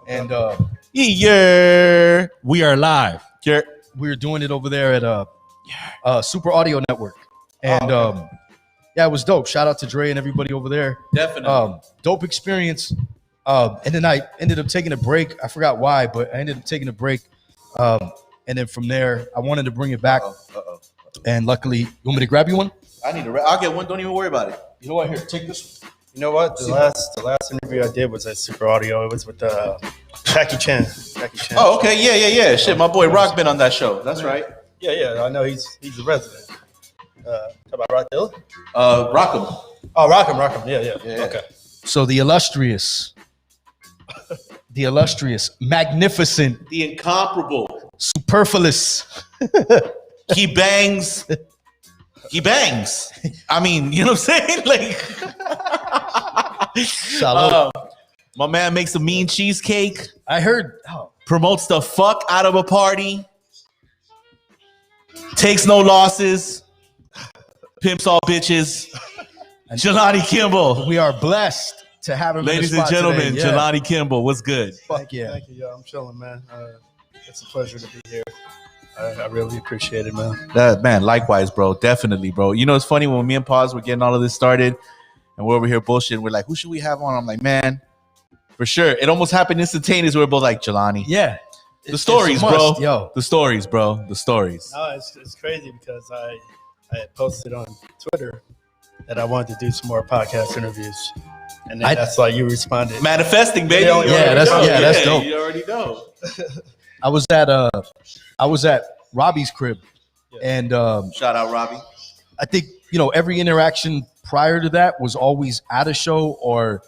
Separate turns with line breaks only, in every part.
And
we are live.
We were doing it over there at Super Audio Network. And yeah, it was dope. Shout out to Dre and everybody over there.
Definitely.
Dope experience. And then I ended up taking a break. I forgot why, but I ended up taking a break. And then from there, I wanted to bring it back. And luckily, you want me to grab you one?
I'll get one. Don't even worry about it.
You know what? Here, take this one.
You know what? The last interview I did was at Super Audio. It was with Jackie Chan.
Oh, okay. Yeah. Shit, my boy Rock been on that show. That's right.
Yeah. I know he's a resident. Talk about Rock Dilla?
Rockham.
Oh, Rockham. Yeah. Okay.
So the illustrious, magnificent,
The incomparable.
superfluous.
He bangs. I mean, you know what I'm saying? Like, my man makes a mean cheesecake.
I heard.
Promotes the fuck out of a party. Takes no losses. Pimps all bitches. Jelani Kimble.
We are blessed to have him.
Ladies
in the
and
spot
gentlemen,
today. Yeah.
Jelani Kimble. What's good?
Fuck yeah.
Thank you, yo. I'm chilling, man. It's a pleasure to be here. I really appreciate it, man.
Man, likewise, bro. Definitely, bro. You know, it's funny when me and Pawz were getting all of this started and we're over here bullshitting. We're like, who should we have on? I'm like, man, for sure. It almost happened instantaneously. We're both like, Jelani.
Yeah.
The stories, bro.
Yo.
The stories, bro. The stories.
No, it's crazy because I had posted on Twitter that I wanted to do some more podcast interviews. And then that's why you responded.
Manifesting, baby.
That's dope.
You already know.
I was at Robbie's crib, and
shout out Robbie.
I think every interaction prior to that was always at a show or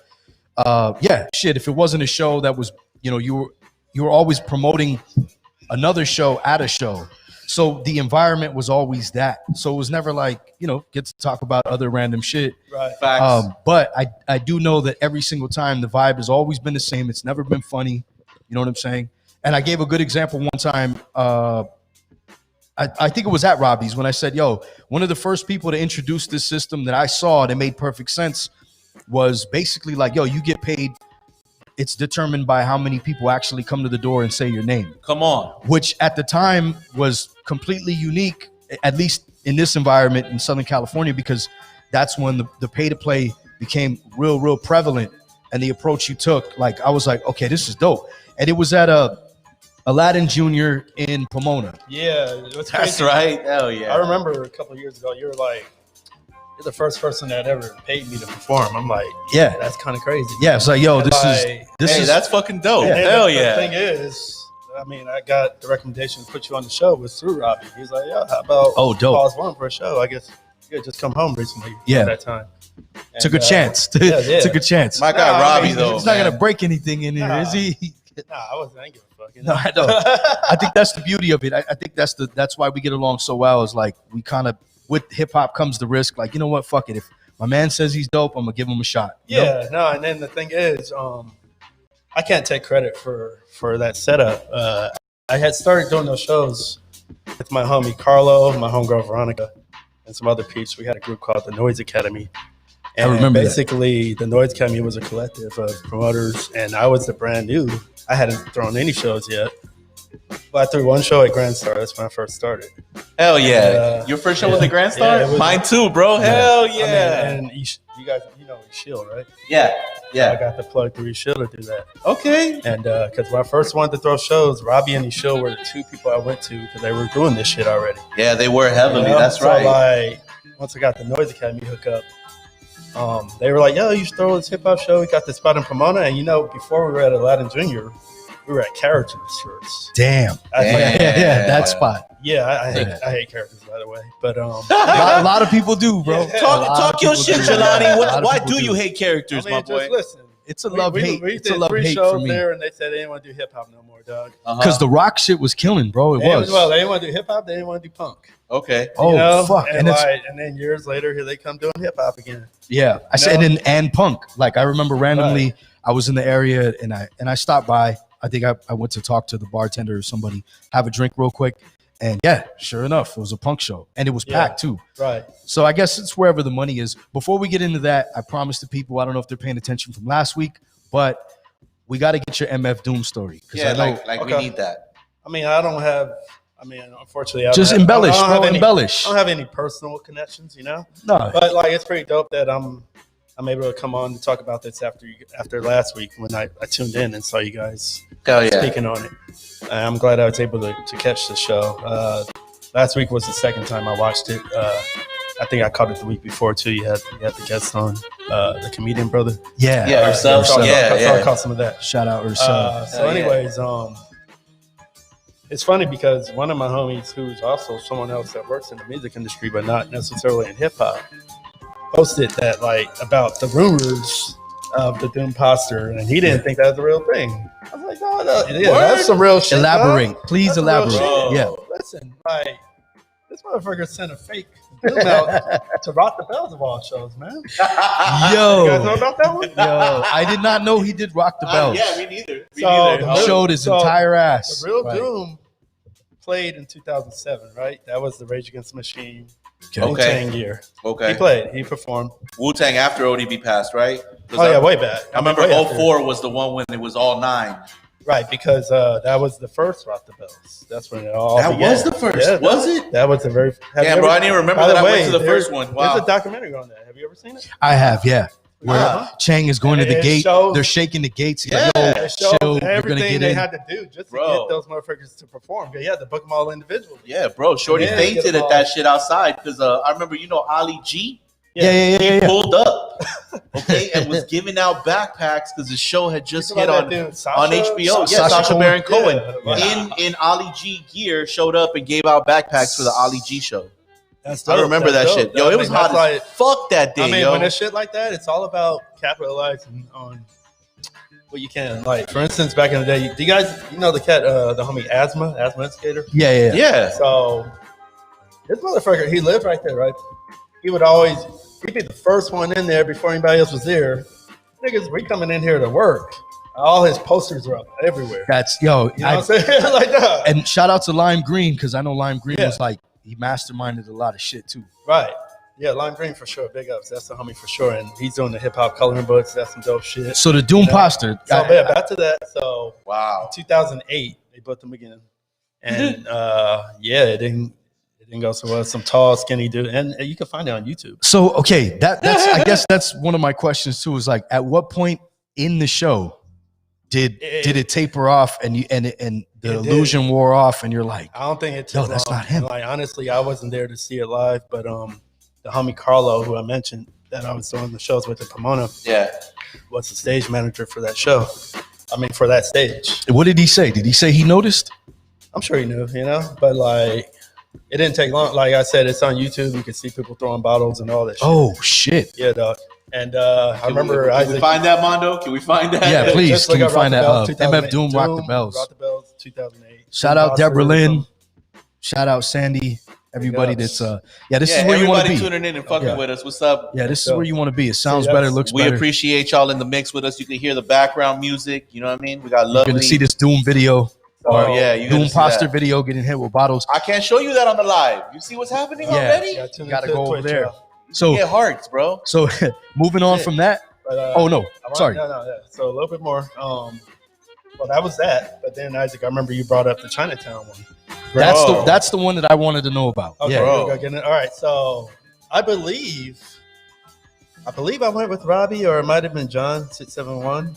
if it wasn't a show that was you were always promoting another show at a show, so the environment was always that. So it was never like get to talk about other random shit.
Right.
Facts.
But I do know that every single time the vibe has always been the same. It's never been funny. You know what I'm saying? And I gave a good example one time. I think it was at Robbie's when I said, yo, one of the first people to introduce this system that I saw that made perfect sense was basically like, yo, you get paid. It's determined by how many people actually come to the door and say your name.
Come on.
Which at the time was completely unique, at least in this environment in Southern California, because that's when the pay to play became real prevalent. And the approach you took, like, I was like, okay, this is dope. And it was at Aladdin Jr. in Pomona.
Yeah,
That's right. Hell yeah.
I remember a couple of years ago, you were like, you're the first person that ever paid me to perform. I'm like,
yeah,
that's kind of crazy.
Yeah, it's like, yo, this is
that's fucking dope.
Yeah.
Hell yeah.
The thing is, I mean, I got the recommendation to put you on the show was through Robbie. He's like, yeah, how about
dope.
Pawz one for a show? I guess you could just come home recently.
Yeah.
At that time. And,
took a chance.
Yeah.
Took a chance.
My guy Robbie, though.
He's not going to break anything in here, is he?
Nah, I ain't give a fuck.
No, I don't. I think that's the beauty of it. I think that's why we get along so well. Is like we kind of, with hip hop comes the risk. Like, you know what? Fuck it. If my man says he's dope, I'm gonna give him a shot.
Yeah. No. And then the thing is, I can't take credit for that setup. I had started doing those shows with my homie Carlo, my homegirl Veronica, and some other peeps. We had a group called the Noise Academy. And
I remember
basically the Noise Academy was a collective of promoters, and I was the brand new. I hadn't thrown any shows yet, but I threw one show at Grand Star. That's when I first started.
Hell yeah. Your first show was at Grand Star?
Yeah,
mine too, bro. Hell yeah.
I mean, and you guys, Shield, right?
Yeah.
I got the plug through Shield to do that.
Okay.
And because when I first wanted to throw shows, Robbie and Shield were the two people I went to because they were doing this shit already.
Yeah, they were heavily. That's
so
right.
Like, once I got the Noise Academy hookup, they were like, yo, you should throw this hip hop show. We got this spot in Pomona. And before we were at Aladdin Jr., we were at Carriage's first.
Damn. That spot.
Yeah, I hate characters, by the way. But
a lot of people do, bro.
Yeah.
Talk your shit, Jelani. Why do you hate characters, my boy?
Just listen.
It's a love hate. It's a love hate
shows
for me.
there, and they said they didn't want to do hip hop no more, dog.
Because the rock shit was killing, bro. It was.
Well, they didn't want to do hip hop. They didn't want to do punk.
Okay.
Oh fuck!
And then years later, here they come doing hip hop again.
Yeah, I said and punk. Like I remember randomly, I was in the area and I stopped by. I think I went to talk to the bartender or somebody, have a drink real quick, and yeah, sure enough, it was a punk show and it was packed too.
Right.
So I guess it's wherever the money is. Before we get into that, I promised the people, I don't know if they're paying attention from last week, but we got to get your MF Doom story.
Yeah,
I know,
like we
Okay.
need that.
I mean, I don't have. I mean, unfortunately, I
just
don't have,
embellish,
I don't
bro.
have any,
Embellish.
I don't have any personal connections, you know.
No,
But like, it's pretty dope that I'm able to come on to talk about this after last week when I tuned in and saw you guys
Hell yeah.
speaking on it. I'm glad I was able to catch the show. Last week was the second time I watched it. I think I caught it the week before too. You had the guest on, the comedian brother.
yeah,
Yeah, Ursel.
So
Yeah.
I caught some of that.
Shout out Ursel.
So,
yeah.
anyways, it's funny because one of my homies, who's also someone else that works in the music industry, but not necessarily in hip hop, posted that like about the rumors of the Doom Poster, and he didn't think that was a real thing. I was like, no, yeah, that's some real shit.
Elaborate,
dog.
please
That's some real
elaborate.
shit.
Yeah.
Listen, like this motherfucker sent a fake Doom out to Rock the Bells of all shows, man. You guys know
Yo,
about that one?
I did not know he did Rock the Bells.
Yeah, me neither. Me
So,
neither.
the
He showed his entire ass.
The real
Right.
Doom played in 2007, right? That was the Rage Against the Machine
Okay.
Wu-Tang year.
Okay.
He played. He performed.
Wu-Tang after ODB passed, right? 'Cause
Oh yeah, way back.
I remember
way after.
04 was the one when it was all 9.
Right, because that was the first Rock the Bells. That's when it all
That
began.
was the first,
Yeah,
was it?
That was the very. have you
Damn, bro,
ever-
I didn't even remember
by
that
the
I
way,
went to the
there-
first one. Wow.
There's a documentary on that. Have you ever seen it?
I have, yeah. Where
Uh-huh.
Chang is going to the
It
gate.
shows-
They're shaking the gates. He's
Yeah.
like, yo,
It shows
chill. You're gonna
everything
get
they
in.
had to do just to
Bro.
get those motherfuckers to perform. They had to book them all individually.
Yeah, bro. Shorty
Yeah,
fainted
get 'em
at that
all.
shit outside because I remember, Ali G
Yeah.
pulled up, okay, and was giving out backpacks because the show had just hit on HBO.
Sasha
Sasha
Cohen.
Baron Cohen
Yeah.
in Ali G gear showed up and gave out backpacks for the Ali G show.
That's
I
dope.
remember
That's
that
dope.
shit. Yo, it was hot
that's
as fuck that day,
I mean,
yo.
when it's shit like that, it's all about capitalizing on what you can. Like, for instance, back in the day, do you guys, the cat, the homie Asthma Skater?
Yeah.
Yeah.
So, this motherfucker, he lived right there, right? He'd be the first one in there before anybody else was there. Niggas, we coming in here to work. All his posters are up everywhere.
That's,
You know what I'm saying? Like that.
and shout out to Lime Green, because I know Lime Green
Yeah.
was like, he masterminded a lot of shit too.
Right. Yeah, Lime Green for sure. Big ups. That's the homie for sure. And he's doing the hip hop coloring books. That's some dope shit.
So the Doom
Yeah.
Poster.
So, yeah, back to that. So,
Wow.
2008, they booked him again. And it didn't go so well. Some tall, skinny dude. And you can find it on YouTube.
So okay, that's I guess that's one of my questions too. Is like, at what point in the show did it taper off and the illusion wore off, and you're like,
I don't think it took
no, that's
long.
not him.
And, like, honestly, I wasn't there to see it live, but the homie Carlo, who I mentioned that I was doing the shows with in Pomona,
Yeah.
was the stage manager for that show. I mean, for that stage.
what did he say? Did he say he noticed?
I'm sure he knew, but like, it didn't take long. Like I said, it's on YouTube. You can see people throwing bottles and all that shit.
Oh shit!
Yeah, dog. And I remember
Can we
Isaac.
find that, Mondo? Can we find that?
Yeah, please.
Just look
Can we
up
find
Rock
that?
the Bells,
MF Doom, Rock the Bells.
Rock the Bells, 2008.
Shout
Doom
out
Poster
Deborah
was
Lynn.
on.
Shout out Sandy. Everybody
ups.
that's this
Yeah,
is where you want to
everybody
be.
tuning in and fucking
Yeah.
with us. What's up?
Yeah, this is
So-
where you want to be. It sounds
See,
better,
that's-
looks
We
better.
appreciate y'all in the mix with us. You can hear the background music. You know what I mean? We got
You're
lovely.
gonna see this Doom video,
Oh, yeah, you're gonna
Doom
see
Poster
that.
video, getting hit with bottles.
I can't show you that on the live. You see what's happening
Yeah.
already?
Yeah, tune
Gotta
into
go over
Twitch,
there.
y'all.
So
Get hearts, bro.
moving on
Shit.
from that.
But,
Oh no, sorry.
No. Yeah. So a little bit more. Well, that was that. But then Isaac, I remember you brought up the Chinatown one.
That's the one that I wanted to know about.
Okay,
Yeah.
Bro.
we go get it. All right. So I believe I went with Robbie, or it might have been John 671,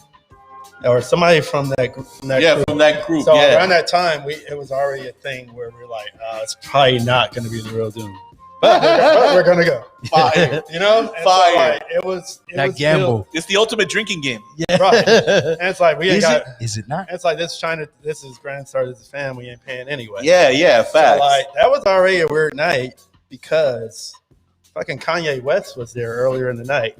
or somebody from that group. From
that group.
So
Yeah.
around that time, it was already a thing where we're like, it's probably not going to be the real Doom, but we're going to go.
Fire.
You know, and
Fire.
So, like, it was
gamble.
It's the ultimate drinking game.
right? And it's like we ain't
Is
got.
it? Is it not?
It's like this is Grand Star, this is fam. We ain't paying anyway.
Yeah,
So,
facts.
like, that was already a weird night because fucking Kanye West was there earlier in the night.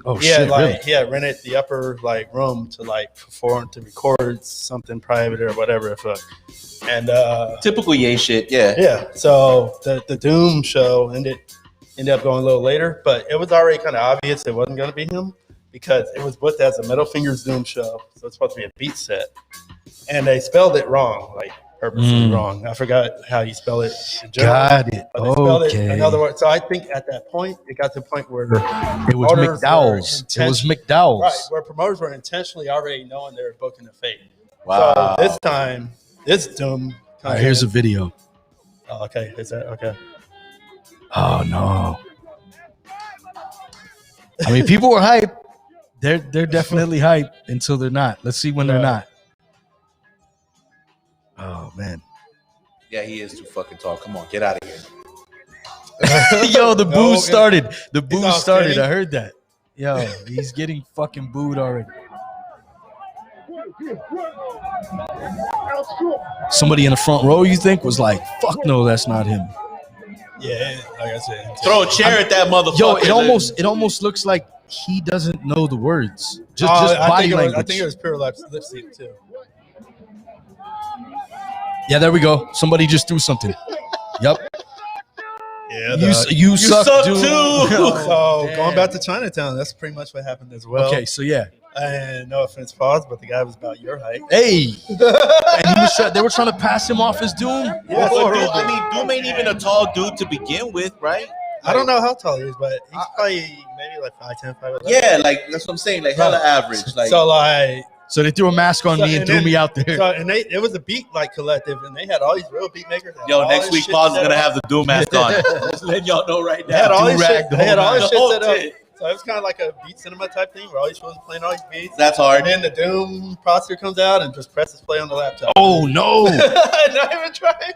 Oh
He had
shit! Really?
he had rented the upper room to perform, to record something private or whatever. And
Typical Ye shit. Yeah.
yeah, so the Doom show ended up going a little later, but it was already kind of obvious it wasn't going to be him because it was booked as a Middle Fingers Doom show, so it's supposed to be a beat set, and they spelled it wrong, like purposely wrong. I forgot how you spell it.
Got it.
But they spelled it
Okay.
another word. So I think at that point, it got to the point where
It was McDowell's. It was McDowell's.
Right, where promoters were intentionally already knowing they were booking a fake.
Wow.
So this time, this Doom.
All right, here's a video.
Oh, okay. Is that okay?
Oh no. I mean, people were hype. They're definitely hype until they're not. Let's see when they're not. Oh man.
Yeah, he is too fucking tall. Come on, get out of here.
Yo, the boo started. The boo
all
started.
skinny.
I heard that. Yo, he's getting fucking booed already. Somebody in the front row, you think, was like, "Fuck no, that's not him."
Yeah, like I said.
Throw a chair at that motherfucker.
Yo, it almost looks like he doesn't know the words. Just
I
body
think
language.
I think it was pure lip sync too.
Yeah, there we go. Somebody just threw something. Yep.
Yeah,
You suck, dude.
too.
Oh,
so going back to Chinatown, that's pretty much what happened as well.
Okay, so yeah.
And no offense, Pawz, but the guy was about your height.
Hey, and he was they were trying to pass him off as Doom.
Yeah,
But Doom, I mean, Doom ain't even a tall dude to begin with, right?
I don't know how tall he is, but he's probably maybe like 5'10", 5'11".
Yeah, like that's what I'm saying. Like hella average. Like
So they threw a mask on me and threw me out there.
So it was a beat like collective, and they had all these real beat makers.
yo, next week Pawz is gonna have the Doom mask on. Just letting y'all know right
They had
now.
all this shit. They had all this shit set up.
Shit.
So it was kind of like a beat cinema type thing where all these shows playing all these beats.
That's hard.
And then the Doom processor comes out and just presses play on the laptop.
Oh no!
Not even trying.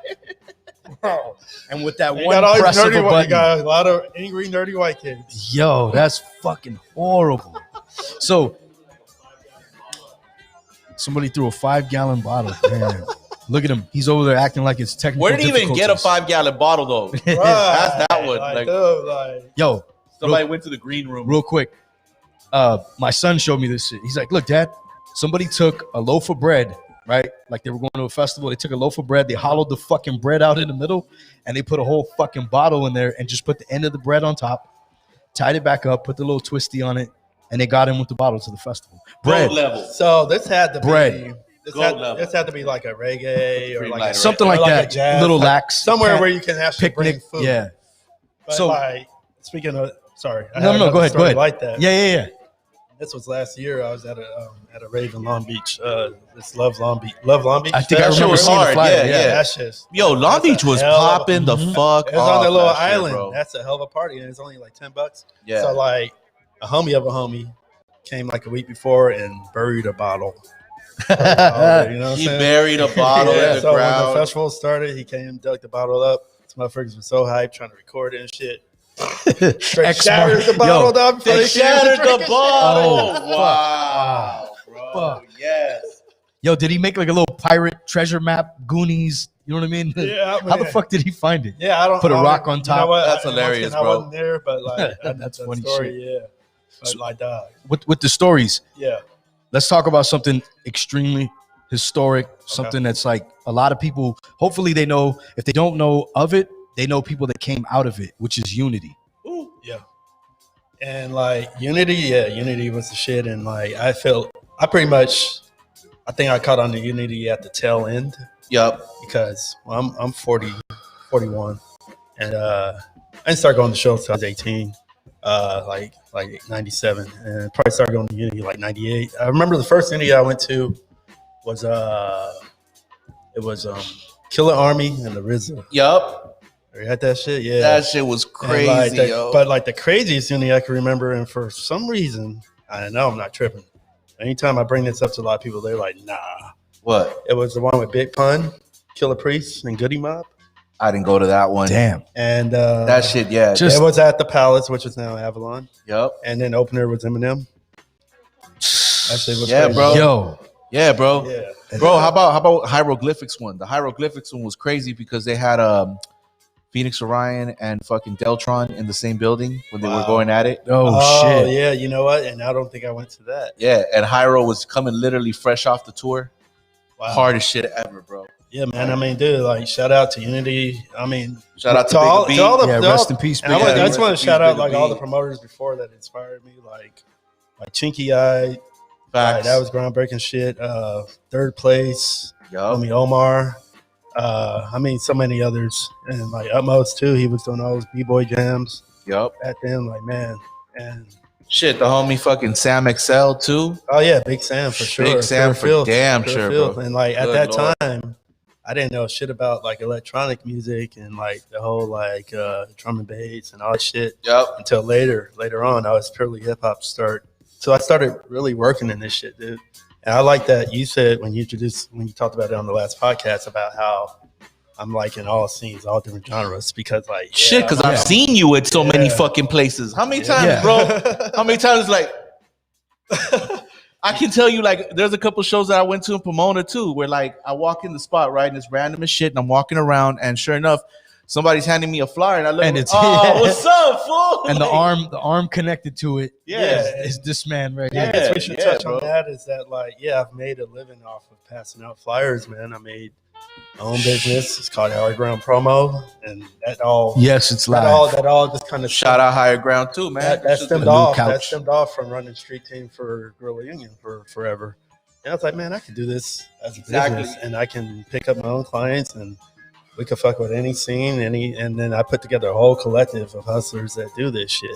And with that
You
one
got all these
press of a
nerdy white,
button,
you got a lot of angry nerdy white kids.
yo, that's fucking horrible. So somebody threw a 5-gallon bottle. Man, look at him. He's over there acting like it's technical.
Where did he even get a
difficulties.
5-gallon bottle though?
Right.
That's that one.
Like,
Like,
dude, like
Yo,
somebody went to the green room.
real quick. My son showed me this shit. He's like, look, Dad, somebody took a loaf of bread, right? Like they were going to a festival. They took a loaf of bread. They hollowed the fucking bread out in the middle, and they put a whole fucking bottle in there and just put the end of the bread on top, tied it back up, put the little twisty on it, and they got him with the bottle to the festival. Bread.
Gold level.
so this had to
Bread.
be
Gold level.
this had to be like a reggae or
Pretty
like
light,
Something
or
like
a
that.
jazz
Little
type-
lax.
somewhere
Cat-
where you can actually
picnic.
bring food.
Yeah.
But
So-
like speaking of, sorry, I
No,
had
no, go
another
ahead.
story
Go ahead.
Like that.
Yeah.
This was last year. I was at a rave in Long Beach. It's Love Long Beach.
I think I
That shit
remember
was
seeing the
hard.
flyer.
Yeah.
That's just
Yo, Long
that's a
Beach was
hell of a-
popping the fuck
It was on
off
that little
last year,
island.
bro.
That's a hell of a party, and it's only like $10.
Yeah.
So like a homie of a homie came like a week before and buried a bottle. You know what I'm
He
saying?
buried a bottle in the
so when the
ground.
festival started, he came, dug the bottle up. These motherfuckers were so hyped trying to record it and shit. Straight shattered the bottle down. before
They
they
shattered
drank
the
it.
bottle.
Oh,
Wow, bro.
Fuck.
Yes.
Yo, did he make like a little pirate treasure map, Goonies? You know what I mean?
Yeah,
How the fuck did he find it?
Yeah, I don't
Put a
I don't-
rock on
you
top?
know what?
That's
once
hilarious,
again, I
bro.
wasn't there, but like
That's funny
story,
shit.
yeah. But
So-
like that,
With the stories,
yeah.
let's talk about something extremely historic, something that's like a lot of people, hopefully they know. If they don't know of it, they know people that came out of it, which is Unity.
Ooh, yeah. And like Unity was the shit. And like I think I caught on to Unity at the tail end
Yup.
because I'm 40, 41, and I didn't start going to shows until I was 18, like 97, and probably started going to Unity like 98. I remember the first Unity I went to was Killer Army and the RZA.
Yup.
You had that shit, yeah.
That shit was
And,
crazy,
like,
yo.
But like the craziest Unity I can remember, and for some reason, I know I'm not tripping. Anytime I bring this up to a lot of people, they're like, "Nah."
What?
It was the one with Big Pun, Killer Priest, and Goody Mob,
I didn't go to that one.
Damn.
and
That shit, yeah.
Just-
it was at the Palace, which is now Avalon,
Yup.
and then opener was Eminem. That shit was
Yeah,
crazy.
bro.
Yo,
Yeah, bro.
Yeah,
Bro, how about Hieroglyphics one? The Hieroglyphics one was crazy because they had Phoenix Orion and fucking Deltron in the same building when they were
Wow.
going at it.
oh, shit.
yeah. You know what? And I don't think I went to that.
Yeah, and Hyro was coming literally fresh off the tour.
Wow.
Hardest shit ever, bro.
Yeah, man. I mean, dude, like, shout out to Unity. I mean,
Shout out to
all,
Big B.
to all the,
Yeah,
to all-
rest in peace.
And I,
Big
want,
B.
I just want to
Rest in
shout
peace,
out like
Big
all
B.
the promoters before that inspired me, like Chinky Eye.
Facts.
That was groundbreaking shit. Third place,
Yup.
homie Omar. I mean, so many others, and like Utmost too. He was doing all those b-boy jams
Yup.
back then. Like man, and
Shit, the homie fucking Sam XL too.
oh yeah, Big Sam for sure.
Big Sam
Pure
for
Filth,
damn
Pure
sure,
Filth.
bro.
And like at
Good
that
Lord.
time, I didn't know shit about like electronic music and like the whole like drum and bass and all that shit
Yup.
until later on. I was purely hip hop start. So I started really working in this shit, dude. And I like that you said when you talked about it on the last podcast about how I'm like in all scenes, all different genres because like
Shit, because I've seen you at so many fucking places. How many times,
Yeah.
bro? How many times, like, I can tell you, like, there's a couple shows that I went to in Pomona too, where like I walk in the spot, right, and it's random as shit, and I'm walking around, and sure enough, somebody's handing me a flyer, and I look,
And it's-
oh, what's up, fool?
And
Like,
the arm connected to it
yeah,
is this man right
I
here.
guess we should
Yeah,
touch
bro.
on that. Is that like, yeah, I've made a living off of passing out flyers, man. I made my own business. It's called Higher Ground Promo, and that all,
Yes, it's
that
live.
all just kind of
shout out Higher Ground too, man.
that stemmed
new
off.
couch.
That stemmed off from running street team for Guerrilla Union for forever. And I was like, man, I could do this as a
Exactly.
business, and I can pick up my own clients, and we could fuck with any scene, and then I put together a whole collective of hustlers that do this shit,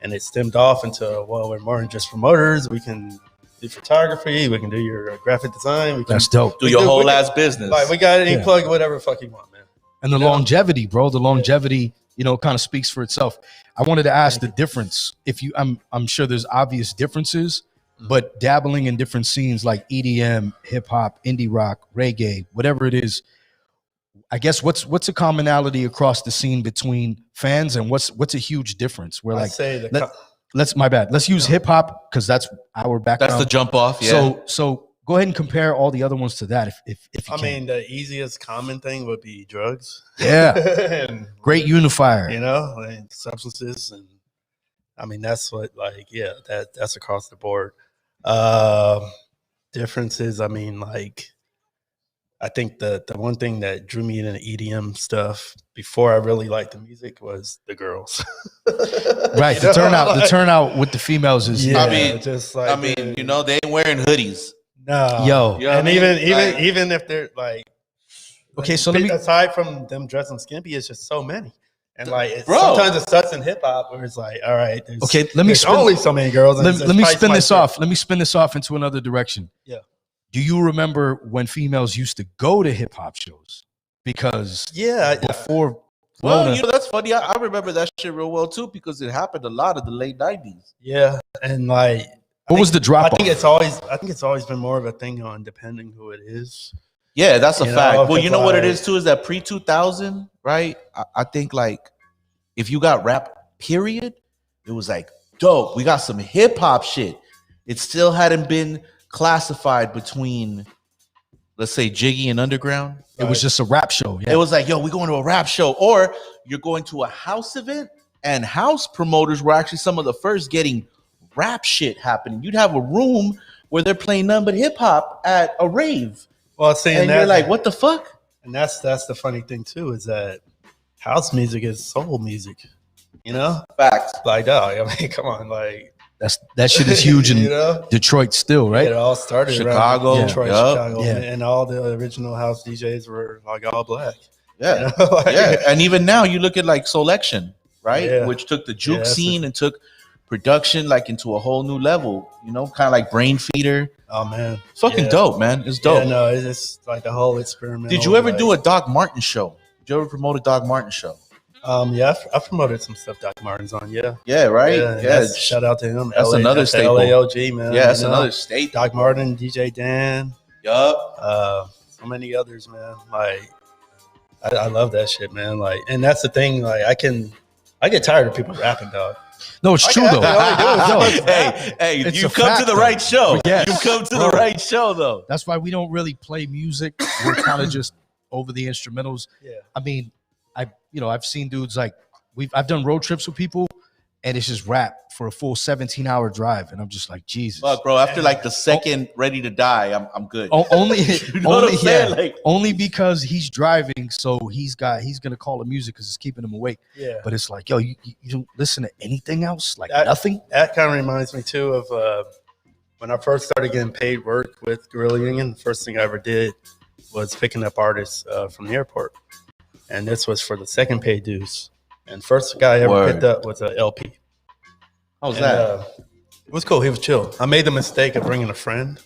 and it stemmed off into, well, we're more than just promoters. We can do photography, we can do your graphic design, we can
That's dope.
Do your
we
whole
can-
ass business.
like we got any
Yeah.
plug whatever the fuck you want, man.
And the
You know?
longevity, bro. The longevity, kind of speaks for itself. I wanted to ask the difference. If you, I'm sure there's obvious differences, but dabbling in different scenes like EDM, hip hop, indie rock, reggae, whatever it is, I guess what's a commonality across the scene between fans, and what's a huge difference? We're
I
like,
say the
let- let's use hip hop because that's our background.
That's the jump off. Yeah.
So go ahead and compare all the other ones to that if you
I
can.
mean, the easiest common thing would be drugs.
Yeah.
and
Great unifier.
and substances, and I mean that's what that's across the board. Differences, I mean, like I think the one thing that drew me into EDM stuff before I really liked the music was the girls.
Right.
You know,
The turnout with the females is
yeah,
I mean-
just like
I mean, they ain't wearing hoodies.
no,
Yo.
You know what
and
I mean? Like-
even if they're like,
Okay, so let me-
aside from them dressing skimpy, it's just so many. And like
Bro.
sometimes it starts in hip hop where it's like, all right, there's,
Okay, let me
there's
spin-
only so many girls. and
let,
it's
let me
price
spin
my
this
shit.
off. Let me spin this off into another direction.
Yeah.
Do you remember when females used to go to hip hop shows? Because
Yeah,
before
Well,
Rona,
that's funny. I remember that shit real well too because it happened a lot in the late 90s.
yeah, and like,
what was the drop
I
off?
think it's always been more of a thing on depending who it is.
Yeah, that's a
You
fact.
know,
Well, you know
it's
what it
like-
is too is that pre 2000, right? I think like if you got rap, period, it was like dope. We got some hip hop shit. It still hadn't been classified between, let's say, Jiggy and Underground.
It was just a rap show. Yeah.
It was like, yo, we're going to a rap show, or you're going to a house event, and house promoters were actually some of the first getting rap shit happening. You'd have a room where they're playing nothing but hip hop at a rave.
Well, see,
And you're like, what the fuck?
And that's the funny thing too is that house music is soul music. You know,
Facts.
like, dog. I mean, come on, like
that shit is huge in
you know,
Detroit still, right?
it all started
Chicago,
around Detroit,
yup.
Chicago,
Yeah.
and all the original house DJs were like all black.
Yeah.
You know? Like,
Yeah. And even now you look at like Selection, right?
Yeah.
Which took the
Yeah,
juke
that's
scene and took production like into a whole new level, kind of like Brain Feeder.
Oh man,
It's fucking
Yeah.
dope, man. It's dope.
Yeah, no, it's just like the whole experiment.
Did you ever do a Doc Martin show? Did you ever promote a Doc Martin show?
Yeah, I've promoted some stuff Doc Martin's on. Yeah,
Yeah, right?
Yeah,
Yeah.
that's- shout out to him.
That's another
the
staple.
LAOG man.
Yeah, that's
you know?
another state.
Doc Martin, DJ Dan,
Yup.
so many others, man. Like, I love that shit, man. Like, and that's the thing. Like, I get tired of people rapping, dog.
No, it's true though.
all they do is
Yo,
hey,
It's
you
a
come
fact,
to the
though.
right show.
Yes.
You come to
Bro.
the right show, though.
that's why we don't really play music. We're kind of just over the instrumentals.
Yeah,
I mean, I've seen dudes like I've done road trips with people, and it's just rap for a full 17-hour drive, and I'm just like, Jesus.
Fuck, bro. After like the second Ready to Die, I'm good.
Only,
You know what I'm saying? Like-
only because he's driving, so he's gonna call the music because it's keeping him awake.
yeah.
But it's like, yo, you don't listen to anything else, like
That-
nothing.
That kind of reminds me too of when I first started getting paid work with Guerrilla Union. The first thing I ever did was picking up artists from the airport, and this was for the second paid dues. And first guy I ever picked up was a LP.
How was that?
It was cool. He was chill. I made the mistake of bringing a friend.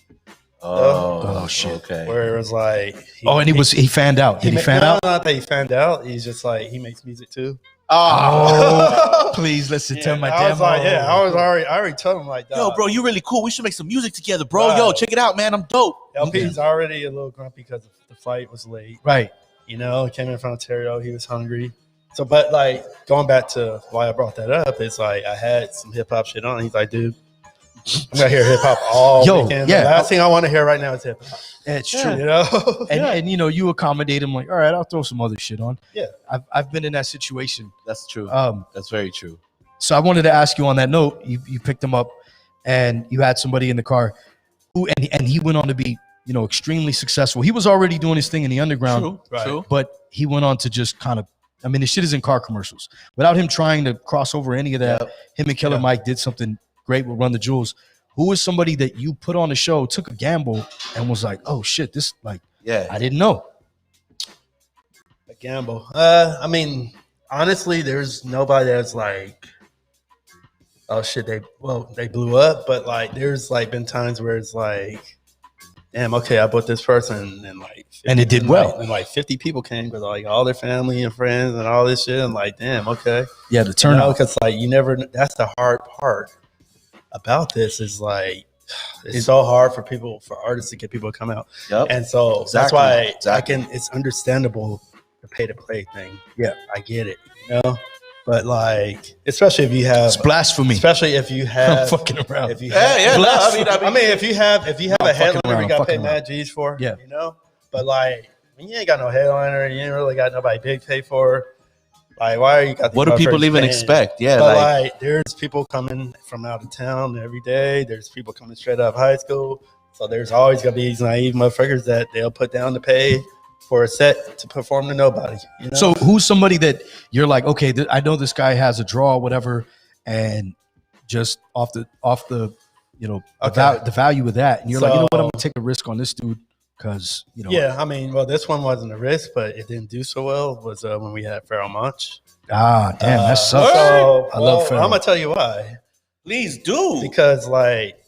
Oh
shit.
Okay.
Where it was like,
he fanned out. Did he fan out?
Not that he fanned out. He's just like, he makes music too.
Oh, please listen to my demo.
I was like, I already told him like,
yo, bro, you really cool. We should make some music together, bro. Right. Yo, check it out, man. I'm dope.
LP's already a little grumpy because the flight was late.
Right.
You know, he came in from Ontario. He was hungry. So, but like going back to why I brought that up, it's like I had some hip hop shit on. He's like, dude, I'm gonna hear hip hop all weekend. Yeah. The last thing I want to hear right now is hip hop.
It's true,
you know.
And you know, you accommodate him like, all right, I'll throw some other shit on.
Yeah,
I've been in that situation.
That's true. That's very true.
So I wanted to ask you on that note. You picked him up, and you had somebody in the car, who and he went on to be, you know, extremely successful. He was already doing his thing in the underground,
true.
But he went on to just kind of. I mean, the shit is in car commercials. Without him trying to cross over any of that, him and Killer Mike did something great with Run the Jewels. Who is somebody that you put on the show, took a gamble, and was like, oh shit, this like, I didn't know.
A gamble. I mean, honestly, there's nobody that's like, oh shit, they blew up, but like, there's like been times where it's like, damn, okay, I bought this person and like, 50,
and it did well.
And like 50 people came with like all their family and friends and all this shit. I'm like, damn, okay.
Yeah, the turnout.
Because like that's the hard part about this is like, it's so hard for artists to get people to come out.
Yep.
And so that's why it's understandable the pay to play thing. Yeah, I get it, you know? But like, especially if you have,
it's blasphemy.
Especially if you have,
I'm fucking around.
If you have,
I mean,
if you have a headliner, you got to pay mad G's for.
Yeah,
you know. But like, when you ain't got no headliner, you ain't really got nobody big pay for. Like, why are you got?
What do people even expect? Yeah,
but like, there's people coming from out of town every day. There's people coming straight out of high school. So there's always gonna be these naive motherfuckers that they'll put down to pay for a set to perform to nobody. You know?
So who's somebody that you're like, okay, I know this guy has a draw, or whatever, and just off the you know, the value of that, and you're like, you know what, I'm gonna take a risk on this dude because you know.
Yeah, I mean, well, this one wasn't a risk, but it didn't do so well. Was when we had Pharoah Monch.
Ah, damn, that sucks.
I love Pharoah. I'm gonna tell you why.
Please do.
Because like,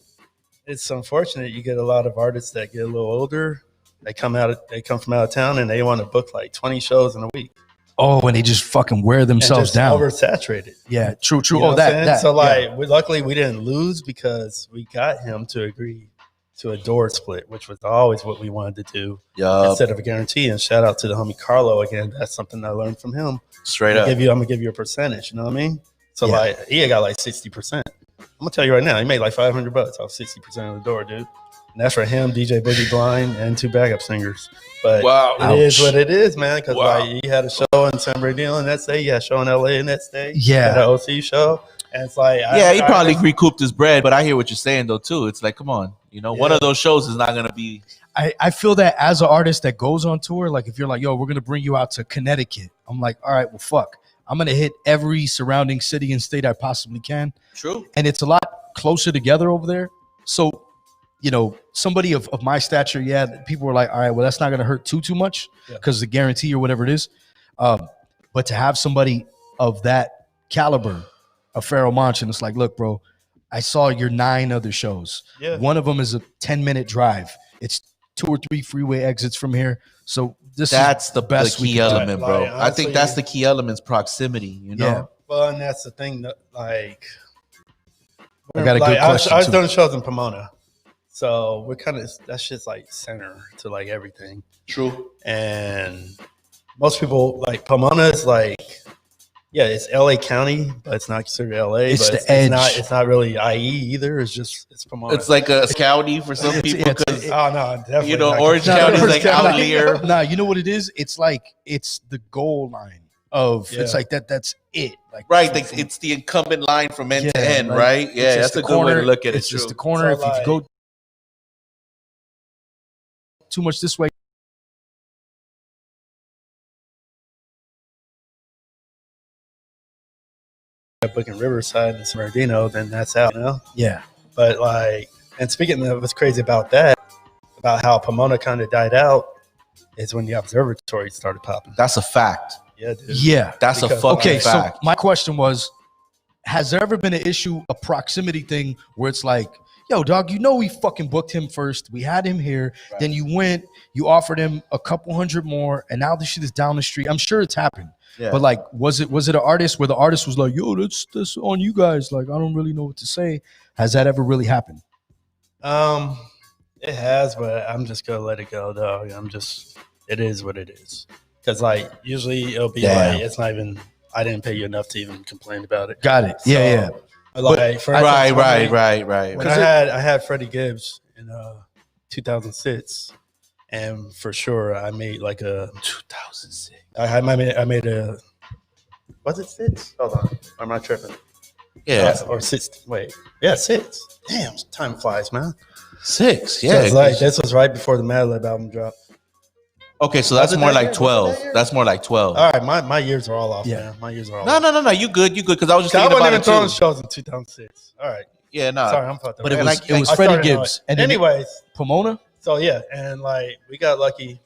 it's unfortunate you get a lot of artists that get a little older. They come from out of town and they want to book like 20 shows in a week.
Oh, and they just fucking wear themselves down.
Oversaturated.
Yeah, true.
You know that. So like, luckily we didn't lose because we got him to agree to a door split, which was always what we wanted to do instead of a guarantee. And shout out to the homie Carlo again. That's something I learned from him.
Straight up.
I'm gonna give you a percentage. You know what I mean? So like, he got like 60%. I'm gonna tell you right now, he made like $500 off 60% of the door, dude. And that's for him, DJ Boogie Blind, and 2 backup singers. But it is what it is, man. Because like, he had a show in San Bernardino the next day. He had a show in LA the next day.
Yeah.
He had an OC show. And it's like,
he probably recouped his bread. But I hear what you're saying though too. It's like, come on, you know, one of those shows is not gonna be.
I feel that as an artist that goes on tour, like if you're like, yo, we're gonna bring you out to Connecticut, I'm like, all right, well, fuck, I'm gonna hit every surrounding city and state I possibly can.
True.
And it's a lot closer together over there, so. You know, somebody of my stature, people were like, all right, well, that's not going to hurt too much because the guarantee or whatever it is. But to have somebody of that caliber, a Pharoah Monch, and it's like, look, bro, I saw your 9 other shows. Yeah. One of them is a 10-minute drive. It's 2 or 3 freeway exits from here. So that's the best
key element, bro. Honestly, I think that's the key element is proximity, you know?
Yeah.
Well, and that's the thing that, like,
I got a good question.
I was doing shows in Pomona. So we're kind of, that's just like center to like everything.
True.
And most people like Pomona is like, it's LA County, but it's not considered LA.
It's
but
the edge.
It's not really IE either. It's Pomona.
It's like a county for some people because
definitely.
You know, Orange County is like outlier.
Nah, you know what it is? It's like it's the goal line of. It's like that. That's it. Like
it's the incumbent line from end to end, right? Yeah, that's a good way to look at it.
It's just the corner. So if you go too much this way,
booking Riverside and San Bernardino, then that's out, you know?
Yeah.
But like, and speaking of what's crazy about that, about how Pomona kind of died out, is when the observatory started popping.
That's a fact.
Yeah, dude.
Yeah.
That's a
Because-
fucking
Okay,
fact.
so my question was, has there ever been an issue, a proximity thing where it's like, yo, dog, you know we fucking booked him first. We had him here.
Right.
Then you went, you offered him a couple hundred more, and now this shit is down the street. I'm sure it's happened.
Yeah.
But like, was it an artist where the artist was like, yo, that's on you guys. Like, I don't really know what to say. Has that ever really happened?
It has, but I'm just gonna let it go, dog. It is what it is. Because like usually it'll be
Damn.
like it's not even. I didn't pay you enough to even complain about it.
Got it. Yeah,
So, Like, for instance,
Right.
When I had Freddie Gibbs in 2006, and for sure I made like a
2006.
I made a. Was it 6? Hold on, am I tripping?
Yeah.
Or 6. Wait, yeah, 6. Damn, time flies, man.
6.
Yeah,
Yeah.
it's like this was right before the Madlib album dropped.
Okay, so that's
Was it
more
that
like
year? Was it
12.
that year?
That's more like 12.
All right, my years are all off,
Yeah.
man. My years are all off.
No. You good. Because I was just
I
thinking
wasn't
about
even
it
throwing
too.
shows in 2006. All right,
Yeah, no.
sorry, I'm fucked up.
but it
And
was
like-
it was
I
Freddie
started
Gibbs.
knowing.
And then
Anyways,
Pomona?
so yeah, and like we got lucky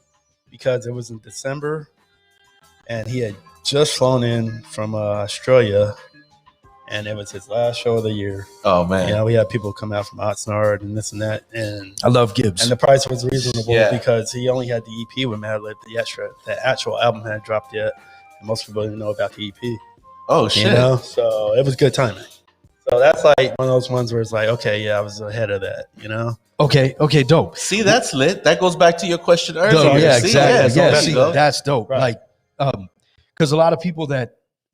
because it was in December, and he had just flown in from Australia, and it was his last show of the year.
Oh man.
You know, we had people come out from Oxnard and this and that, and
I love Gibbs.
the price was reasonable
Yeah.
because he only had the EP with Madlib. The actual album hadn't dropped yet, and most people didn't know about the EP.
Oh shit.
You know, so it was good timing. So that's like one of those ones where it's like, okay, yeah, I was ahead of that. You know,
Okay, dope.
See, that's lit. That goes back to your question earlier.
Dope, yeah,
See?
exactly.
so
Yeah,
there
see,
you go.
that's dope.
Right.
Like, because a lot of people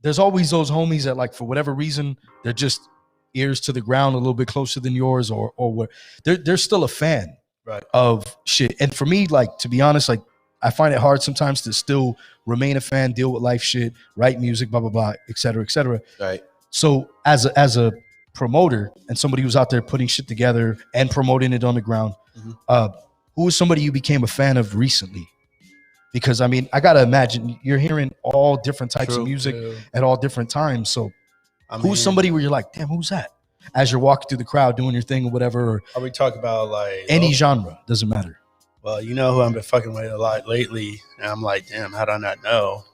there's always those homies that like for whatever reason they're just ears to the ground a little bit closer than yours, or what they're still a fan
Right.
of shit. And for me, like to be honest, like I find it hard sometimes to still remain a fan, deal with life shit, write music, blah blah blah, et cetera, et cetera.
Right.
So as a promoter and somebody who's out there putting shit together and promoting it on the ground, who is somebody you became a fan of recently? Because I mean, I gotta imagine you're hearing all different types of
True.
music
Yeah.
at all different times. So
I mean,
who's somebody where you're like, damn, who's that? As you're walking through the crowd doing your thing or whatever, or
Are we talking about like
any genre, doesn't matter.
Well, you know who I've been fucking with a lot lately, and I'm like, damn, how did I not know?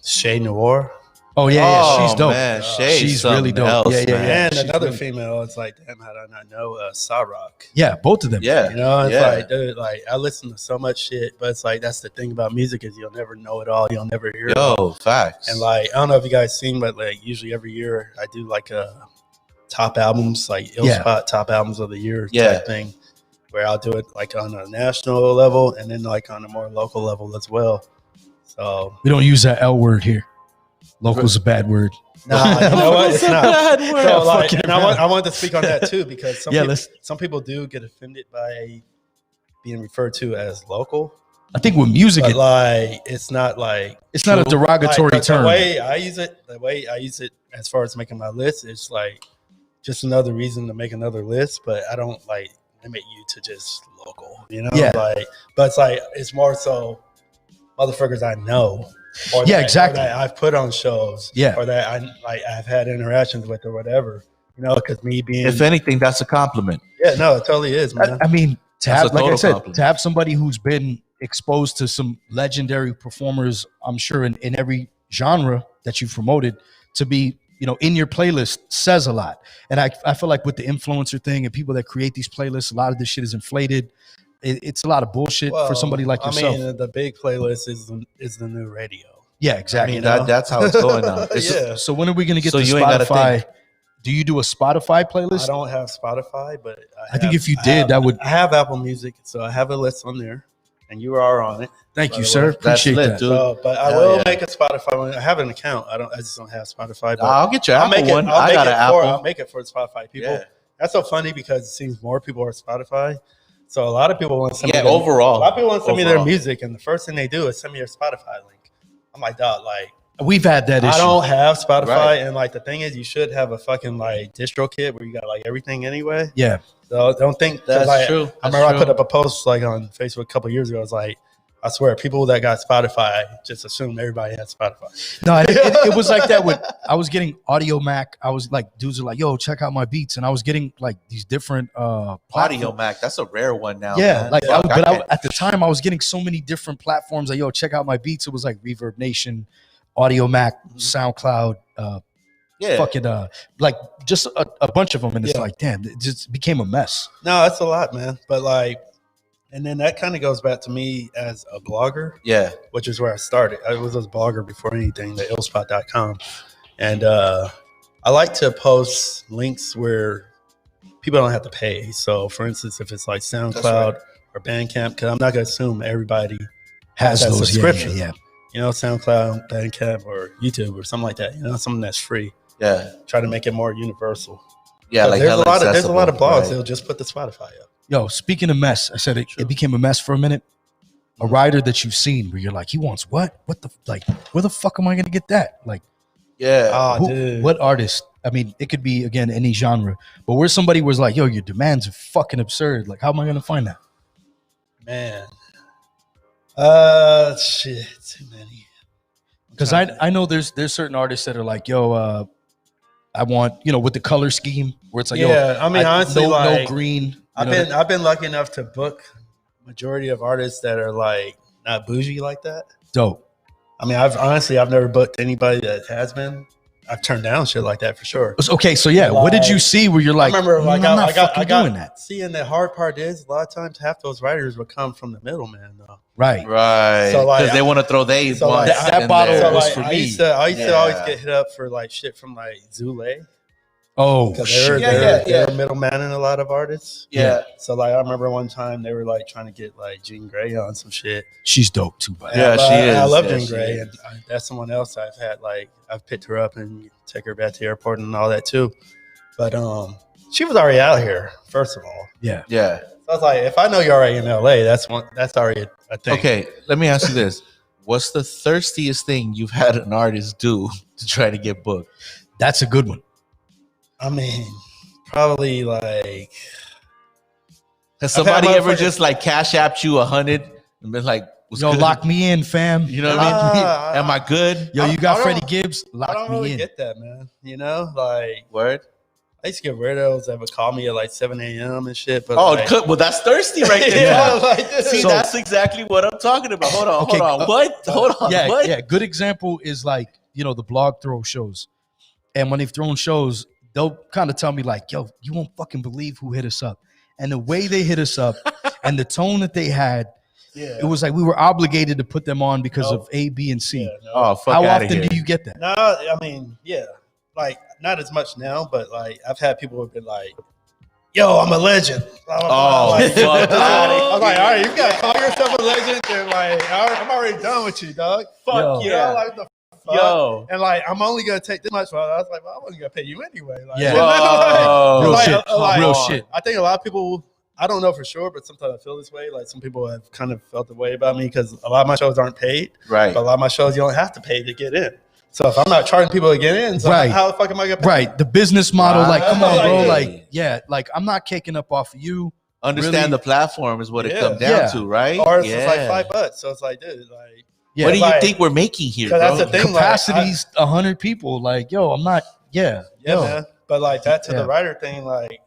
Shay Noir.
Oh yeah, she's dope.
Man, Shay's
She's
something
really dope.
else,
Yeah, yeah,
man.
yeah.
And
she's
another
really-
female, it's like, damn, how did I not know? Rock.
Yeah, both of them.
Yeah.
You know, it's
Yeah.
like, dude, like I listen to so much shit, but it's like that's the thing about music is you'll never know it all, you'll never hear it all.
Yo, facts.
And like, I don't know if you guys seen, but like usually every year I do like a top albums, like Spot top albums of the year type thing, where I'll do it like on a national level and then like on a more local level as well. So
We don't use that L word here. Local's a bad word.
nah, you know what? It's not.
Bad word.
So like,
fucking
and I wanted to speak on that too because
Yeah,
some people do get offended by being referred to as local,
I think with music,
but like it's not like
it's not a
true.
derogatory
Like,
term.
The way I use it as far as making my list, it's like just another reason to make another list, but I don't like limit you to just local, you know?
Yeah.
Like, but it's more so motherfuckers I know. Or
Yeah,
that,
exactly.
or that I've put on shows.
Yeah.
Or that I've had interactions with or whatever. You know, because me being
If anything, that's a compliment.
yeah, no, it totally is, man.
I mean, to
That's
have,
a
like I
total
said,
compliment.
to have somebody who's been exposed to some legendary performers, I'm sure in every genre that you've promoted, to be, you know, in your playlist says a lot. And I feel like with the influencer thing and people that create these playlists, a lot of this shit is inflated. It's a lot of bullshit for somebody like yourself.
I mean, the big playlist is the new radio.
Yeah, exactly.
I mean,
That's how it's going now.
Yeah.
So when are we gonna get
So
to
you ain't gotta
Spotify?
think.
Do you do a Spotify
I
playlist?
don't have Spotify, but
I think if you did, that would.
I have Apple Music, so I have a list on there, and you are on it.
Thank
by
you,
the
sir.
way.
That's
Appreciate
lit,
that.
dude.
So, but I
Hell
will
yeah.
make a Spotify one. I have an account. I just don't have Spotify. But
I'll get your
I'll
Apple
make it.
one.
I'll
I
make
got
it
an
for,
Apple.
I'll make it for Spotify people.
Yeah.
That's so funny because it seems more people are Spotify. So a lot of people want to send
Yeah,
me their,
overall.
A lot of people want to send me their
Overall.
music, and the first thing they do is send me your Spotify link. I'm like, dog, like.
We've had that issue.
I don't have Spotify,
Right.
and like the thing is, you should have a fucking like distro kit where you got like everything anyway.
Yeah.
So don't think 'cause,
That's
like,
true.
I remember I
That's
put
true.
up a post like on Facebook a couple years ago. I was like, I swear, people that got Spotify just assume everybody had Spotify.
No, it was like that. When I was getting Audio Mac, I was like, dudes are like, "Yo, check out my beats," and I was getting like these different
Audio Mac. That's a rare one now.
Yeah,
man.
like at the time, I was getting so many different platforms. Like, yo, check out my beats. It was like Reverb Nation, Audio Mac, SoundCloud, fucking like just a bunch of them, and it's like, damn, it just became a mess.
No, that's a lot, man. But like. And then that kind of goes back to me as a blogger.
Yeah.
Which is where I started. I was a blogger before anything, the illspot.com. And I like to post links where people don't have to pay. So, for instance, if it's like SoundCloud or Bandcamp, because I'm not going to assume everybody has that
those
subscription.
Yeah.
You know, SoundCloud, Bandcamp, or YouTube or something like that. You know, something that's free.
Yeah.
Try to make it more universal.
Yeah, like
there's a lot of blogs.
Right.
They'll just put the Spotify up.
Yo, speaking of mess, I said it became a mess for a minute. A rider that you've seen where you're like, he wants what? What the like? Where the fuck am I gonna get that? Like,
dude.
What artist? I mean, it could be again any genre, but where somebody was like, yo, your demands are fucking absurd. Like, how am I gonna find that?
Man, shit, too many.
Because I know there's certain artists that are like, yo, I want, with the color scheme where it's like,
I mean, honestly,
no green.
I've been lucky enough to book majority of artists that are like not bougie like that.
Dope.
I mean, I've never booked anybody that has been. I've turned down shit like that for sure.
Okay, so yeah, what did you see where you're like,
I remember like
I'm not fucking doing that.
Seeing the hard part is a lot of times half those writers would come from the middleman though.
Right.
So like, because they want to throw that
bottle was for
I
me.
used to always get hit up for like shit from like Zule.
Oh,
they're middlemanning a lot of artists.
Yeah.
So like, I remember one time they were like trying to get like Jean Grey on some shit.
She's dope too, buddy.
Yeah, she is.
I love Jean Grey, and that's someone else I've picked her up and take her back to the airport and all that too. But she was already out here, first of all.
Yeah.
Yeah.
So I was like, if I know you're already in LA, that's already a thing.
Okay, let me ask you this: what's the thirstiest thing you've had an artist do to try to get booked?
That's a good one.
I mean, probably like.
Has somebody ever just like cash apped you 100 and been like,
yo, lock me in, fam.
You know what I mean? Am I good?
Yo, you got Freddie Gibbs? Lock me in.
I don't really get that, man. You know, like.
Word?
I used to get weirdos that would call me at like 7 a.m. and shit. But
well, that's thirsty right there.
Yeah.
See, that's exactly what I'm talking about. Hold on. What? Hold on.
Yeah,
what?
yeah. Good example is like, the blog throw shows. And when they've thrown shows, they'll kind of tell me like, yo, you won't fucking believe who hit us up. And the way they hit us up and the tone that they had, it was like we were obligated to put them on because of A, B, and C.
Yeah, no.
Oh, fuck
How
outta
often
here.
do you get that?
No, I mean, yeah. Like, not as much now, but like, I've had people who've been like, yo, I'm a legend. Blah, blah, blah. Like,
fuck
I was like, all right, you gotta call yourself a legend. And like, I'm already done with you, dog.
Fuck
You know, like, the fuck?
Yo.
And like, I'm only gonna take this much. Well, I was like, well, I wasn't gonna pay you anyway. Like,
Yeah.
Whoa.
Real shit.
I think a lot of people, I don't know for sure, but sometimes I feel this way. Like, some people have kind of felt the way about me because a lot of my shows aren't paid.
Right.
But a lot of my shows, you don't have to pay to get in. So if I'm not charging people to get in, so how the fuck am I gonna pay?
Right. The business model, like, come on, bro.
Right.
Like, like, I'm not caking up off of you.
Understand the platform is what it comes down to, right?
Or it's like $5. So it's like, dude, like,
what do you think we're making here, bro?
That's the thing.
Capacity's 100 people. Like, yo, I'm not. Yeah,
man. But like that to the writer thing, like,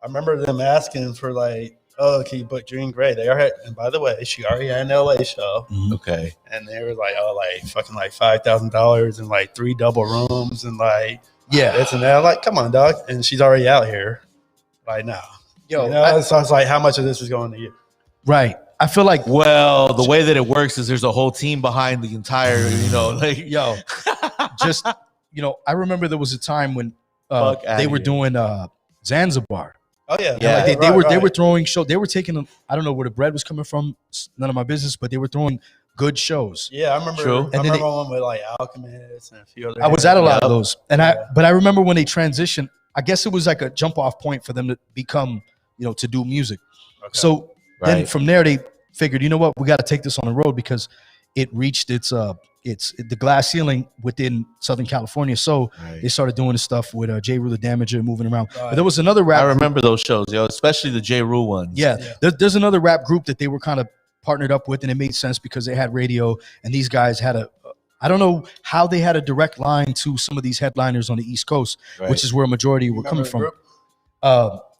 I remember them asking for like, oh, can you book Jean Grey? They are, and by the way, she already had an LA show.
Okay.
And they were like, oh, like fucking like $5,000 and like 3 double rooms and like this and that. I'm like, come on, dog. And she's already out here. Like, now.
Yo,
so I was like, how much of this is going to you?
Right. I feel like,
well, the way that it works is there's a whole team behind the entire, like,
yo, just, I remember there was a time when they were doing Zanzibar.
Oh yeah,
Like they were throwing show. They were taking. I don't know where the bread was coming from. None of my business. But they were throwing good shows.
Yeah, I remember.
True.
I remember one with like Alchemist and a few other.
I was at a lot of those, and but I remember when they transitioned. I guess it was like a jump off point for them to become, to do music. Okay. So then from there they figured, you know what, we got to take this on the road because it reached its the glass ceiling within Southern California. So they started doing the stuff with J. Rule the Damager moving around. But there was another rap.
I remember those shows, especially the J. Rule ones.
Yeah. There's another rap group that they were kind of partnered up with, and it made sense because they had radio, and these guys had I don't know how they had a direct line to some of these headliners on the East Coast, which is where a majority were coming from.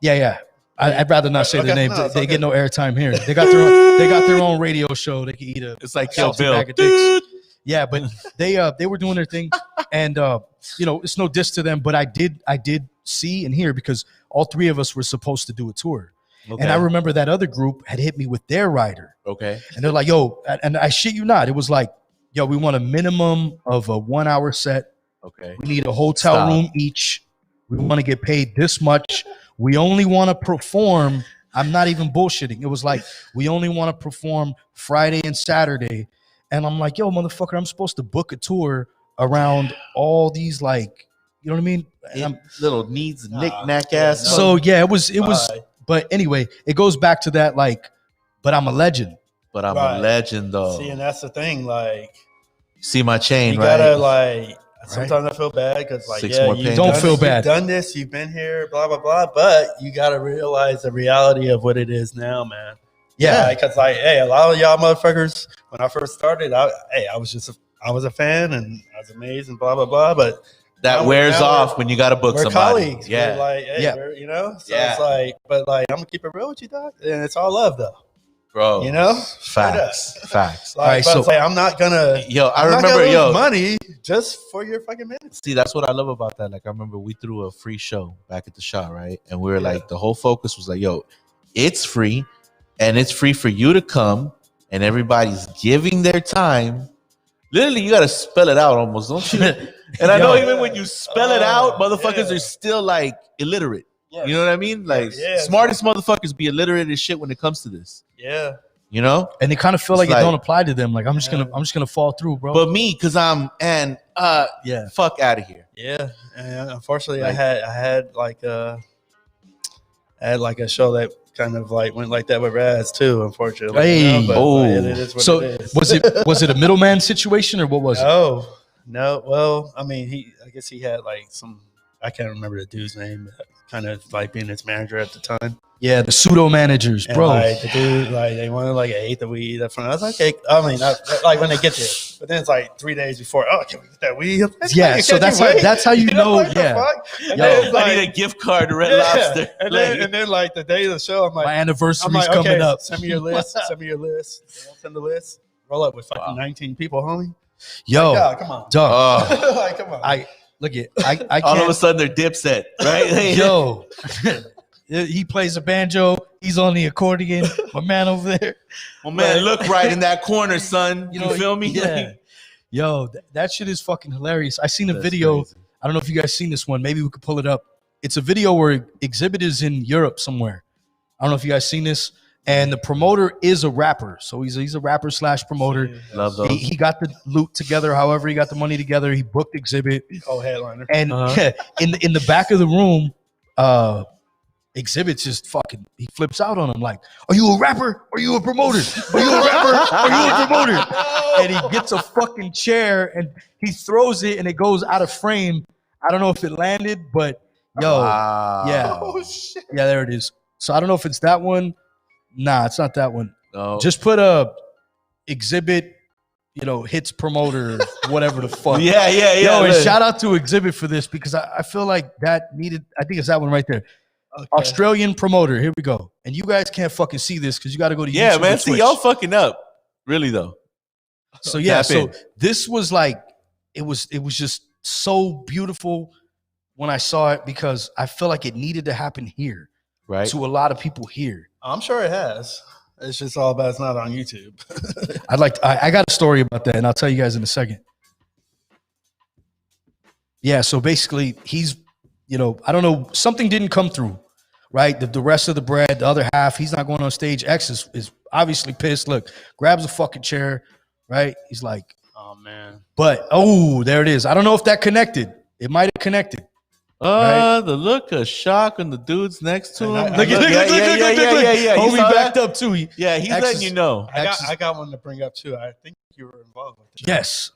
Yeah. I'd rather not say their names. No, they get no airtime here. They got their own radio show. They can eat it's like Kill Bill. Bag of dicks. Yeah, but they were doing their thing, and it's no diss to them. But I did see and hear because all three of us were supposed to do a tour, and I remember that other group had hit me with their rider.
Okay,
and they're like, "Yo," and I shit you not, it was like, "Yo, we want a minimum of a 1 hour set.
Okay,
we need a hotel room each. We want to get paid this much. We only want to perform." I'm not even bullshitting. It was like, we only want to perform Friday and Saturday. And I'm like, yo, motherfucker, I'm supposed to book a tour around all these, like, you know what I mean?
Little needs, knick-knack ass.
So, yeah, it was. But anyway, it goes back to that, like, but I'm a legend.
But I'm a legend, though.
See, and that's the thing. Like,
see my chain,
you
right?
You gotta, like, sometimes I feel bad because, like, you
don't feel bad.
You've done this, you've been here, blah blah blah. But you gotta realize the reality of what it is now, man. Yeah, because like, hey, a lot of y'all motherfuckers, when I first started, I was a fan and I was amazed and blah blah blah. But
that wears off when you got to book somebody.
Colleagues. Yeah, we're like, hey, so it's like, but like, I'm gonna keep it real with you, dog, and it's all love, though.
Bro,
facts.
Like,
all right, so
I'm not gonna.
I remember
money just for your fucking minutes.
See, that's what I love about that. Like, I remember we threw a free show back at the shop, right? And we were like, the whole focus was like, yo, it's free, and it's free for you to come, and everybody's giving their time. Literally, you got to spell it out almost, don't you? And I know even when you spell it out, motherfuckers are still like illiterate. Yeah. You know what I mean? Like, smartest motherfuckers be illiterate as shit when it comes to this.
Yeah.
You know?
And they kind of feel like it don't apply to them. Like, I'm just gonna fall through, bro.
But me, because fuck out of here.
Yeah. And unfortunately, I had like a show that kind of like went like that with Raz too, unfortunately.
Hey,
it is what it is.
was it a middleman situation or what was it?
No. Well, I mean, I guess he had like some, I can't remember the dude's name, kind of like being his manager at the time.
Yeah, the pseudo managers, and bro.
Like the dude, like they wanted like an eighth of weed up front. I was like, okay. I mean, like when they get there, but then it's like 3 days before. Oh, can we get that weed?
Yeah, so that's how you know. Yeah,
I need a gift card to Red Lobster.
And then like the day of the show, I'm like,
my anniversary's coming up.
Send me your list. Send me your list. Send the list. Roll up with fucking 19 people, homie.
Yo,
like, come on,
dog.
Like, come on.
I can't.
All of a sudden they're Dipset, right?
Yo. He plays a banjo. He's on the accordion. My man over there.
My man, look right in that corner, son. You feel me?
Yeah. Yo, that shit is fucking hilarious. I seen a video. Crazy. I don't know if you guys seen this one. Maybe we could pull it up. It's a video where Exhibit is in Europe somewhere. I don't know if you guys seen this. And the promoter is a rapper. So he's a rapper / promoter.
Love those.
He got the loot together. However, he got the money together. He booked Exhibit.
Oh, headliner.
And in the back of the room, Exhibit's just fucking, he flips out on him like, are you a rapper? Are you a promoter? Are you a rapper? Are you a promoter? And he gets a fucking chair and he throws it and it goes out of frame. I don't know if it landed, but yeah.
Oh, shit.
Yeah, there it is. So I don't know if it's that one. Nah, it's not that one.
No.
Just put a Exhibit, hits promoter, whatever the fuck.
Yeah.
Yo, and shout out to Exhibit for this because I feel like that needed, I think it's that one right there. Okay. Australian promoter. Here we go. And you guys can't fucking see this because you got to go to YouTube.
Yeah, man. See, y'all fucking up. Really, though.
So, yeah. So this was like, it was just so beautiful when I saw it because I feel like it needed to happen here.
Right.
To a lot of people here.
I'm sure it has. It's just all about it's not on YouTube.
I got a story about that, and I'll tell you guys in a second. Yeah, so basically, he's, I don't know, something didn't come through, right? The rest of the bread, the other half, he's not going on stage. X is obviously pissed. Look, grabs a fucking chair, right? He's like,
oh, man.
But, there it is. I don't know if that connected. It might have connected.
Right? The look of shock on the dudes next to him.
Look.
Yeah.
Homie backed up too.
He's letting you know.
I got one to bring up too. I think you were involved with it.
Yes.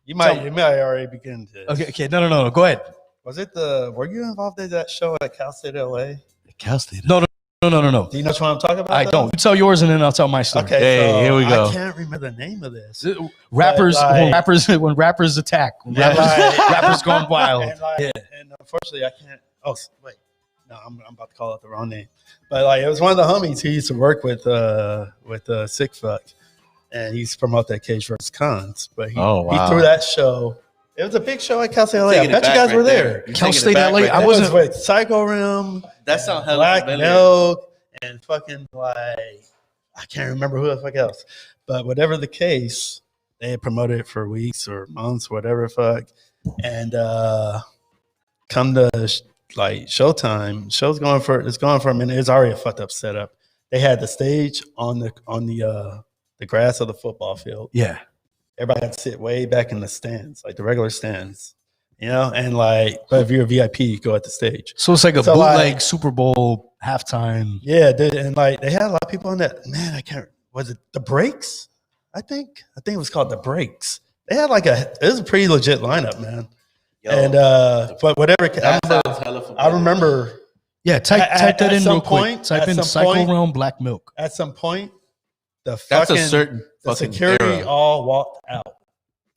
You might already begin to.
Okay. No. Go ahead.
Were you involved in that show at Cal State LA?
Cal State?
No. No.
Do you know what I'm talking about?
I don't. You tell yours and then I'll tell my story.
Okay,
Hey,
so
here we go.
I can't remember the name of this.
Rappers,
Like-
when rappers attack, when
Yeah,
rappers gone wild.
And unfortunately, I can't. Oh, wait. No, I'm about to call out the wrong name. But like, it was one of the homies who used to work with Sick Fuck, and he used to promote that Cage vs. Cons. But he threw that show. It was a big show at Cal State LA. I bet you guys were there.
Cal State LA.
I wasn't with Psycho Realm.
That sounds hella
Black
familiar.
Milk and fucking like I can't remember who the fuck else. But whatever the case, they had promoted it for weeks or months, whatever the fuck. And come to like showtime, it's going for a minute. It's already a fucked up setup. They had the stage on the grass of the football field.
Yeah.
Everybody had to sit way back in the stands, like the regular stands, you know. And like, but if you're a VIP, you go at the stage.
So it's like a
So,
bootleg
like-
Super Bowl halftime.
Yeah, and like they had a lot of people on that. Man, I can't. Was it the Breaks? I think it was called the Breaks. They had it was a pretty legit lineup, man.
Yo,
And but whatever. I remember
Yeah, type
At
that in
some
real quick.
point-
Type
at
in
some
Psycho
point-
Realm Black Milk.
at some point the
That's
fucking
a certain
the
fucking
security
era.
all walked out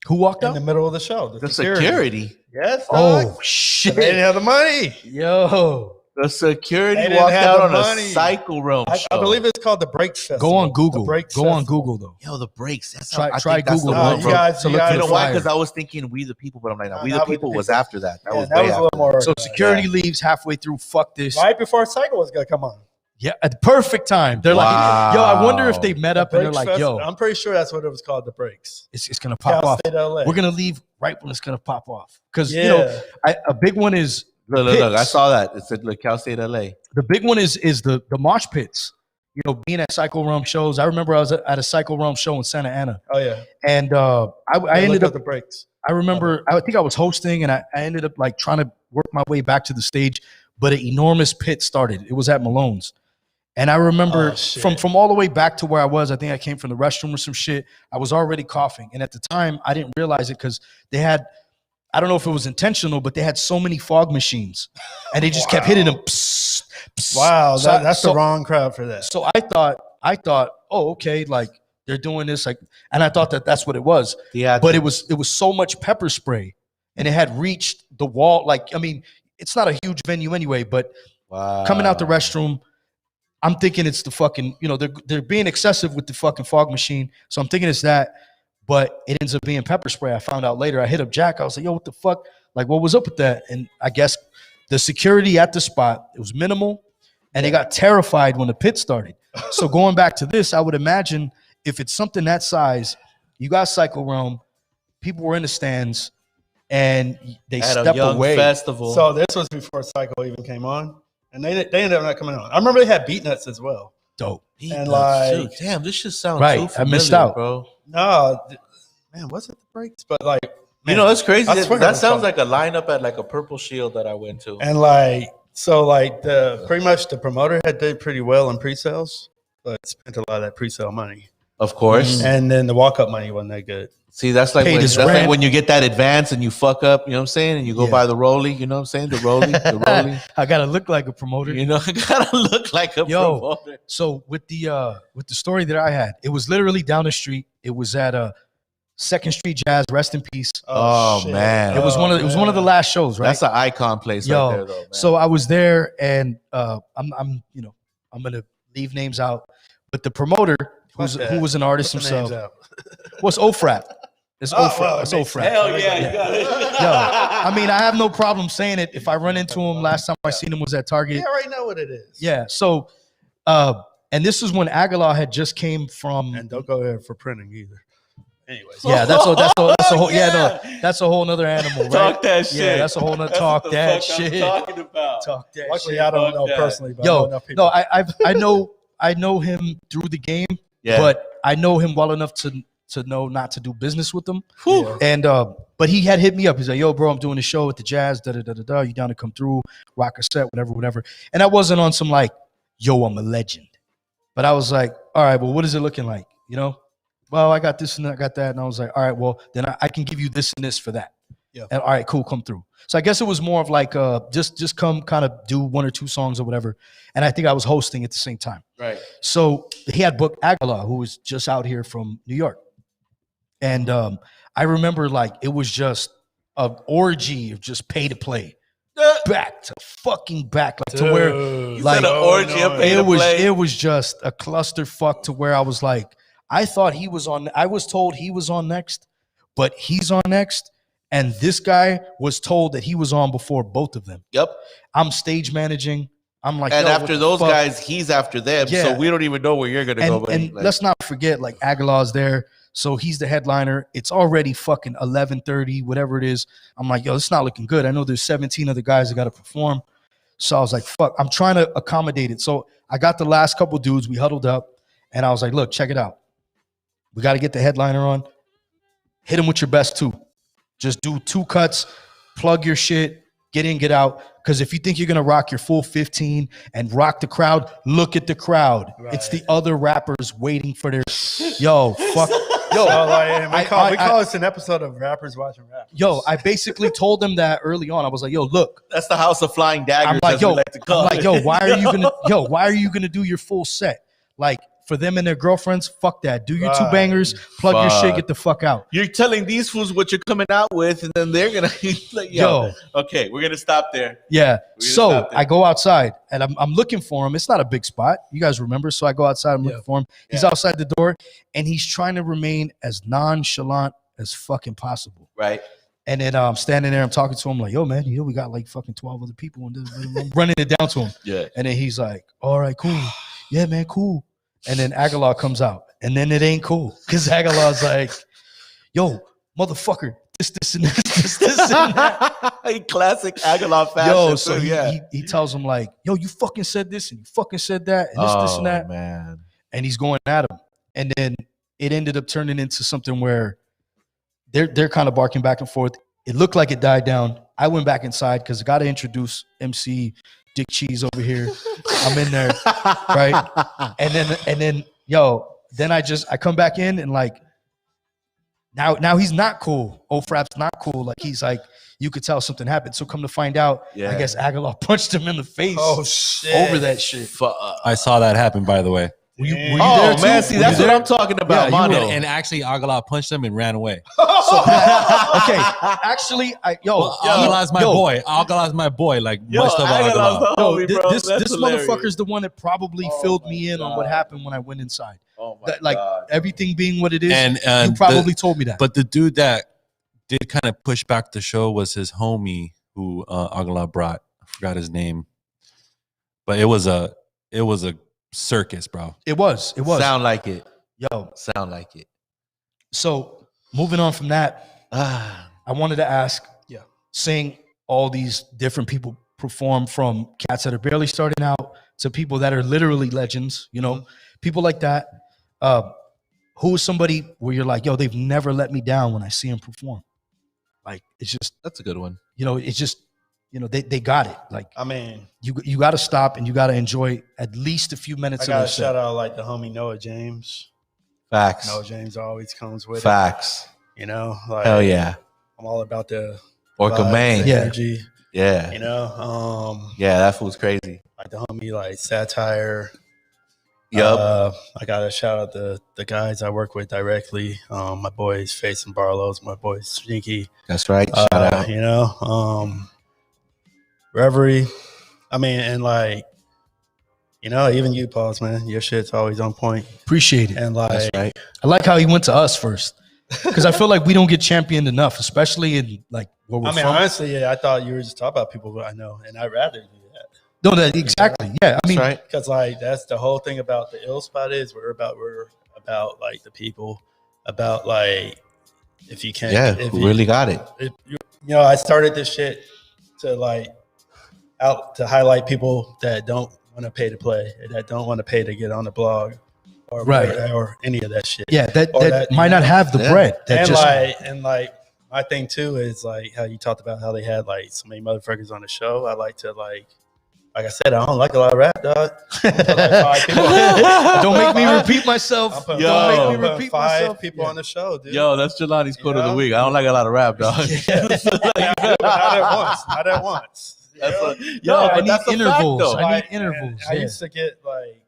Who walked
in
out?
the middle of the show.
The security.
Yes.
Oh
dog.
shit!
They didn't have the money.
Yo,
The security
They didn't
walked
have
out
the
on
money.
a Psycho Realm show.
I believe it's called the Breaks Festival.
go on Google.
The Breaks
Go on
Festival.
Google though.
Yo, the breaks. That's
Try-
how, I
try
think that's
Google
the
No,
one,
you
bro.
guys,
to
you
look
guys
for
You know
the
why?
flyer.
Because I was thinking We the People, but I'm like, no,
No,
We
no,
the
We the
People was
People.
after that. That
Yeah,
was
that
way
was a
after.
little more.
So security leaves halfway through. Fuck this.
right before Psycho was gonna come on.
Yeah, at the perfect time. They're
Wow.
like, yo, I wonder if they met up and they're
Breaks
like,
Festival.
yo,
I'm pretty sure that's what it was called, the Breaks.
it's gonna pop
Cal
off.
State LA.
We're gonna leave right when it's gonna pop off. Because
Yeah.
you know, a big one is
Look, I
Pits.
saw that. It said like Cal State LA.
the big one is the mosh pits. You know, being at Psycho Realm shows. I remember I was at a Psycho Realm show in Santa Ana,
Oh yeah.
and I ended up.
the Breaks.
I remember. I think I was hosting, and I ended up like trying to work my way back to the stage, but an enormous pit started. It was at Malone's, and I remember
Oh, shit.
from all the way back to where I was. I think I came from the restroom or some shit. I was already coughing, and at the time I didn't realize it because they had. I don't know if it was intentional, but they had so many fog machines, and they just kept hitting them. Psst, psst.
Wow,
So-
that's
so-
the wrong crowd for that.
So I thought, oh, okay, like they're doing this, like, and I thought that that's what it was,
Yeah,
but it was so much pepper spray, and it had reached the wall. Like, I mean, it's not a huge venue anyway, but
wow.
coming out the restroom, I'm thinking it's the fucking, you know, they're being excessive with the fucking fog machine, so I'm thinking it's that, but it ends up being pepper spray. I found out later. I hit up Jack. I was like, yo, what the fuck? Like, what was up with that? And I guess the security at the spot, it was minimal. And they got terrified when the pit started. So going back to this, I would imagine if it's something that size, you got Psycho Realm, people were in the stands, and they
At a
step
young
away.
festival.
So this was before Psycho even came on, and they ended up not coming on. I remember they had Beat Nuts as well.
Dope.
and like-
Shoot, damn, this just sounds
Right,
too
I
familiar,
missed out.
bro.
No, man, was it the Breaks? But like,
You know, it's crazy.
I
That,
swear it
that
was
sounds
fun.
like a lineup at like a Purple Shield that I went to.
and like, so like the pretty much the promoter had did pretty well in pre-sales, but spent a lot of that pre-sale money,
Of course.
and then the walk-up money wasn't that good.
See, that's like
Paid
when,
his
that's like
rent.
when you get that advance and you fuck up, you know what I'm saying? And you go
Yeah.
by the rollie, you know what I'm saying? The rollie, the rollie.
I gotta look like a promoter.
You know, gotta look like a
Yo.
promoter.
So with the story that I had, it was literally down the street. It was at Second Street Jazz. Rest in peace.
Oh,
shit.
man.
It was one of the last shows, right?
That's an icon place
Yo,
right there, though, man.
So I was there, and I'm gonna leave names out, but the promoter
Fuck that.
who was an artist
Put the names
himself
out.
was Ofrat. It's
Oh,
Ofrat.
well,
It's
it makes
Ofrat.
sense.
Hell yeah, you got it.
Yo, I mean, I have no problem saying it. If I run into him, last time I seen him was at Target.
Yeah, I already know what it is.
Yeah. So, and this is when Aguilar had just came from.
And don't go there for printing either. Anyways,
Yeah, that's a whole
Yeah.
that's a whole nother animal, right?
Talk that shit.
Yeah, that's a whole nother
That's
talk
what the
that
fuck I'm
shit.
talking about.
Talk that
luckily
shit.
I don't know
Fuck that.
personally, but I know
Yo,
enough people.
no, I know him through the game,
Yeah.
but I know him well enough to know not to do business with him.
Yeah.
And but he had hit me up. He's like, "Yo, bro, I'm doing a show at the Jazz. Da da da da da. You down to come through, rock a set, whatever." And I wasn't on some like, "Yo, I'm a legend," but I was like, "All right, well, what is it looking like?" You know, well, I got this and I got that, and I was like, "All right, well, then I can give you this and this for that."
Yeah.
And all right, cool, come through. So I guess it was more of like just come kind of do 1 or 2 songs or whatever. And I think I was hosting at the same time.
Right.
So he had booked Aguilar, who was just out here from New York. And I remember like it was just an orgy of just pay to play. Back to fucking back, like to where like
an orgy of pay to play.
It was just a clusterfuck to where I was like, I thought he was on. I was told he was on next, but he's on next, and this guy was told that he was on before both of them.
Yep.
I'm stage managing. I'm like,
and
yo,
after those guys, he's after them.
Yeah.
So we don't even know where you're gonna go. Buddy.
And
like,
let's not forget, like Aguilar's there. So he's the headliner. It's already fucking 11:30, whatever it is. I'm like, yo, it's not looking good. I know there's 17 other guys that got to perform. So I was like, fuck, I'm trying to accommodate it. So I got the last couple dudes. We huddled up and I was like, look, check it out. We got to get the headliner on. Hit him with your best 2. Just do 2 cuts, plug your shit, get in, get out. Because if you think you're going to rock your full 15 and rock the crowd, look at the crowd. Right. It's the other rappers waiting for their, yo, fuck. Yo,
so like, we call this an episode of Rappers Watching Rap.
Yo, I basically told them that early on. I was like, yo, look.
That's the House of Flying Daggers.
I'm like, yo, why are you gonna do your full set? Like, for them and their girlfriends, fuck that. Do your 2 bangers, plug your shit, get the fuck out.
You're telling these fools what you're coming out with, and then they're gonna like, yo, okay, we're gonna stop there.
Yeah. So I go outside and I'm looking for him. It's not a big spot. You guys remember? So I go outside, I'm looking for him. He's outside the door and he's trying to remain as nonchalant as fucking possible.
Right.
And then I'm standing there, I'm talking to him like, yo, man, we got like fucking 12 other people and I'm running it down to him.
Yeah.
And then he's like, all right, cool. Yeah, man, cool. And then Aguilar comes out. And then it ain't cool. Because Aguilar's like, yo, motherfucker, this, and this, and that.
Classic Aguilar fashion.
Yo, so he tells him like, yo, you fucking said this and you fucking said that and this and that.
Man.
And he's going at him. And then it ended up turning into something where they're kind of barking back and forth. It looked like it died down. I went back inside because I got to introduce MC Dick Cheese over here. I'm in there, right? And then, then I come back in and like, now he's not cool. Frap's not cool. Like he's like, you could tell something happened. So come to find out, I guess Aguilar punched him in the face.
Oh shit!
Over that shit.
I saw that happen, by the way.
Were you
oh
there
man,
too?
see that's what I'm talking about, Mono.
And actually, Aguilar punched him and ran away.
Okay, actually,
Aguilar's my boy. Aguilar's my boy. Like most of Aguilar.
This motherfucker's the one that probably filled me in on what happened when I went inside.
Oh my
like
God.
Everything being what it is,
and
you probably told me that.
But the dude that did kind of push back the show was his homie who Aguilar brought. I forgot his name, but it was a circus, bro.
It was.
Sound like it.
Sound like it. So moving on from that, I wanted to ask, seeing all these different people perform, from cats that are barely starting out to people that are literally legends, people like that. Who is somebody where you're like, yo, they've never let me down when I see them perform? Like, it's just,
that's a good one.
It's just, they got it. Like,
I mean,
you got to stop and you got to enjoy at least a few minutes.
I got to shout out like the homie Noah James.
Facts.
Noah James always comes with
Facts.
it. Like,
hell yeah.
I'm all about the
Orca Main.
Energy.
Yeah.
Yeah,
that fool's crazy.
Like the homie like Satire.
Yep.
I gotta shout out the guys I work with directly. My boys Face and Barlow's, my boys Sneaky.
That's right. Shout out.
Reverie. I mean, and like, even you, Pawz, man, your shit's always on point.
Appreciate it.
And like,
that's right.
I like how he went to us first, because I feel like we don't get championed enough, especially in like where we're from.
Honestly, I thought you were just talking about people who I know, and I'd rather do that.
No, exactly. Yeah, I mean,
right.
Because like that's the whole thing about the ill spot is we're about like the people, about like if you can't, if
we really got it.
I started this shit to highlight people that don't want to pay to play, that don't want to pay to get on the blog, or or any of that shit.
Yeah, that might not have the bread.
And my thing too is like how you talked about how they had like so many motherfuckers on the show. I like like I said, I don't like a lot of rap, dog.
Don't make me repeat myself.
I'm
Don't make me
putting
repeat
5
myself.
people on the show, dude.
Yo, that's Jelani's quote of the
know?
week. I don't like a lot of rap, dog.
Not at once.
I need intervals.
though.
I need intervals.
I used to get like,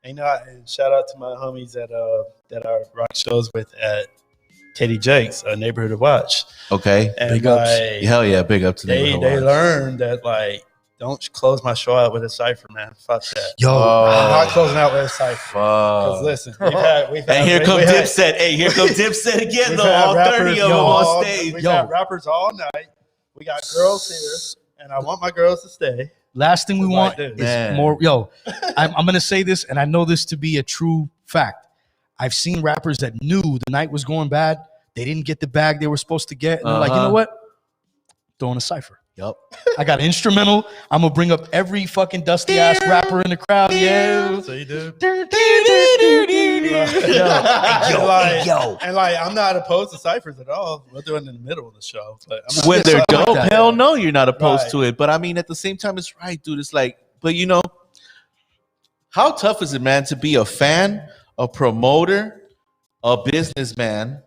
and shout out to my homies that I rock shows with at Katie Jake's, a neighborhood to watch.
Okay.
And
Big ups.
like,
Hell yeah, big up to
they
them.
learned that like, don't close my show out with a cipher, man. Fuck that.
Yo,
I'm not closing out with a cipher. Because listen, we've had
And here come Dipset. Hey, here come Dipset again, though. All 30 of them on stage.
We got rappers all night. We got girls here, and I want my girls to stay.
last thing we want
this.
is
Man.
more. Yo, I'm gonna say this, and I know this to be a true fact. I've seen rappers that knew the night was going bad. They didn't get the bag they were supposed to get, and they're like, you know what? Throwing a cipher.
Yup.
I got an instrumental. I'm gonna bring up every fucking dusty ass rapper in the crowd. Yeah.
So you do.
Yo.
And like, I'm not opposed to ciphers at all. We'll do it in the middle of the show. But I'm not
When they're
something like
dope,
that.
hell no, you're not opposed
Right.
to it. But I mean, at the same time, it's right, dude. It's like, but you know, how tough is it, man, to be a fan, a promoter, a businessman,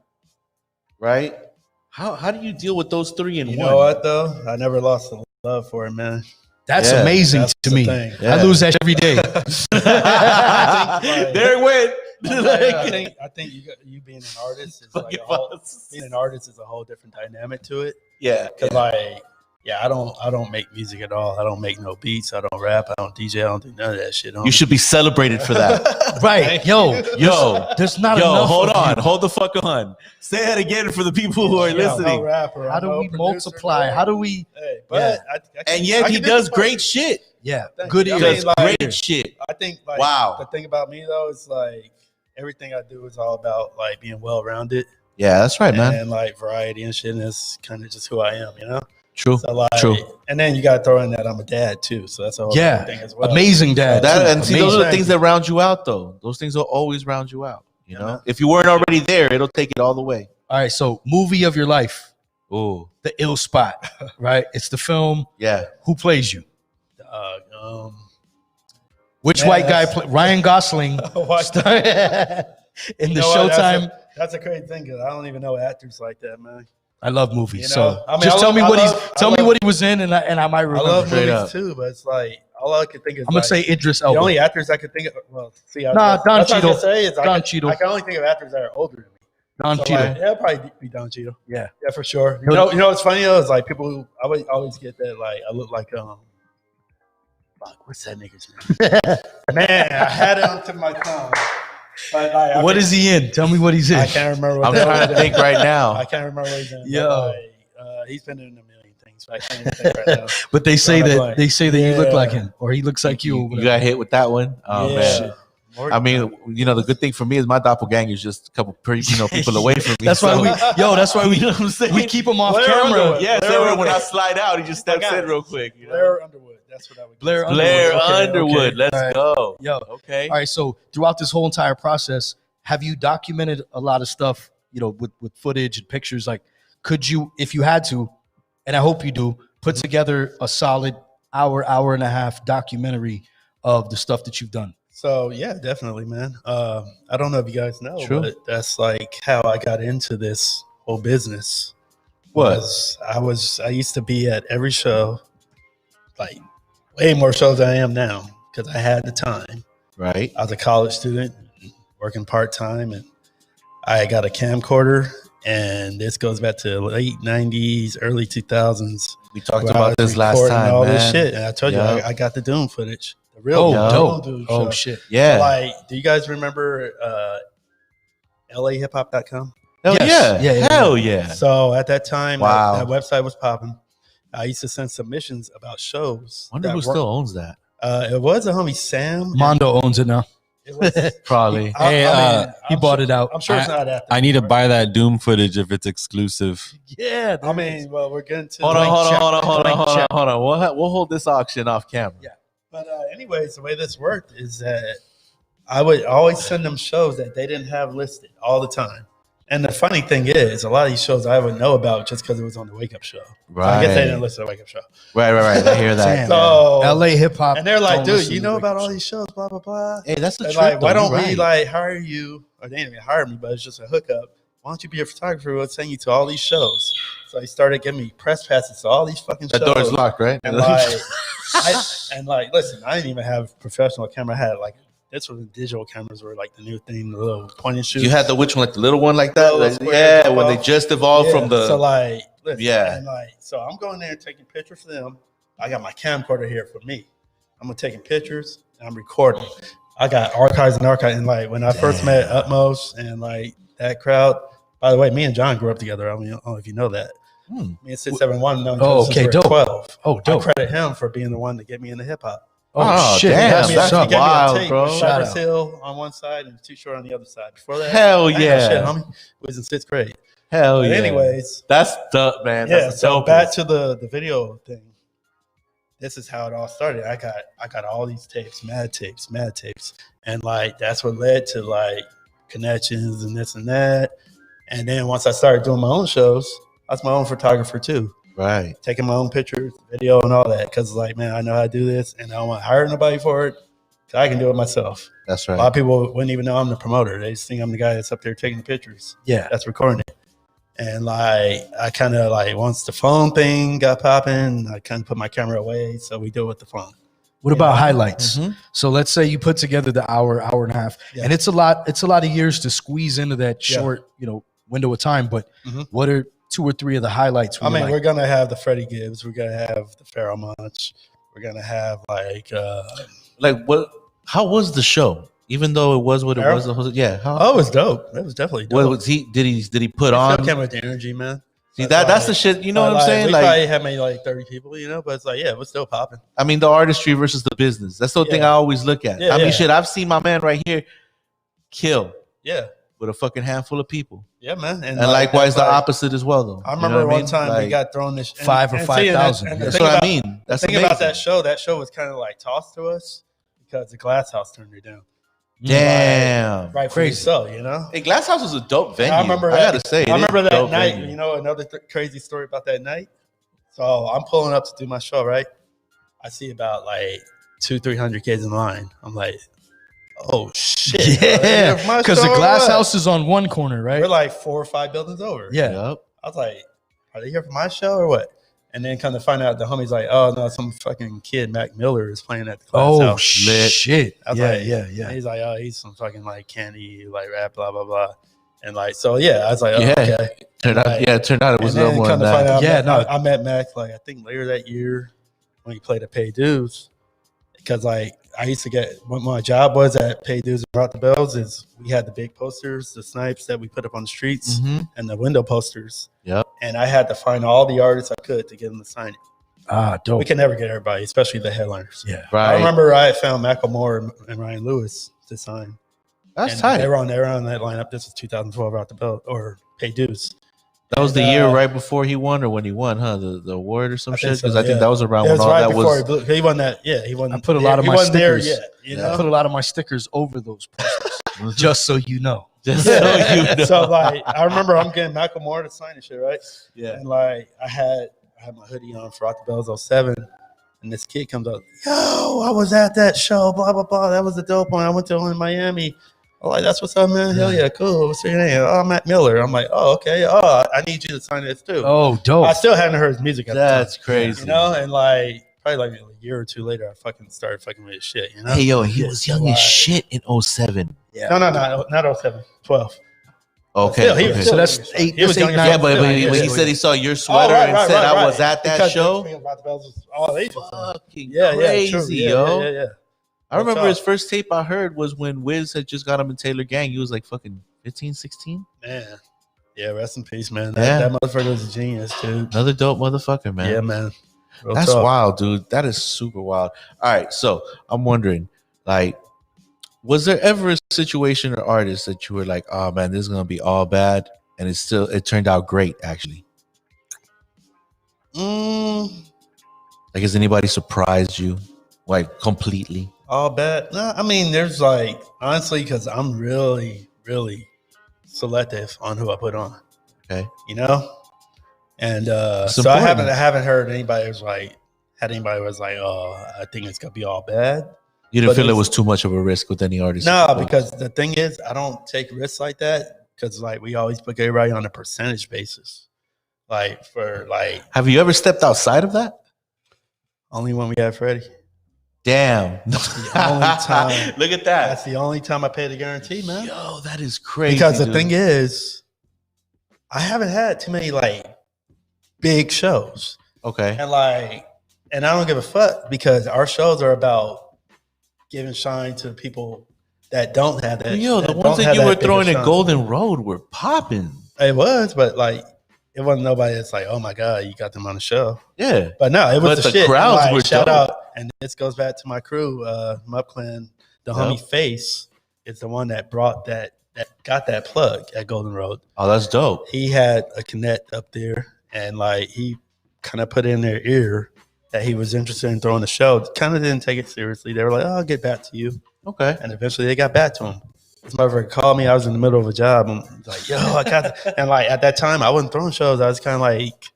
right? How do you deal with those three in
You
one?
know what though? I never lost the love for it, man.
That's
Yeah,
amazing
that's
to
the
me.
thing.
Yeah.
I lose that every day.
There it went.
I think you being an artist is like being an artist is a whole different dynamic to it.
Yeah.
Cause like, I don't make music at all. I don't make no beats. I don't rap. I don't DJ. I don't do none of that shit.
You should be celebrated for that.
Right. Yo, there's not
Yo,
enough.
hold
of
on.
you.
Hold the fuck on. Say that again for the people who are
No
listening.
rapper.
How do
no
we
producer,
multiply?
no-
How do we?
Hey, but
And yet he does great shit.
Yeah.
Thank
Good
you. I
He
ears.
does
mean, like-
great shit.
I think like
Wow.
the thing about me though is like everything I do is all about like being well rounded
Yeah, that's right, man.
and like variety and shit. And that's kind of just who I am, you know.
True.
So like,
True.
and then you got to throw in that I'm a dad too. So that's a whole
Yeah.
other thing as well.
Amazing dad.
That,
too.
and see, those are the
Amazing.
things that round you out, though. Those things will always round you out. You know,
Yeah.
if you weren't already there, it'll take it all the way.
All right. So, movie of your life,
Oh,
The Ill Spot. Right. It's the film.
yeah.
Who plays you? Which
Man,
white guy?
that's-
Ryan Gosling.
What?
In
You
the
know what?
Showtime.
That's a crazy thing because I don't even know actors like that, man.
I love movies.
You know,
So
I mean,
just
I
tell
love-
me
I
what
love- I
tell me
love-
what he was in, and I might
I
remember.
love
straight
movies
up.
too, but it's like all I can think is
I'm gonna say Idris
the
Elba.
only actors I could think of. Well, see,
Nah,
that's
Don
what I
Cheadle.
can say is
Don Cheadle.
I can only think of actors that are older than me.
Don
So,
Cheadle.
like, yeah, probably be Don Cheadle.
Yeah.
Yeah, for sure. You know what's funny though is like people who I would always get that like I look like fuck, what's that nigga's name? Man, I had it on tip of my tongue. But, like,
What is he in? Tell me what he's in.
I can't remember. What
I'm
the
trying
hell
to
it
think
is.
right
I
now.
can't remember what he's in.
Yo.
But, like, he's been in a million things. But I can't even think right now.
But they say
Drawing a
that
blank.
you look
Yeah.
like him, or he looks like you. or
You
whatever.
got hit with that one. Oh
Yeah.
man.
More-
I mean, you know, the good thing for me is my doppelganger is just a couple, people away from me.
That's why
so-
that's why we
You know what I'm saying?
we keep him off
Blair
camera.
Underwood.
Yeah,
Blair
so when I
Underwood.
slide out, he just steps
Okay.
in real quick. You know?
Blair Underwood. That's what I would.
Blair
consider.
Blair
Okay,
Underwood.
okay.
Let's
All right.
go.
Yo.
Okay.
All right, so throughout this whole entire process, have you documented a lot of stuff, with footage and pictures? Like, could you, if you had to, and I hope you do, put together a solid hour and a half documentary of the stuff that you've done?
So yeah, definitely, man. I don't know if you guys know,
True.
but that's like how I got into this whole business.
What?
I used to be at every show, like way more shows than I am now because I had the time.
Right.
I was a college student working part time, and I got a camcorder. And this goes back to late '90s, early 2000s.
We talked
where I
about
was
this last
recording
time,
all
man.
this shit, and I told you
Yeah.
I got the Doom footage, the real
Oh,
Yeah.
dope.
Doom
Oh,
show.
shit.
Yeah.
Like, do you guys remember LAHipHop.com?
Hell
Yes.
yeah.
Yeah.
Hell yeah.
So at that time,
Wow.
that website was popping. I used to send submissions about shows.
Wonder
that
who
were-
still owns that.
It was a homie Sam.
Mondo owns it now.
It was,
Probably.
Hey,
He bought it out.
I'm sure it's not after.
I need to buy that Doom footage if it's exclusive.
Yeah.
I mean, well, we're getting to.
Hold on,
Blank check.
hold
Blank
on.
check.
We'll hold this auction off camera.
Yeah.
But anyways, the way this worked is that I would always send them shows that they didn't have listed all the time. And the funny thing is, a lot of these shows I would know about just because it was on the Wake Up Show.
Right.
So I guess they didn't listen to the Wake Up Show.
Right. I hear that.
Damn.
So
LA hip hop.
and they're like,
don't
dude,
listen
you
to
know
the
about
Wake Up
all
Show.
these shows, blah blah blah.
Hey, that's the
They're
truth.
like, why
though.
don't
You're
we
right.
like hire you? Or they didn't even hire me, but it's just a hookup. Why don't you be a photographer? We'll send you to all these shows. So he started giving me press passes to all these fucking
That
shows.
door's locked, right?
And listen, I didn't even have professional camera. I had like this was the digital cameras were like the new thing, the little point and shoot.
You had the which one, like the little one, like that?
Little
Like,
square
yeah,
jump
when they
off.
just evolved from the.
So like, listen,
Yeah.
and like, so I'm going there and taking pictures for them. I got my camcorder here for me. I'm taking pictures and I'm recording. I got archives, and like when I first met Utmost and like that crowd. By the way, me and John grew up together. I don't know if you know that. Me and 671 known each other since we were
dope.
12.
Oh,
I
dope.
credit him for being the one to get me into hip hop.
Oh, shit.
damn,
That's
He
what's
that's
up.
gave me a
wild,
tape
bro.
with
Shout
Cypress
out.
Hill on one side and Too Short on the other side. Before that,
Hell
I ain't no
yeah.
shit, homie. We was in 6th grade.
Hell
But
yeah.
anyways,
That's dope, man.
yeah.
That's
So
dope.
back to the video thing. This is how it all started. I got all these tapes, mad tapes, and like that's what led to like connections and this and that. And then once I started doing my own shows, I was my own photographer too,
Right.
taking my own pictures, video, and all that. Because like, man, I know how to do this, and I don't want to hire nobody for it. 'Cause I can do it myself.
That's
A
right.
lot of people wouldn't even know I'm the promoter. They just think I'm the guy that's up there taking the pictures.
Yeah.
That's recording it. And like I kind of like once the phone thing got popping, I kind of put my camera away, so we do it with the phone.
What about
Yeah.
highlights?
Mhm.
So let's say you put together the hour and a half,
Yeah.
and it's a lot of years to squeeze into that
Yeah.
short, window of time. But
Mhm.
what are 2 or 3 of the highlights?
I
where
mean,
you're
we're
like,
gonna have the Freddie Gibbs, we're gonna have the Pharaoh Monch, we're gonna have like
Like, what? How was the show? Even though it was what it was, yeah. How,
oh, it was dope. It was definitely dope.
what was he? Did he put
It
on?
still came with the energy, man.
See, that's the shit. You know what I'm saying?
We
Like,
probably had maybe like 30 people, but it's like, yeah, it was still popping.
I mean, the artistry versus the business. That's the thing
Yeah.
I always look at.
Yeah,
I mean,
yeah.
shit. I've seen my man right here kill
Yeah,
with a fucking handful of people,
yeah, man.
and likewise
that's
the
like-
opposite as well, though.
I
You know
remember
what
one time we
Like,
got thrown this
5 or 5,000.
and the
That's
thing
what I
about-
mean. That's
the thing
amazing.
about that show was kind of like tossed to us because the Glass House turned it down.
Damn.
Rightfully
Crazy.
so, you know.
Hey, Glass House was a dope venue.
I remember.
I gotta say, it
I
is
remember
a
that
dope
night.
venue.
You know, another crazy story about that night. So I'm pulling up to do my show, right? I see about like 200-300 kids in line. I'm like, oh shit!
yeah,
My
because the
show or
glass
what?
house is on one corner, right?
We're like 4 or 5 buildings over.
Yeah.
Yep.
I was like, are they here for my show or what? And then kind of find out the homie's like, oh no, some fucking kid, Mac Miller, is playing at the Glass
Oh
House.
shit!
I was
Yeah,
like,
yeah.
He's like, oh, he's some fucking like candy, like rap, blah blah blah, and like, so yeah, I was like, oh,
Yeah.
okay.
It turned out it was
And
no
then
more
come
than
to find
that.
out,
Yeah,
I met Mac like I think later that year when he played at Pay Dues, because like I used to get what my job was at Pay Dues and Rock the Bells is we had the big posters, the snipes that we put up on the streets,
Mhm.
and the window posters.
Yep.
And I had to find all the artists I could to get them to sign it.
Ah, dope.
We can never get everybody, especially the headliners.
Yeah.
Right.
I remember I had found Macklemore and Ryan Lewis to sign.
That's
And
tight.
They were on that lineup. This was 2012 Rock the Belt or Pay Dues.
That was the
And,
year right before he won, or when he won, huh? The award or some
I
shit.
think so,
Because I think
yeah.
that was around
It
when
was
all
right
that
before
was.
he blew. He won that. Yeah, he won.
I put a lot of
he
my
wasn't there
stickers.
yet. You
I
know.
put a lot of my stickers over those posters, just so you know.
Just so you know.
So like, I remember I'm getting Macklemore to sign and shit, right?
Yeah.
And like, I had my hoodie on for Rock the Bells 07, and this kid comes up, yo, I was at that show, blah blah blah. That was a dope one. I went to one in Miami. I'm like, that's what's up, man. Hell yeah, cool. What's your name? Oh, Matt Miller. I'm like, oh, okay. Oh, I need you to sign this too.
Oh, dope.
I still hadn't heard his music at
That's
the time.
crazy.
You know, and like probably like a year or two later, I fucking started fucking with his shit. You know?
Hey, yo, he was young
Like-
as shit in 07.
No, not 07, 12.
Okay.
Still, he was
okay.
still
So that's
young as fuck.
eight-
He was
that's
young
eight,
as
nine-
Yeah,
fuck.
but
Still,
when
yeah.
he said he saw your
Oh,
sweater and said I was at that
Because
show,
Rock the Bells was all ages.
fucking
Yeah,
crazy,
true. Yeah,
yo.
Yeah.
I remember
What's
his first tape I heard was when Wiz had just got him in Taylor Gang. He was like fucking 15, 16.
Man. Yeah, rest in peace, man.
Yeah.
That motherfucker was a genius, too.
Another dope motherfucker, man.
Yeah, man. Real
That's
talk.
wild, dude. That is super wild. All right, so I'm wondering, like, was there ever a situation or artist that you were like, oh man, this is gonna be all bad, and it turned out great, actually? Like, has anybody surprised you, like, completely?
All bad. No, I mean, there's like, honestly, because I'm really, really selective on who I put on.
Okay.
You know, and
It's
so I
important.
haven't heard anybody was like oh, I think it's gonna be all bad.
You didn't
But
feel it
it's-
was too much of a risk with any artist?
No, because the thing is, I don't take risks like that because like we always put everybody on a percentage basis. Like for like
Have you ever stepped outside of that?
only when we had Freddie.
Damn.
The only time.
Look at
That's
that.
the only time I paid a guarantee, man.
Yo, that is crazy.
Because the
dude.
thing is, I haven't had too many like big shows,
Okay.
and I don't give a fuck because our shows are about giving shine to people that don't have that.
Yo, the
that
ones
don't
that
have
you were
bigger
throwing in
shine.
Golden Road were popping.
It was, but like it wasn't nobody that's like, oh my god, you got them on the show.
Yeah.
But no, it was
But
the
the
shit.
crowds
Like,
were
shout
dope.
out, and this goes back to my crew, Mup Clan. The homie Face is the one that brought that got that plug at Golden Road.
Oh, that's dope.
He had a connect up there, and like he kind of put in their ear that he was interested in throwing the show. Kind of didn't take it seriously. They were like, "Oh, I'll get back to you,"
Okay.
and eventually they got back to him. This motherfucker called me. I was in the middle of a job. I'm like, "Yo, I got," and like at that time, I wasn't throwing shows. I was kind of like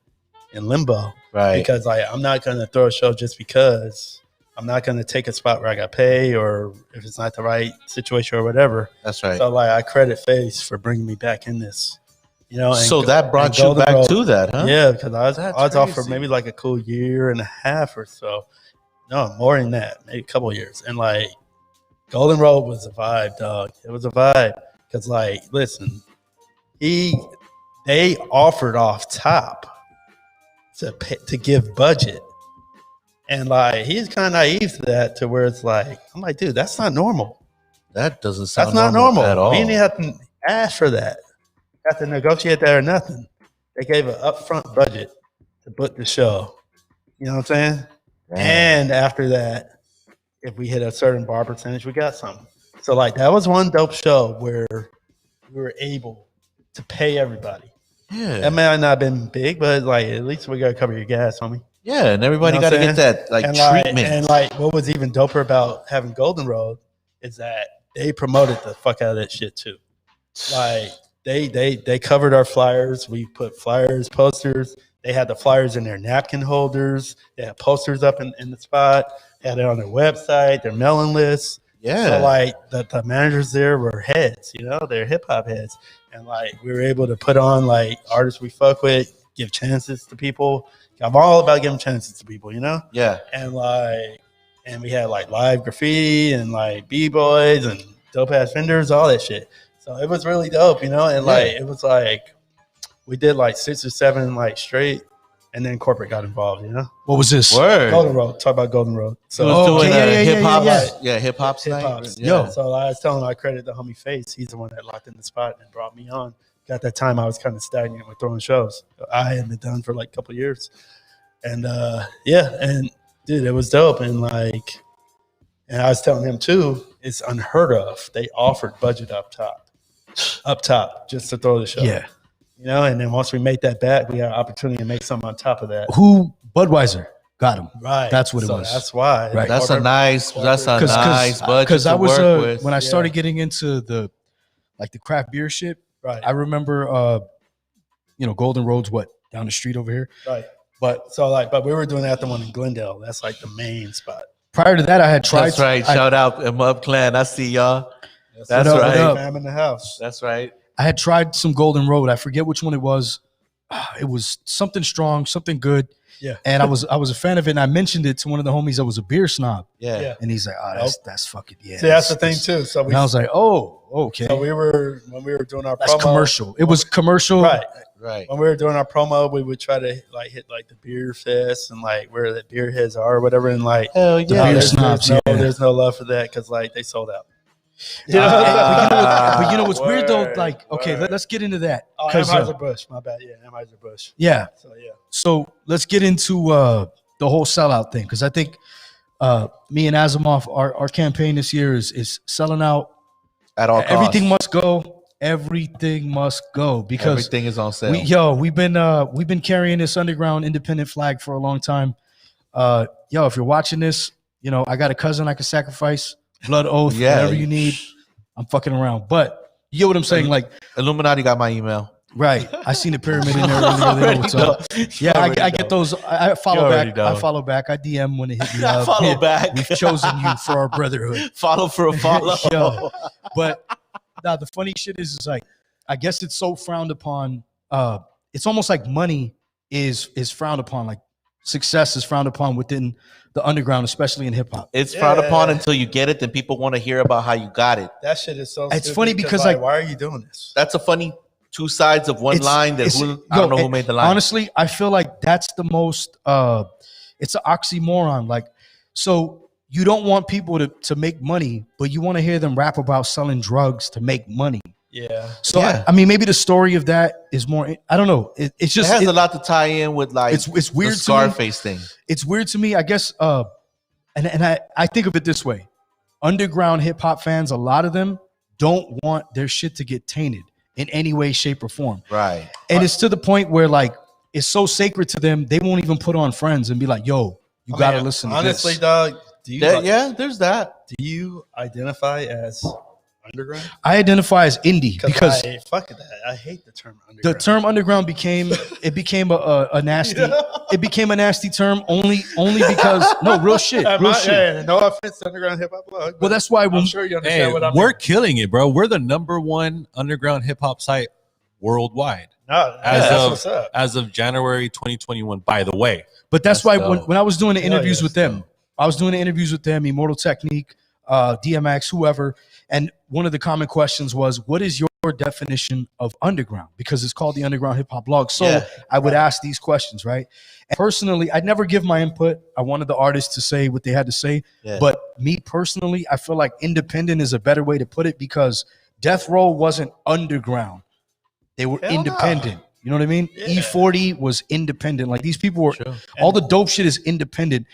in limbo
Right.
because like I'm not gonna throw a show just because. I'm not gonna take a spot where I got pay or if it's not the right situation or whatever.
That's right.
So like I credit Face for bringing me back in this, you know. And
So that brought
and
you
Golden
back
Road-
to that, huh?
Yeah, because I
That's
was off for
crazy.
maybe like a cool year and a half or so. No, more than that, maybe a couple of years. And like Golden Road was a vibe, dog. It was a vibe because like, listen, they offered off top to give budget. And like he's kind of naive to that, to where it's like, I'm like, dude, that's not normal.
That doesn't sound
That's not normal
at all.
We didn't have to ask for that. Have to negotiate that or nothing. They gave an upfront budget to book the show. You know what I'm saying?
Damn.
And after that, if we hit a certain bar percentage, we got something. So like that was one dope show where we were able to pay everybody.
Yeah.
That may not have been big, but like at least we got to cover your gas, homie.
Yeah, and everybody
You know
got to
what I'm
get that like
and
treatment.
and like what was even doper about having Golden Road is that they promoted the fuck out of that shit too. Like they covered our flyers. We put flyers, posters. They had the flyers in their napkin holders. They had posters up in the spot. They had it on their website, their mailing list.
Yeah.
So like the managers there were heads, you know, they're hip hop heads. And like we were able to put on like artists we fuck with, give chances to people. I'm all about giving chances to people, you know?
Yeah.
And like, and we had like live graffiti and like b-boys and dope ass vendors, all that shit. So it was really dope, you know? And like, it was like, we did like 6 or 7 like straight, and then corporate got involved, you know?
What was this?
Word.
Golden Road, talk about Golden Road.
So
So,
was
Oh,
doing
okay, yeah,
hip hop,
yeah.
hip hop
hip
night.
hops.
Yeah.
Yo.
So I was telling him I credit the homie Face. He's the one that locked in the spot and brought me on. At that time, I was kind of stagnant with throwing shows. I hadn't been done for like a couple of years. And yeah, and dude, it was dope. And like, and I was telling him too, it's unheard of. They offered budget up top, just to throw the show.
Yeah.
You know, and then once we make that back, we had an opportunity to make something on top of that.
Who? Budweiser got him.
Right.
That's what it
So
was.
That's why.
Right.
That's a nice nice budget
Because I
to
was
work with.
when I
Yeah.
started getting into the craft beer shit.
Right.
I remember, Golden Road's what down the street over here.
Right.
But
So like, but we were doing that the one in Glendale. That's like the main spot.
prior to that, I had tried.
That's right. Shout out Mup Clan. I see y'all. That's
What up, what
right.
up?
Fam in the house.
That's right.
I had tried some Golden Road. I forget which one it was. It was something strong, something good.
Yeah.
And I was a fan of it. And I mentioned it to one of the homies that was a beer snob.
Yeah.
Yeah.
And he's like, "Oh, that's fucking yeah."
See, that's the thing too. So we,
And I was like, "Oh, okay."
so we were when we were doing our
That's
promo,
commercial. It was commercial.
right?
Right.
When we were doing our promo, we would try to like hit like the beer fest and like where the beer heads are or whatever, and like
Hell
The
yeah.
beer
there's,
snobs,
there's no,
yeah.
there's no love for that because like they sold out.
But you know what's weird though?
Word,
Like, okay,
word.
let's get into that.
Oh,
'Cause,
Anheuser-Busch, my bad. Yeah, Anheuser-Busch.
yeah.
So yeah,
So let's get into the whole sellout thing because I think me and Asimov, our campaign this year is selling out.
At all costs.
Everything must go. Everything must go because
Everything is on sale.
we've been carrying this underground independent flag for a long time. If you're watching this, I got a cousin I can sacrifice, blood oath,
Yeah.
whatever you need. I'm fucking around, but You get what I'm saying? Like,
Illuminati got my email.
right. I seen the pyramid in there earlier. They know what's up. Yeah, I get those. I follow back. I follow back. I DM when it hit me up.
Follow back.
We've chosen you for our brotherhood.
Follow for a follow.
Yo, but now the funny shit is like, I guess it's so frowned upon. It's almost like money is frowned upon. Like success is frowned upon within the underground, especially in hip hop.
It's frowned upon until you get it. Then people want to hear about how you got it.
That shit is so.
It's
stupid
funny because like,
why are you doing this?
That's a funny two sides of one line. That I don't know who made the line.
Honestly, I feel like that's the most. It's an oxymoron. Like, so you don't want people to make money, but you want to hear them rap about selling drugs to make money.
Yeah.
So I mean, maybe the story of that is more. I don't know. It's just
it has a lot to tie in with like
it's weird.
The Scarface thing.
It's weird to me. I guess. And I think of it this way: underground hip hop fans, a lot of them don't want their shit to get tainted in any way, shape, or form.
Right.
And it's to the point where like it's so sacred to them, they won't even put on Friends and be like, "Yo, you gotta listen."
Honestly,
to this.
dog.
There's that.
Do you identify as underground?
I identify as indie because
fuck that. I hate the term underground.
the term underground became a nasty. It became a nasty term only because no real shit.
No offense to underground hip hop blog.
Well, that's why
I'm sure you understand what I mean.
We're killing it, bro. We're the #1 underground hip hop site worldwide.
No, that's what's up.
As of January 2021, by the way.
But that's why when I was doing the interviews with them, Immortal Technique, DMX, whoever, and one of the common questions was, what is your definition of underground? Because it's called the Underground Hip Hop Blog. So I would ask these questions, right? And personally, I'd never give my input. I wanted the artists to say what they had to say. Yeah. But me personally, I feel like independent is a better way to put it because Death Row wasn't underground. They were independent. You know what I mean? Yeah. E40 was independent. Like these people were, all the dope shit is independent.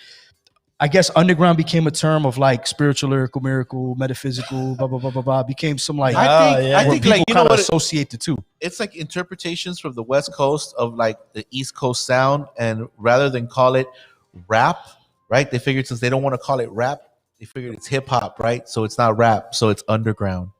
I guess underground became a term of like spiritual, lyrical, miracle, metaphysical, blah, blah, blah, blah, blah. Became some like,
I think
people
like, you know what,
associate the two.
It's like interpretations from the West Coast of like the East Coast sound. And rather than call it rap, right? They figured since they don't want to call it rap, they figured it's hip hop, right? So it's not rap. So it's underground.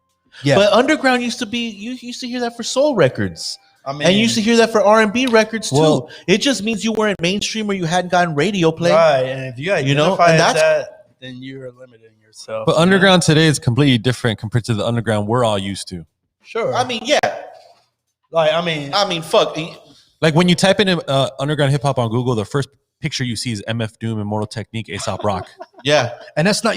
Yeah. But underground used to be, you used to hear that for soul records. I mean, and you used to hear that for R&B records too. Well, it just means you weren't mainstream or you hadn't gotten radio play.
Right. And if you identify that, then you're limiting yourself.
But underground today is completely different compared to the underground we're all used to.
Sure.
I mean, yeah.
Like, I mean, fuck.
Like when you type in underground hip hop on Google, the first picture you see is MF Doom, Immortal Technique, Aesop Rock.
Yeah.
And that's not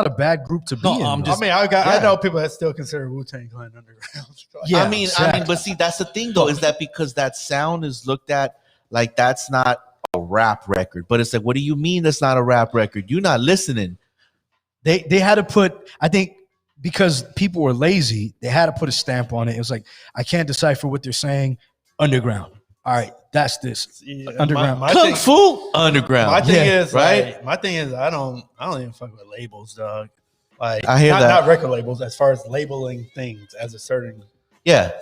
a bad group to be in.
I know people that still consider Wu-Tang Clan underground.
Yeah, I mean, but see, that's the thing though, is that because that sound is looked at like that's not a rap record. But it's like, what do you mean that's not a rap record? You're not listening.
They had to put, I think, because people were lazy, they had to put a stamp on it. It was like, I can't decipher what they're saying. Underground. All right, that's this. Underground.
Kung Fu underground.
My thing is, right? Like, my thing is, I don't even fuck with labels, dog. Like,
I hear that.
Not record labels, as far as labeling things as a certain,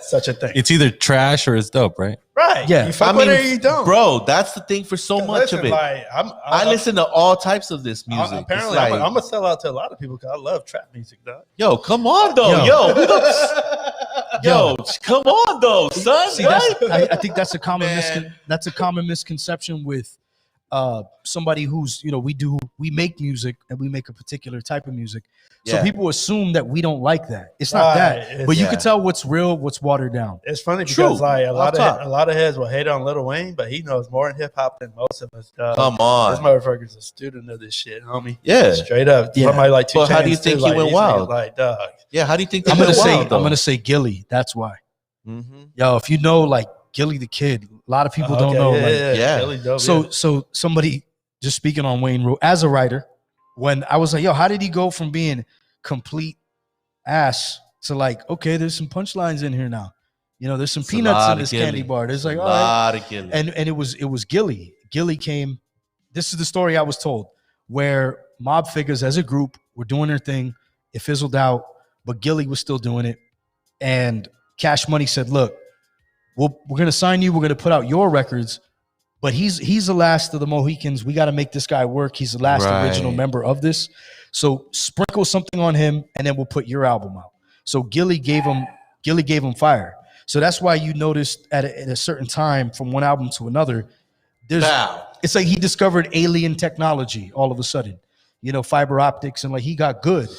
such a thing.
It's either trash or it's dope, right?
Right.
Yeah.
You fuck with it or you don't,
bro. That's the thing for so much of it.
Like,
I listen to all types of this music.
Apparently, like, I'm gonna sell out to a lot of people because I love trap music, dog.
Yo, come on, though, Yo, come on though, son.
See, I think that's a common misconception with somebody who's, we make music and we make a particular type of music. So people assume that we don't like that. It's not that. But you can tell what's real, what's watered down.
It's funny because like a lot of heads will hate on Lil Wayne, but he knows more in hip hop than most of us.
Come on.
This motherfucker's a student of this shit, homie.
Yeah.
Straight up. Yeah. Somebody like
But how do you think he went wild?
Like, dog.
Yeah, how do you think
I'm gonna say Gilly. That's why.
Mm-hmm.
Yo, if you know like Gilly the Kid, a lot of people don't know. So somebody just speaking on Wayne as a writer, when I was like, yo, how did he go from being complete ass to like, okay, there's some punchlines in here now. There's some peanuts in this candy bar. There's like, all right. And it was Gilly. Gilly came. This is the story I was told, where mob figures as a group were doing their thing. It fizzled out, but Gilly was still doing it. And Cash Money said, look, we're going to sign you. We're going to put out your records, but he's the last of the Mohicans. We got to make this guy work. He's the last original member of this. So sprinkle something on him, and then we'll put your album out. So Gilly gave him Gilly gave him fire. So that's why you noticed at a certain time from one album to another, it's like he discovered alien technology all of a sudden, you know, fiber optics, and like he got good.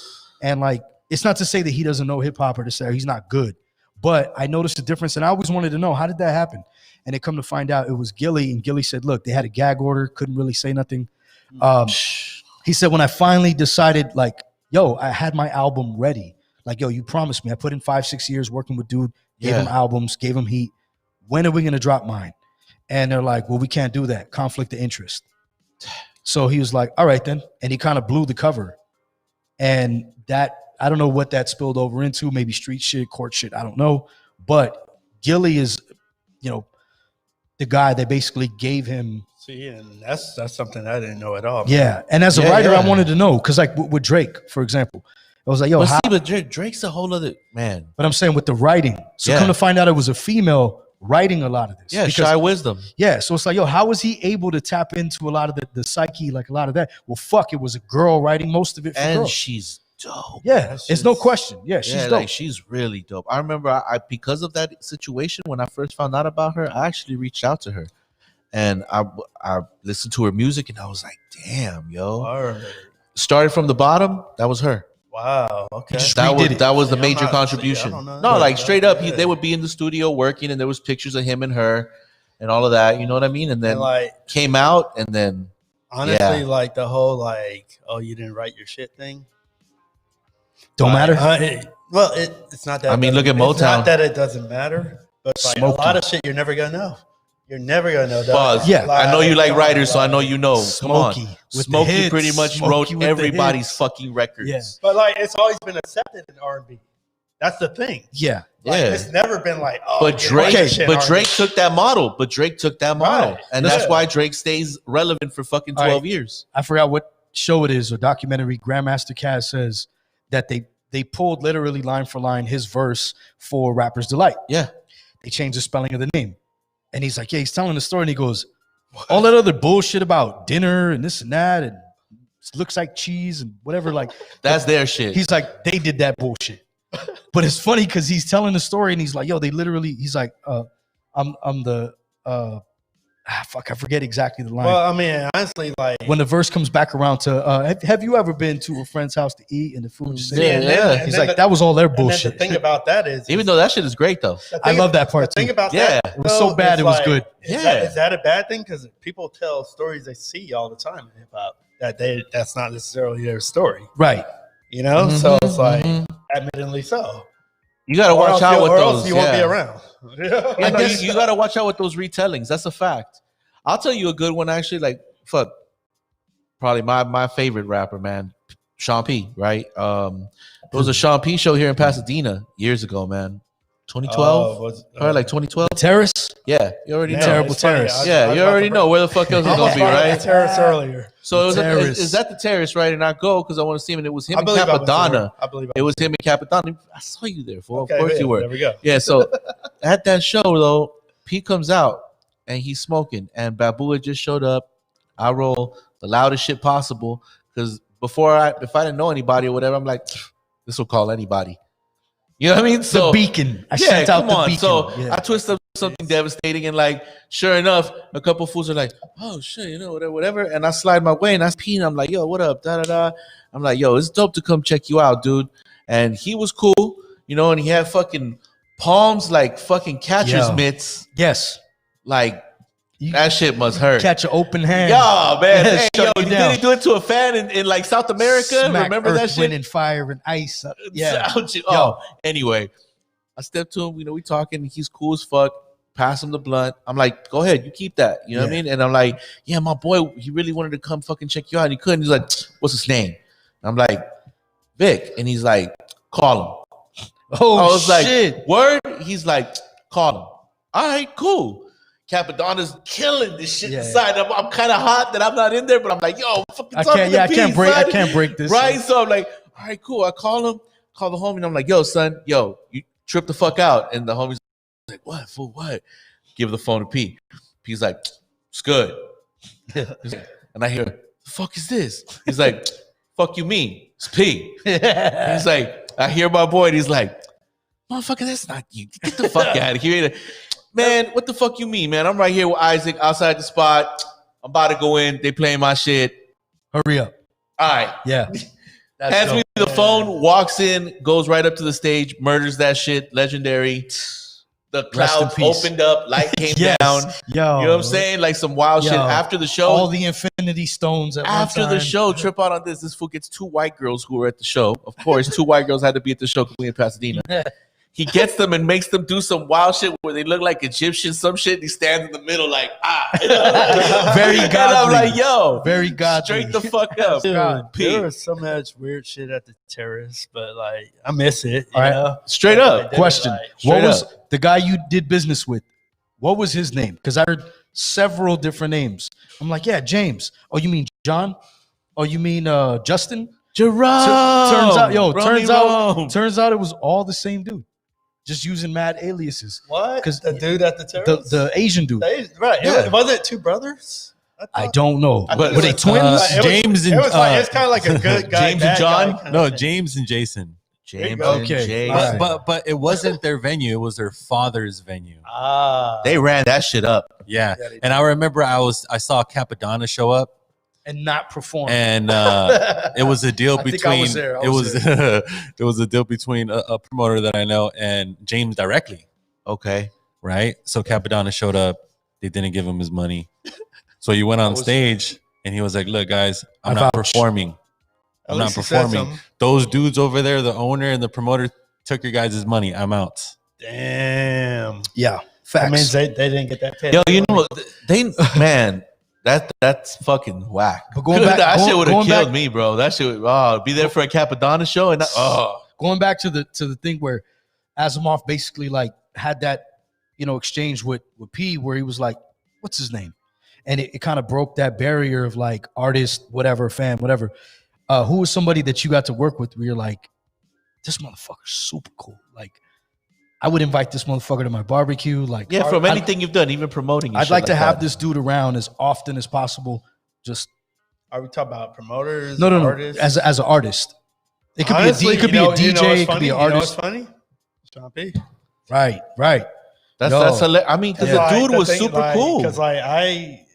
And like, it's not to say that he doesn't know hip hop or to say he's not good, but I noticed a difference, and I always wanted to know, how did that happen? And they come to find out it was Gilly, and Gilly said, look, they had a gag order, couldn't really say nothing. He said, when I finally decided, like, yo, I had my album ready. Like, yo, you promised me. I put in 5-6 years working with dude, gave him albums, gave him heat. When are we going to drop mine? And they're like, well, we can't do that. Conflict of interest. So he was like, all right, then. And he kind of blew the cover. And that, I don't know what that spilled over into, maybe street shit, court shit, I don't know. But Gilly is, you know, the guy that basically gave him.
See, and that's something I didn't know at all.
Yeah. And as a writer, I wanted to know, because like with Drake, for example, I was like, yo,
but Drake's a whole other man.
But I'm saying with the writing. So come to find out it was a female writing a lot of this.
Yeah, Shy Wisdom.
Yeah, so it's like, yo, how was he able to tap into a lot of the psyche, like a lot of that? Well, fuck, it was a girl writing most of it for girls.
She's dope.
Yeah, it's no question. Yeah, she's dope.
Like, she's really dope. I remember I because of that situation, when I first found out about her, I actually reached out to her. And I listened to her music, and I was like, damn, yo. Started from the bottom, that was her.
Wow. Okay.
That was the major contribution. No, like straight up, they would be in the studio working, and there was pictures of him and her, and all of that. You know what I mean? And then like came out, and then
honestly, like the whole like, oh, you didn't write your shit thing.
Don't matter.
Well, it's not that.
I mean, look at Motown.
It's not that it doesn't matter, but like a lot of shit you're never gonna know. You're never gonna know that.
Pawz. Yeah, like, I know you like writers, so I know you know.
Smokey.
Come on, Smokey pretty much wrote everybody's fucking records.
Yeah.
But like, it's always been accepted in R&B. That's the thing.
Yeah,
like, it's never been like, oh.
But Drake took that model. Right. And that's why Drake stays relevant for fucking 12 years.
I forgot what show it is or documentary. Grandmaster Caz says that they pulled literally line for line his verse for Rapper's Delight.
Yeah,
they changed the spelling of the name. And he's like, yeah, he's telling the story, and he goes, all that other bullshit about dinner and this and that, and it looks like cheese and whatever, like
that's their shit.
He's like, they did that bullshit. But it's funny because he's telling the story, and he's like, yo, they literally, he's like, I'm the fuck, I forget exactly the line.
Well, I mean, honestly, like
when the verse comes back around to have you ever been to a friend's house to eat and the food just he's like, that was all their bullshit.
The thing about that is,
even though that shit is great though,
I love that part too.
The thing about that,
it was so bad it was good.
Is that a bad thing? Because people tell stories they see all the time in hip hop that's not necessarily their story,
right?
You know, so it's like, admittedly so.
You gotta watch out with those.
You won't be around.
I guess you gotta watch out with those retellings. That's a fact. I'll tell you a good one actually. Like, fuck, probably my favorite rapper, man, Sean P. Right? There was a Sean P. show here in Pasadena years ago, man. 2012, probably like 2012.
Terrace?
Yeah, you already know.
Terrible Terrace.
Yeah, you already know where the fuck else is gonna be, right?
Terrace earlier.
So it was is that the Terrace, right? And I go because I want to see him, and it was him and Capadonna.
I believe
it was him and Capadonna. I saw you there, fool.
Okay,
of course you were.
There we go.
Yeah. So at that show though, Pete comes out and he's smoking, and Babu had just showed up. I roll the loudest shit possible because if I didn't know anybody or whatever, I'm like, this will call anybody. You know what I mean? So
the beacon. I sent out the beacon.
So I twist up something devastating, and like, sure enough, a couple fools are like, "Oh shit, you know, whatever." And I slide my way, and I pee, and I'm like, "Yo, what up?" Da da da. I'm like, "Yo, it's dope to come check you out, dude." And he was cool, you know, and he had fucking palms like fucking catcher's mitts.
Yes,
like. That shit must hurt.
Catch an open hand.
Yo, man. Hey, yo,
you
did he do it to a fan in like South America? Remember that shit?
Wind and fire and ice. Yeah.
Anyway, I stepped to him. You know, we talking. He's cool as fuck. Pass him the blunt. I'm like, go ahead. You keep that. You know what I mean? And I'm like, yeah, my boy, he really wanted to come fucking check you out. And he couldn't. He's like, what's his name? And I'm like, Vic. And he's like, call him.
Oh,
I was
shit.
like, word? He's like, call him. All right, cool. Capadonna's killing this shit inside. I'm kind of hot that I'm not in there, but I'm like, yo, fucking
I can't break this.
Right? So I'm like, all right, cool. I call him, call the homie, and I'm like, yo, son, yo, you trip the fuck out. And the homie's like, what? For what? Give the phone to P. P's like, it's good. And I hear, the fuck is this? He's like, fuck you mean? It's P. He's like, I hear my boy, and he's like, motherfucker, that's not you. Get the fuck out of here. Man, what the fuck you mean, man? I'm right here with Isaac outside the spot. I'm about to go in. They playing my shit.
Hurry up.
All right.
Yeah.
Hands me the phone, walks in, goes right up to the stage, murders that shit. Legendary. The clouds opened up, light came down.
Yo.
You know what I'm saying? Like some wild shit. After the show.
All the infinity stones at
after
one time.
the show, trip out on this. This fool gets 2 white girls who were at the show. Of course, 2 white girls had to be at the show because we in Pasadena. He gets them and makes them do some wild shit where they look like Egyptians, some shit. And he stands in the middle like,
Very godly.
And I'm like, yo.
Very godly.
Straight the fuck up.
Dude,
God,
there was so much weird shit at the terrace, but like I miss it.
All right.
Know?
Straight up.
Question.
Straight
What was
up.
the guy you did business with? What was his name? Because I heard several different names. I'm like, yeah, James. Oh, you mean John? Oh, you mean Justin?
Jerome.
Turns out it was all the same dude. Just using mad aliases.
What?
Because
The dude at the terrace?
the Asian dude.
Right.
Yeah.
Was it 2 brothers?
I don't know.
I
But
think
were
it
they
was,
twins?
James and
it's kind of like a good guy.
James and
bad
John?
guy kinda
no,
thing.
James and Jason.
James
go.
and
Okay.
Jay.
All right.
But it wasn't their venue. It was their father's venue.
They ran that shit up.
Yeah.
Yeah, they
And I remember I saw Capadonna show up,
And not perform.
and it was a deal
I think I
between
was there. I
it
was
was it was a deal between a promoter that I know and James directly,
Okay.
right? So Capadonna showed up. They didn't give him his money. So he went on stage and he was like, "Look, guys, I'm
I
not
vouch.
performing.
At
I'm not
least he said
performing.
something.
Those dudes over there, the owner and the promoter, took your guys' money. I'm out."
Damn.
yeah.
That
Facts.
means they didn't get that pay.
Yo, you know, man, that's fucking whack.
But going back-
that shit would have
going
killed
back-
me, bro. That shit would, be there for a Capadonna show and
Going back to the thing where Asimov basically like had that, exchange with P where he was like, what's his name? And it kind of broke that barrier of like artist, whatever, fan, whatever. Who was somebody that you got to work with where you're like, this motherfucker's super cool. Like, I would invite this motherfucker to my barbecue. Like,
yeah, from anything you've done, even promoting. and
I'd
shit
like to have
that.
this dude around as often as possible. Just
Are we talking about promoters?
no,
Artists?
as an artist. It could
Honestly,
be a DJ, it could be an artist.
funny? Sean P.
Right.
That's hilarious. I mean, because
Yeah.
the dude was super cool.
Because I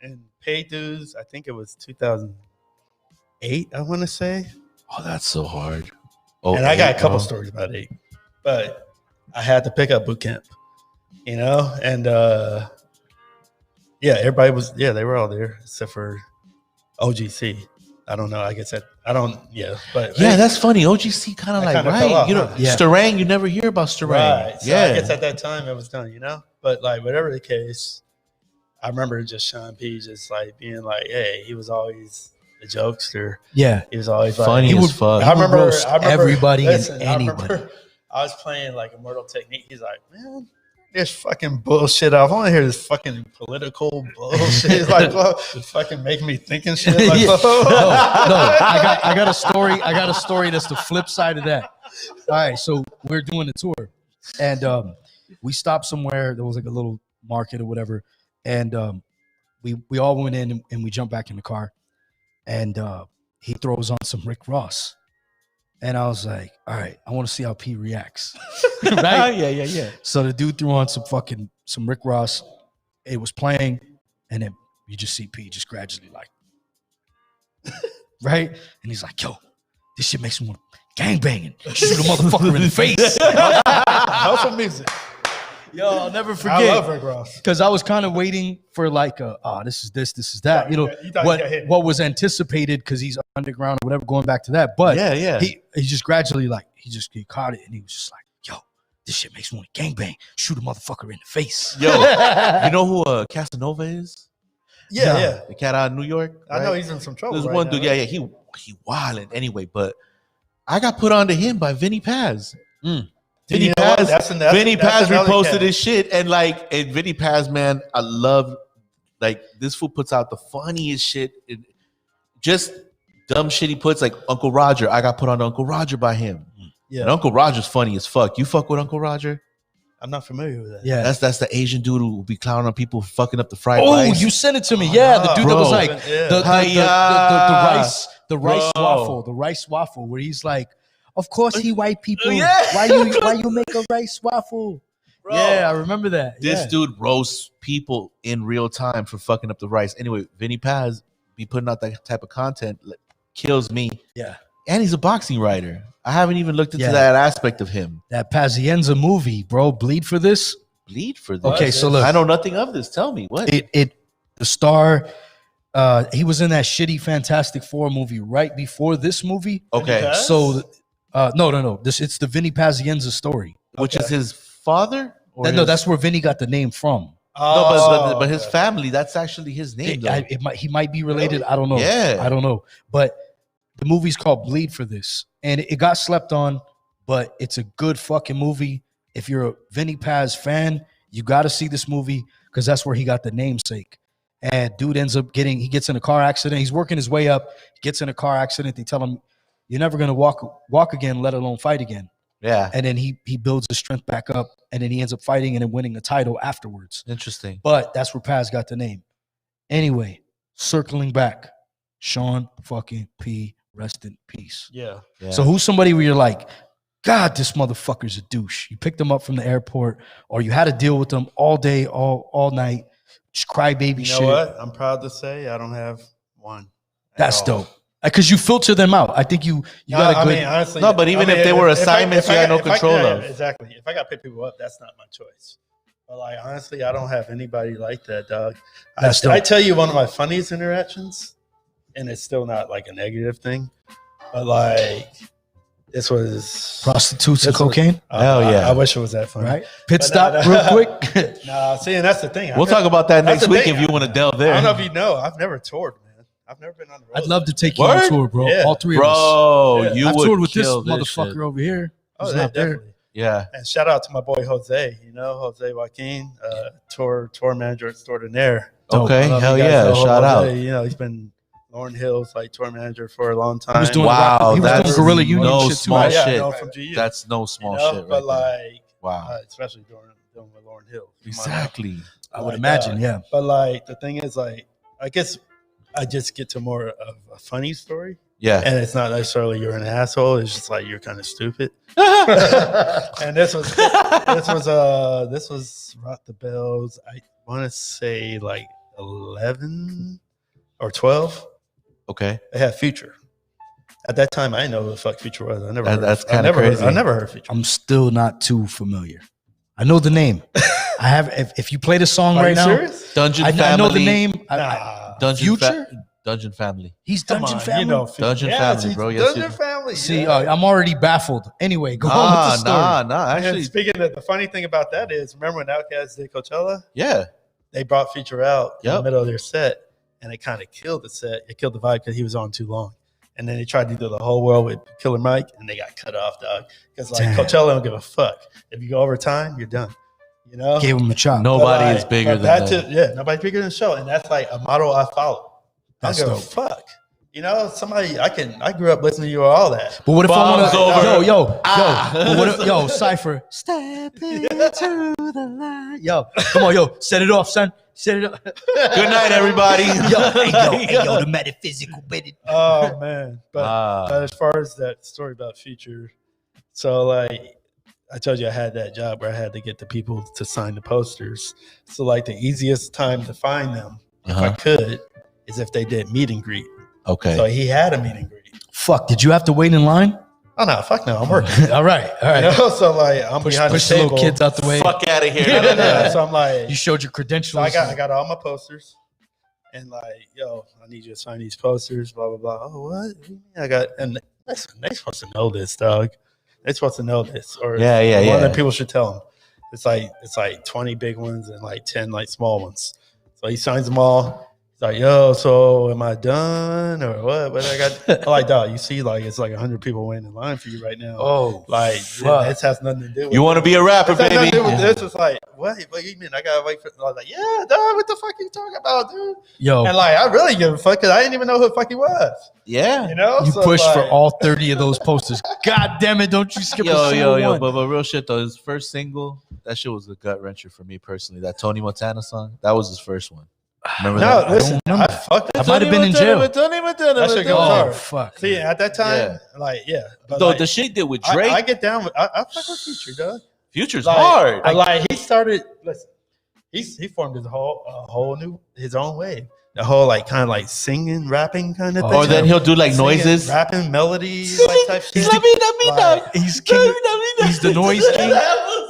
and paid dues, I think it was 2008, I want to say.
Oh, that's so hard. Oh,
And I got a couple
bro.
stories about 8. But I had to pick up boot camp, and everybody was, they were all there except for OGC. I don't know. I guess but
Yeah, that's funny. OGC kind of
I
like,
kinda
right?
fell off,
You know,
huh?
Yeah.
Starang, you never hear about Starang.
right. So
yeah.
I guess at that time it was done, But like whatever the case, I remember just Sean P just like being like, hey, he was always a jokester.
Yeah.
He was always
Funny
like,
as fuck.
He would roast everybody and anybody.
I was playing like Immortal Technique. He's like, man, this fucking bullshit. I want to hear this fucking political bullshit. Like, fucking making me thinking shit. Like,
Yeah. No, I got a story. I got a story that's the flip side of that. All right, so we're doing a tour, and we stopped somewhere. There was like a little market or whatever, and we all went in and we jumped back in the car, and he throws on some Rick Ross, and I was like, all right, I want to see how P reacts. Right?
Yeah.
So the dude threw on some Rick Ross. It was playing, and then you just see P just gradually like, right? And he's like, yo, this shit makes me want to gangbanging. Shoot a motherfucker in the face.
Helpful music.
Yo, I'll never
I
forget.
love Rick Ross.
Because I was kind of waiting for like, this is this is that.
You thought he got hit.
what was anticipated because he's underground or whatever, going back to that. But
Yeah.
he just gradually like, he caught it and he was just like, yo, this shit makes me want to gangbang. Shoot a motherfucker in the face.
Yo, you know who Casanova is?
Yeah.
The cat out of New York.
I know
right?
he's in some trouble.
There's
right
one
now,
dude.
right?
Yeah. He wildin' anyway. But I got put onto him by Vinny Paz. Vinny
You know what?
Paz. Vinny
that's
Paz
another
reposted
cat.
his shit, and Vinny Paz, man, I love like this fool puts out the funniest shit. Just dumb shit he puts, like Uncle Roger. I got put on Uncle Roger by him.
Yeah.
And Uncle Roger's funny as fuck. You fuck with Uncle Roger?
I'm not familiar with that.
Yeah.
That's the Asian dude who will be clowning on people for fucking up the fried
Oh,
rice.
you sent it to me. Yeah, the dude that was
Bro.
like
Yeah.
the
Hiya.
rice
Bro.
waffle, where he's like, Of course, he white people.
Yeah.
Why you make a rice waffle?
Bro.
Yeah, I remember that.
This
yeah.
dude roasts people in real time for fucking up the rice. Anyway, Vinny Paz be putting out that type of content, kills me.
Yeah.
And he's a boxing writer. I haven't even looked into
Yeah.
that aspect of him.
That Pazienza movie, bro. Bleed for this.
Bleed for this.
Okay, so look,
I know nothing of this. Tell me what.
The star. He was in that shitty Fantastic Four movie right before this movie.
Okay,
So, no. It's the Vinny Pazienza story.
which is his father? Or
No, that's where Vinny got the name from.
No, but his family. That's actually his name. Though.
He might be related. I don't know.
Yeah.
I don't know. But the movie's called Bleed for this, and it got slept on. But it's a good fucking movie. If you're a Vinny Paz fan, you got to see this movie because that's where he got the namesake. And dude ends up he gets in a car accident. He's working his way up, gets in a car accident. They tell him, "You're never gonna walk again, let alone fight again."
Yeah.
And then he builds his strength back up, and then he ends up fighting and then winning a title afterwards.
Interesting.
But that's where Paz got the name. Anyway, circling back, Sean fucking P, rest in peace.
Yeah.
So who's somebody where you're like, God, this motherfucker's a douche. You picked him up from the airport, or you had to deal with him all day, all night, just crybaby
You
shit.
know what? I'm proud to say I don't have one. at
That's
all.
dope. Because you filter them out. I think you got a
I
good.
mean, honestly,
No, but even if they were assignments you had no control
yeah,
of.
exactly. If I got to pick people up, that's not my choice. But like, honestly, I don't have anybody like that, dog.
That's dope.
I tell you, one of my funniest interactions, and it's still not like a negative thing, but like, this was
Prostitutes and
this was-
cocaine,
Hell yeah.
I wish it was that funny.
right? Pit
But
stop,
no.
real quick.
Nah, see, and that's the thing.
We'll talk about that
That's
next
the
week
thing.
if you want to delve
I
there.
don't know if you know. I've never toured, man. I've never been on the road.
I'd love to take you on
Word?
tour, bro.
Yeah.
All three of us.
Bro,
Yeah.
you
I've
would
toured with this
kill this
motherfucker
shit.
over here.
Oh,
Who's
yeah,
not there.
definitely.
Yeah.
And shout out to my boy Jose. You know, Jose Joaquin, tour manager at Extraordinaire.
Dope.
Okay.
I don't know if
Hell
you guys
yeah.
know
Shout
Jose.
out.
You know, he's been Lauren Hill's like tour manager for a long time.
He was doing
Wow,
he was
that's
doing Guerrilla Union
no
shit too.
small
right?
yeah,
shit.
I know from GU.
That's no small
you know?
shit right
But
there.
like,
Wow.
especially dealing with Lauren Hill. Come on now.
Exactly.
I would
Like,
imagine, yeah.
But like, the thing is, like, I guess I just get to more of a funny story.
Yeah.
And it's not necessarily you're an asshole. It's just like you're kind of stupid. And this was Rock the Bells. I want to say like 11 or 12.
Okay.
They had Future. At that time, I didn't know who the fuck Future was. I never.
That-
heard,
that's
I
kinda
never
crazy.
Heard, I never heard Future.
I'm still not too familiar. I know the name. I have. If you play the song
Are
right
you
now,
serious?
Dungeon
I
Family.
know the name.
Nah.
Dungeon
Future?
Dungeon Family.
He's
Come
Dungeon
on,
Family.
You know, Future.
Dungeon Family,
see,
bro. Yes,
Dungeon
you-
Family.
See,
yeah.
I'm already baffled. Anyway, go on with the story.
Nah.
And
Actually,
speaking of the funny thing about that is, remember when Outkast did Coachella?
yeah.
They brought Future out in the
Yep.
middle of their set, and it kind of killed the set. It killed the vibe because he was on too long. And then they tried to do the whole world with Killer Mike, and they got cut off, dog. Because like
Damn.
Coachella don't give a fuck. If you go over time, you're done. You know.
Gave him a chop.
Nobody
But,
is bigger
but
than that.
Yeah, nobody's bigger than the show, and that's like a model I follow. I
That's
don't give a
dope.
fuck. You know, somebody I grew up listening to you all that.
But what if
Bombs
I want
over.
to? Yo.
Ah.
But what if, yo, Cypher. Step into the light. Yo, come on, yo, set it off, son. Set it up.
Good night, everybody.
yo, the metaphysical bit.
Oh man, but
Ah.
as far as that story about Future, so like I told you, I had that job where I had to get the people to sign the posters. So like the easiest time to find them, if I
Uh-huh.
could, is if they did meet and greet.
Okay.
So he had a meet and greet.
Fuck, did you have to wait in line?
Oh no, fuck no, I'm working.
all right.
You know, so like I'm
Push
behind
the
the table.
little kids out the way.
Fuck out of here.
Yeah,
No, no, no.
so I'm like,
You showed your credentials.
so I got all my posters, and like, yo, I need you to sign these posters. Blah blah blah. Oh, what? What do you mean I got? And listen, they supposed to know this, dog. They supposed to know this, or
Yeah, yeah,
one
yeah.
that people should tell them. It's like 20 big ones and like 10 like small ones. So he signs them all. He's like, yo, so am I done or what? But I got I'm like, dog, you see, like it's like 100 people waiting in line for you right now.
Oh,
like
fuck.
this has nothing to do with
You want to be a rapper,
This has nothing
baby?
to do with this. It's like, what you mean? I gotta wait for. I was like, yeah, dog. What the fuck are you talking about, dude?
Yo,
And like, I really give a fuck because I didn't even know who the fuck he was.
Yeah.
You know,
you
So,
pushed for
like,
all 30 of those posters. God damn it, don't you skip a
Yo,
single
yo,
one.
but real shit though. His first single, that shit was a gut wrencher for me personally. That Tony Montana song, that was his first one. Remember
No,
that?
listen,
I don't remember.
I fucked
I
that.
might have been in jail.
That shit goes
Oh,
hard.
fuck.
See, at that time,
Yeah.
like, yeah. But
Though
like,
the shit he did with Drake,
I get down with. I fuck with Future, dog.
Future's
Like,
hard.
But like, he started. Listen, he formed his whole new his own wave. The whole like kind of like singing, rapping kind of
Oh,
thing.
Or then he'll do like
Singing,
noises.
rapping melodies, like type shit. Like,
He's king. He's the noise king.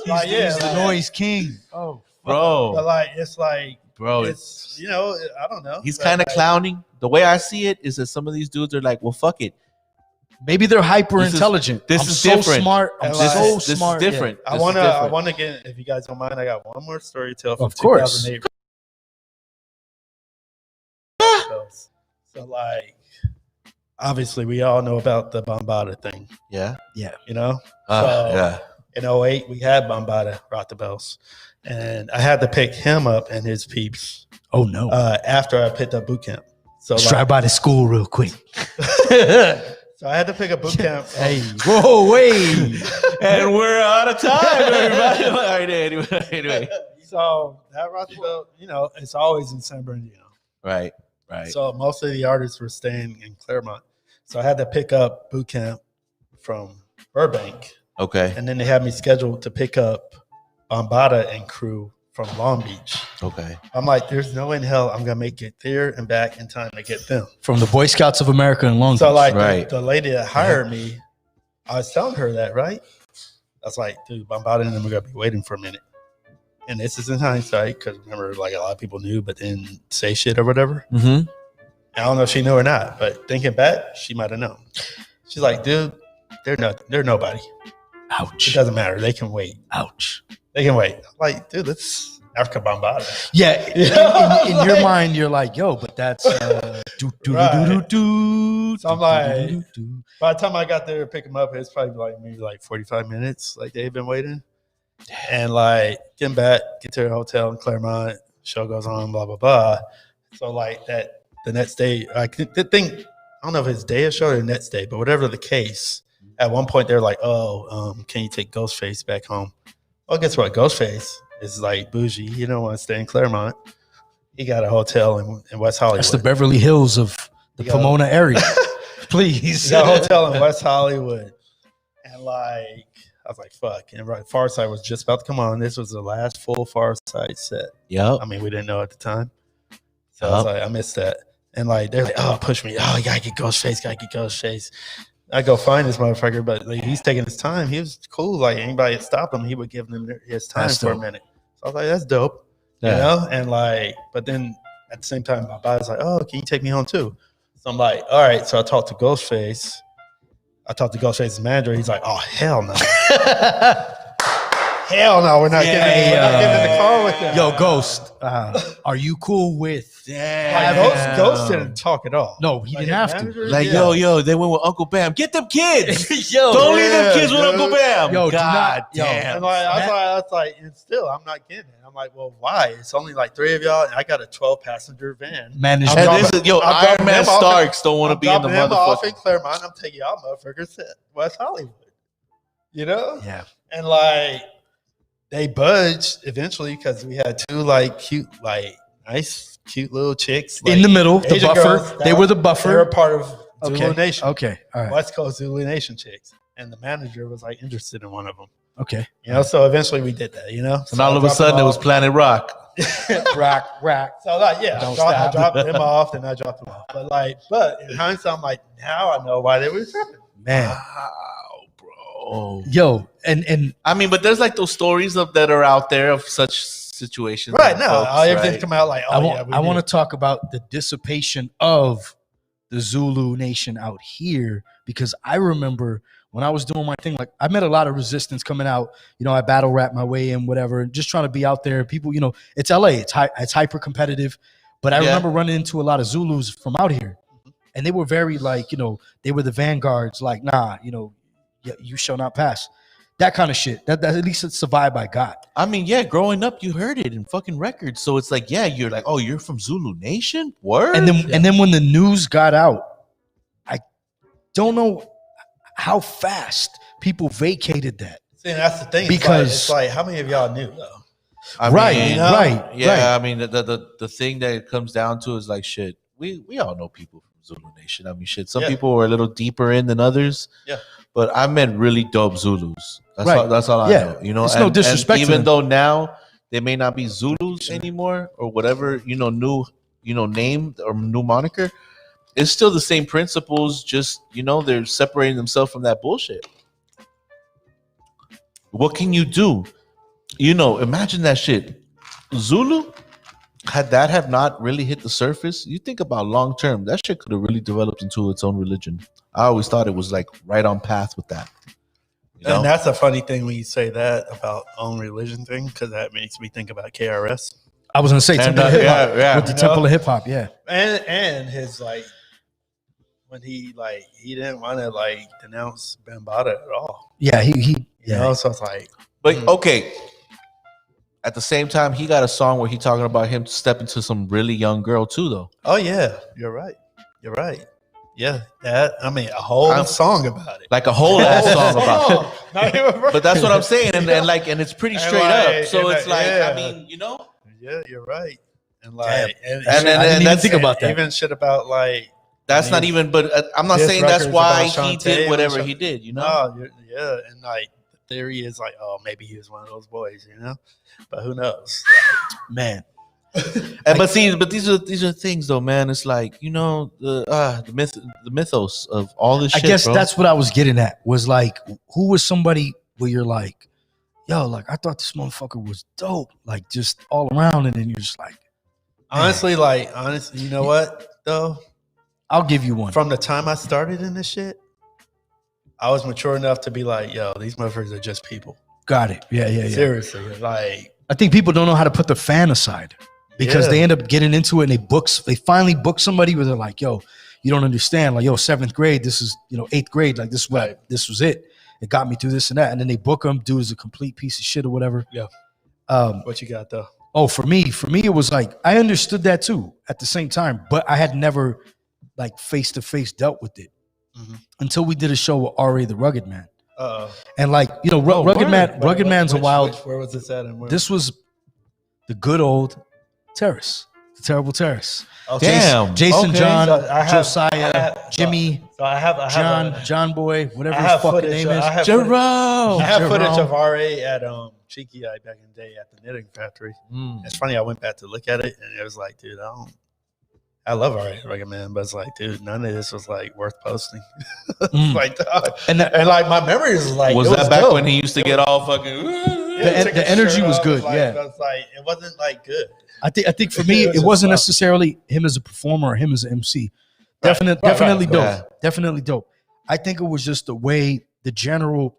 like, yeah,
He's the
like,
noise king. Oh,
but
Bro,
like it's like
bro,
it's you know I don't know.
he's
But,
kind of
like,
clowning. The way I see it is that some of these dudes are like, well, fuck it.
maybe they're hyper
This is-
intelligent.
this
I'm
is
so
different.
smart. I'm
This
so
is-
this
smart.
is different.
I
This is
wanna
different.
get if you guys don't mind. I got one more story to tell from
Of course.
2008. So like, obviously, we all know about the Bombada thing.
Yeah.
You know, So- in 08, we had Bombada rock the bells, and I had to pick him up and his peeps
Oh no.
after I picked up boot camp. So
Let's drive by the school real quick.
so I had to pick up boot camp.
Hey, whoa, wait.
And we're out of time, everybody. All right, anyway.
So that rock the bell, you know, it's always in San Bernardino.
Right.
So most of the artists were staying in Claremont. So I had to pick up boot camp from Burbank.
Okay.
And then they had me scheduled to pick up Bombada and crew from Long Beach.
Okay.
I'm like, there's no way in hell I'm gonna make it there and back in time to get them.
From the Boy Scouts of America in Long
So
Beach.
like
Right.
the lady that hired me, I was telling her that, right? I was like, dude, Bombada and them are gonna be waiting for a minute. And this is in hindsight, because remember, like a lot of people knew but didn't say shit or whatever.
Mm-hmm.
I don't know if she knew or not, but thinking back, she might have known. She's like, dude, they're nobody. It
Ouch.
doesn't matter. They can wait.
Ouch.
They can wait. I'm like, dude, that's Africa Bombada.
Yeah, in your mind, you're like, yo, but that's
Right.
do.
So I'm like, by the time I got there to pick them up, it's probably like maybe like 45 minutes. Like they've been waiting. And like getting back, get to the hotel in Claremont, show goes on, blah, blah, blah. So like that the next day, I don't know if it's day of show or the next day, but whatever the case, at one point they're like, can you take Ghostface back home? Well, guess what? Ghostface is like bougie. He don't want to stay in Claremont. He got a hotel in West Hollywood.
That's the Beverly Hills of the
You got-
Pomona area. Please.
He got a hotel in West Hollywood. And like, I was like, fuck. And right, Far Side was just about to come on. This was the last full Far Side set.
Yep.
I mean, we didn't know at the time. So I was like, I missed that. And like, they're like, oh, push me. Oh, you gotta get Ghostface. I go find this motherfucker, but like, he's taking his time. He was cool. Like, anybody that stopped him, he would give them his time
That's
for a
dope.
minute. So I was like, that's dope. You know? And like, but then at the same time, my body's like, oh, can you take me home too? So I'm like, all right. So I talked to Ghostface. I talked to Ghostface's manager. He's like, oh, hell no. Hell no, we're not getting in the car with them.
Yo, Ghost, are you cool with?
Like, Ghost didn't talk at all.
No, he
Like,
didn't
his
have to.
manager,
Like,
yeah.
yo, they went with Uncle Bam. Get them kids.
Yo,
Don't leave them
yeah,
kids with
dude.
Uncle Bam.
Yo, do
God
not- yo.
damn.
And like, I was like, and still, I'm not getting it. I'm like, well, why? It's only like 3 of y'all, and I got a 12-passenger van.
Managed.
I'm
And
dropping-
this is, yo,
I'm dropping
Iron Man
him off
Starks don't want to
I'm
be in the
dropping him off in
motherfucker.
Claremont. I'm taking y'all motherfuckers to West Hollywood. You know?
Yeah.
And like, they budged eventually because we had 2 like cute, like nice, cute little chicks
In the middle, the
Asian
buffer.
girls,
They were the
They were
buffer.
part of Zulu
Okay.
Nation.
Okay. All right.
West Coast Zulu Nation chicks. And the manager was like interested in one of them.
Okay.
You know, so eventually we did that, you know?
And all of a sudden, it was Planet Rock.
Rack.
So like, yeah,
Don't
I
stop.
dropped them off, then I dropped them off. But in hindsight, I'm like, now I know why they were tripping.
Man.
Wow, bro.
Yo, and
I mean, but there's like those stories that are out there of such situations.
Right
and
now,
folks,
everything's
right?
come out like, oh,
I want to talk about the dissipation of the Zulu Nation out here, because I remember when I was doing my thing, like I met a lot of resistance coming out. You know, I battle rap my way in, whatever, just trying to be out there. People, you know, it's LA, it's hyper competitive. But I remember running into a lot of Zulus from out here, and they were very like, you know, they were the vanguards. Like, nah, you know, you shall not pass. That kind of shit. That at least it's the vibe I got.
I mean, yeah, growing up, you heard it in fucking records. So it's like, yeah, you're like, oh, you're from Zulu Nation? Word?
And then when the news got out, I don't know how fast people vacated that.
See, and that's the thing.
Because-
it's like how many of y'all knew though?
Right, right.
Yeah, I mean, the thing that it comes down to is like shit. We all know people from Zulu Nation. I mean, shit. Some people were a little deeper in than others.
Yeah.
But I met really dope Zulus. That's all I know. You know,
it's no disrespect.
And even though now they may not be Zulus anymore or whatever, new name or new moniker, it's still the same principles. Just they're separating themselves from that bullshit. What can you do? Imagine that shit. Zulu, had that have not really hit the surface, you think about long term, that shit could have really developed into its own religion. I always thought it was like right on path with that.
And that's a funny thing when you say that about own religion thing, because that makes me think about KRS.
I was gonna say Temple of Hip Hop with the Temple of Hip Hop,
and his when he didn't want to denounce Bambaataa at all.
Yeah, he
so it's like,
but okay. At the same time, he got a song where he talking about him stepping to some really young girl too, though.
Oh yeah, you're right. Yeah, a whole song about it,
like a whole ass song about it. But that's what I'm saying, and it's pretty straight up. So it's I mean,
yeah, you're right, and
I didn't even think about that.
Even shit about
that's not even. But I'm not saying that's why he did whatever he did.
No, yeah, and the theory is oh, maybe he was one of those boys, but who knows,
man.
But these are things though, man. It's like the mythos of all this shit.
I guess
bro.
that's what I was getting at. Was who was somebody where you're like, yo, I thought this motherfucker was dope, just all around, and then you're just like,
honestly, you know what though?
I'll give you one.
From the time I started in this shit, I was mature enough to be like, yo, these motherfuckers are just people.
Got it. Yeah.
Seriously,
I think people don't know how to put the fan aside. Because they end up getting into it and they finally book somebody where they're like, yo, you don't understand. Like, yo, 7th grade, this is, 8th grade. Like, this was it. It got me through this and that. And then they book them, dude is a complete piece of shit or whatever.
Yeah. What you got though?
Oh, for me, it was I understood that too at the same time, but I had never face to face dealt with it until we did a show with R.A. the Rugged Man. And Rugged Man's a wild.
Where was this at? And
this was the good old Terrace, the terrible Terrace.
Okay.
Damn, Jason,
okay.
John,
So
Josiah, Jimmy, John Boy, whatever his fucking name is.
Jerome.
I have footage of RA at Cheeky Eye back in the day at the Knitting Factory. It's funny. I went back to look at it, and it was like, dude, I love RA Rugged Man, but it's like, dude, none of this was worth posting. Dog. And my memory is
was that back dope. When he used to get all fucking?
The energy was good.
It wasn't good.
I think for me, it wasn't necessarily him as a performer or him as an MC. Definitely dope. Yeah. Definitely dope. I think it was just the way, the general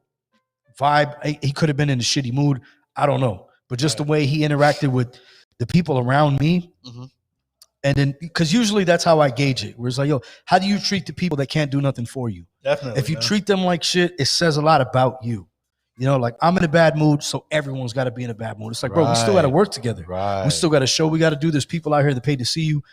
vibe. He could have been in a shitty mood. I don't know. But just the way he interacted with the people around me. And then, because usually that's how I gauge it. Where it's like, yo, how do you treat the people that can't do nothing for you?
Definitely.
If you treat them like shit, it says a lot about you. I'm in a bad mood, so everyone's got to be in a bad mood. It's like, bro, we still got to work together.
Right.
We still got a show we got to do. There's people out here that pay to see you.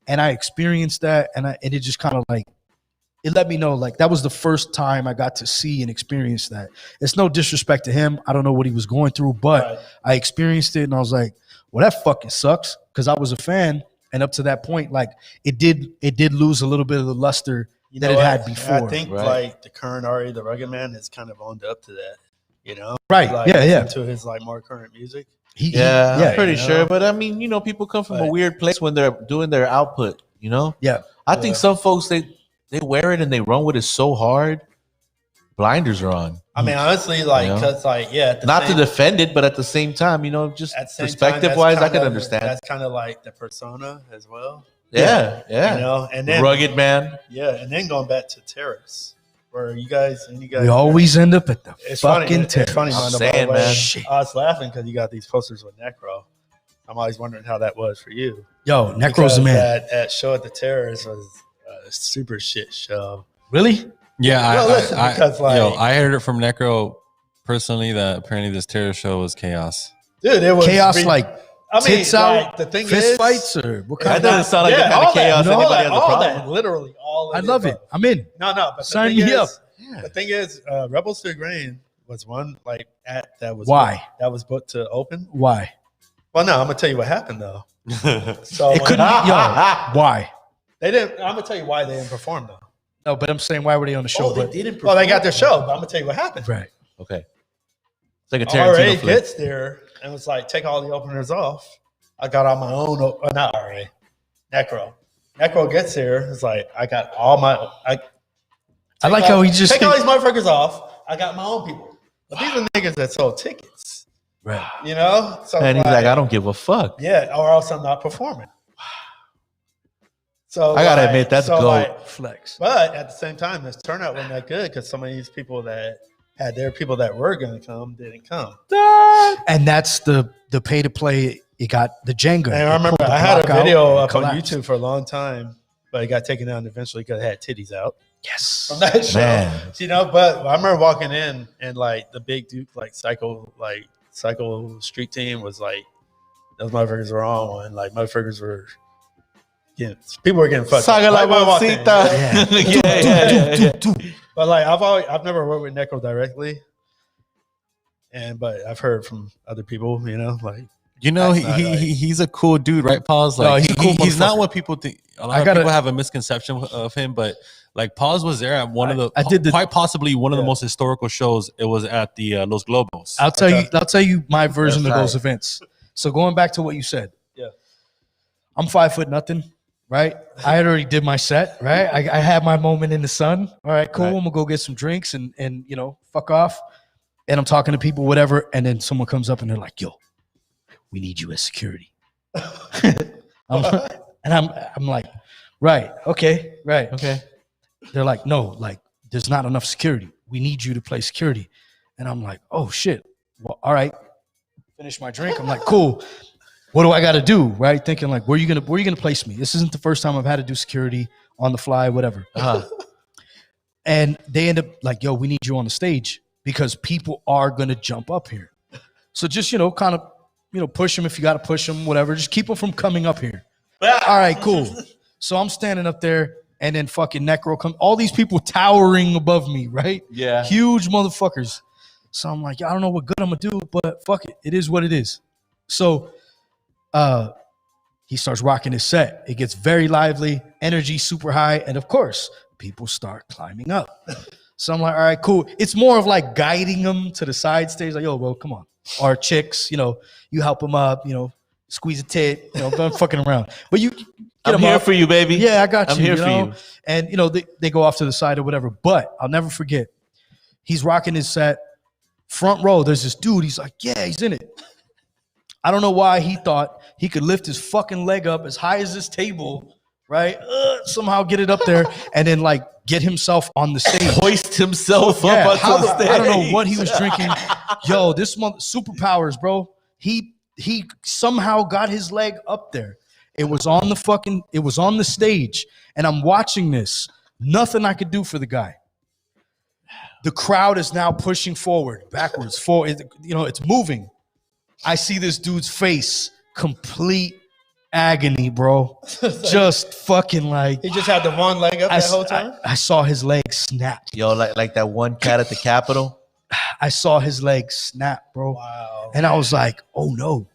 And I experienced that, and it just kind of it let me know, that was the first time I got to see and experience that. It's no disrespect to him. I don't know what he was going through, but I experienced it, and I was like, well, that fucking sucks, because I was a fan, and up to that point, it did lose a little bit of the luster that it had before.
I think the current RA the Rugged Man has kind of owned up to that.
Right.
To his more current music.
I'm pretty sure. But I mean, people come from a weird place when they're doing their output,
Yeah.
I think some folks, they wear it and they run with it so hard, blinders are on.
I mean, honestly, because
not to defend it, but at the same time, just perspective wise, I can understand.
That's kind of like the persona as well.
Yeah.
And then
Rugged Man.
Yeah, and then going back to Terrace. Where you guys
we always end up at the fucking Terrace.
It's funny,
I'm saying, man.
I was laughing because you got these posters with Necro. I'm always wondering how that was for you.
Yo, Necro's the man.
That show at the Terrace was a super shit show.
Really?
Yeah,
I
heard it from Necro personally that apparently this terror show was chaos.
Dude, it was
chaos. Tits out,
the thing
fist
is,
fights, or what kind
that doesn't sound like the kind of chaos anybody has a problem.
Literally all.
I love it. I'm in.
No, but
sign me up.
The thing is, Rebels to Grain was one that was
why
that was booked to open.
Why?
Well, no, I'm gonna tell you what happened though. So
It couldn't be, why?
they didn't. I'm gonna tell you why they didn't perform though.
No, but I'm saying, why were they on the show?
Oh, they didn't.
Well, they got their show, but I'm gonna tell you what happened.
Right.
Okay. It's like a Tarantino
RA
flick.
gets there and was like, take all the openers off. I got on my own. Not RA. Necro. Necro gets here. It's like I got all my.
I like how he just
take all these motherfuckers off. I got my own people. But these are niggas that sold tickets.
right.
You know? So
And he's like, I don't give a fuck.
yeah, or else I'm not performing. So
I gotta admit, that's
so
goat.
Flex.
but at the same time, this turnout wasn't that good because some of these people that had their people that were going to come didn't come.
And that's the pay to play. It got the Jenga.
And
It
I remember
pulled the
I had a
block out
video
and
up on
collapsed.
YouTube for a long time, but it got taken down eventually because it had titties out
Yes.
from that show.
Man.
You know, but I remember walking in and like the big dude, like Psycho Street Team was like, those motherfuckers were on one. Like motherfuckers were getting, people were getting fucked.
Saga la
Like, when I walked in,
bolsita. Yeah.
But like I've never worked with Necro directly, but I've heard from other people, you know, like
You know,
That's not right.
he's a cool dude, right, Pawz?
No,
Like
he's a cool
he's not
motherfucker.
what people think. A lot
I
of
gotta-
people have a misconception of him, but like Pawz was there at one of the
I did the-
quite possibly one of the
Yeah.
most historical shows. It was at the Los Globos.
I'll tell
Okay.
you my version
That's
of those
right.
events. So going back to what you said.
Yeah.
I'm 5'0", right? I had already did my set, right? I had my moment in the sun. All right, cool.
Right.
I'm gonna go get some drinks and you know, fuck off. And I'm talking to people, whatever, and then someone comes up and they're like, yo, we need you as security. I'm like, right, okay, right.
Okay.
They're like, no, like, there's not enough security. We need you to play security. And I'm like, oh shit. Well, all right. Finish my drink. I'm like, cool. What do I got to do? Right? Thinking like, where are you gonna place me? This isn't the first time I've had to do security on the fly, whatever. And they end up like, yo, we need you on the stage because people are gonna jump up here. So just, you know, kind of, you know, push them if you got to push them, whatever. Just keep them from coming up here. All right, cool. So I'm standing up there, and then fucking Necro come. All these people towering above me, right?
Yeah.
Huge motherfuckers. So I'm like, I don't know what good I'm gonna do, but fuck it. It is what it is. So he starts rocking his set. It gets very lively, energy super high, and of course, people start climbing up. So I'm like, all right, cool. It's more of like guiding them to the side stage, like, yo, bro, come on. Or chicks, you know, you help them up, you know, squeeze a tit, you know, don't fucking around. But you get
I'm
them
here
up.
for you, baby.
Yeah, I got you.
I'm here
you
for
know?
you.
And, you know, they go off to the side or whatever. But I'll never forget, he's rocking his set. Front row, there's this dude. He's like, yeah, he's in it. I don't know why he thought he could lift his fucking leg up as high as this table, right? Somehow get it up there and then, like, get himself on the stage.
Hoist himself
Yeah,
up onto
how
the
the-
stage.
I don't know what he was drinking. Yo, this month, superpowers, bro. He somehow got his leg up there. It was on the stage, and I'm watching this. Nothing I could do for the guy. The crowd is now pushing forward, backwards, forward. You know, it's moving. I see this dude's face, complete agony, bro. Just fucking like
he just had the one leg up that whole time.
I saw his leg snap.
Yo, like that one cat at the Capitol.
I saw his leg snap, bro.
Wow.
And I was like, oh no.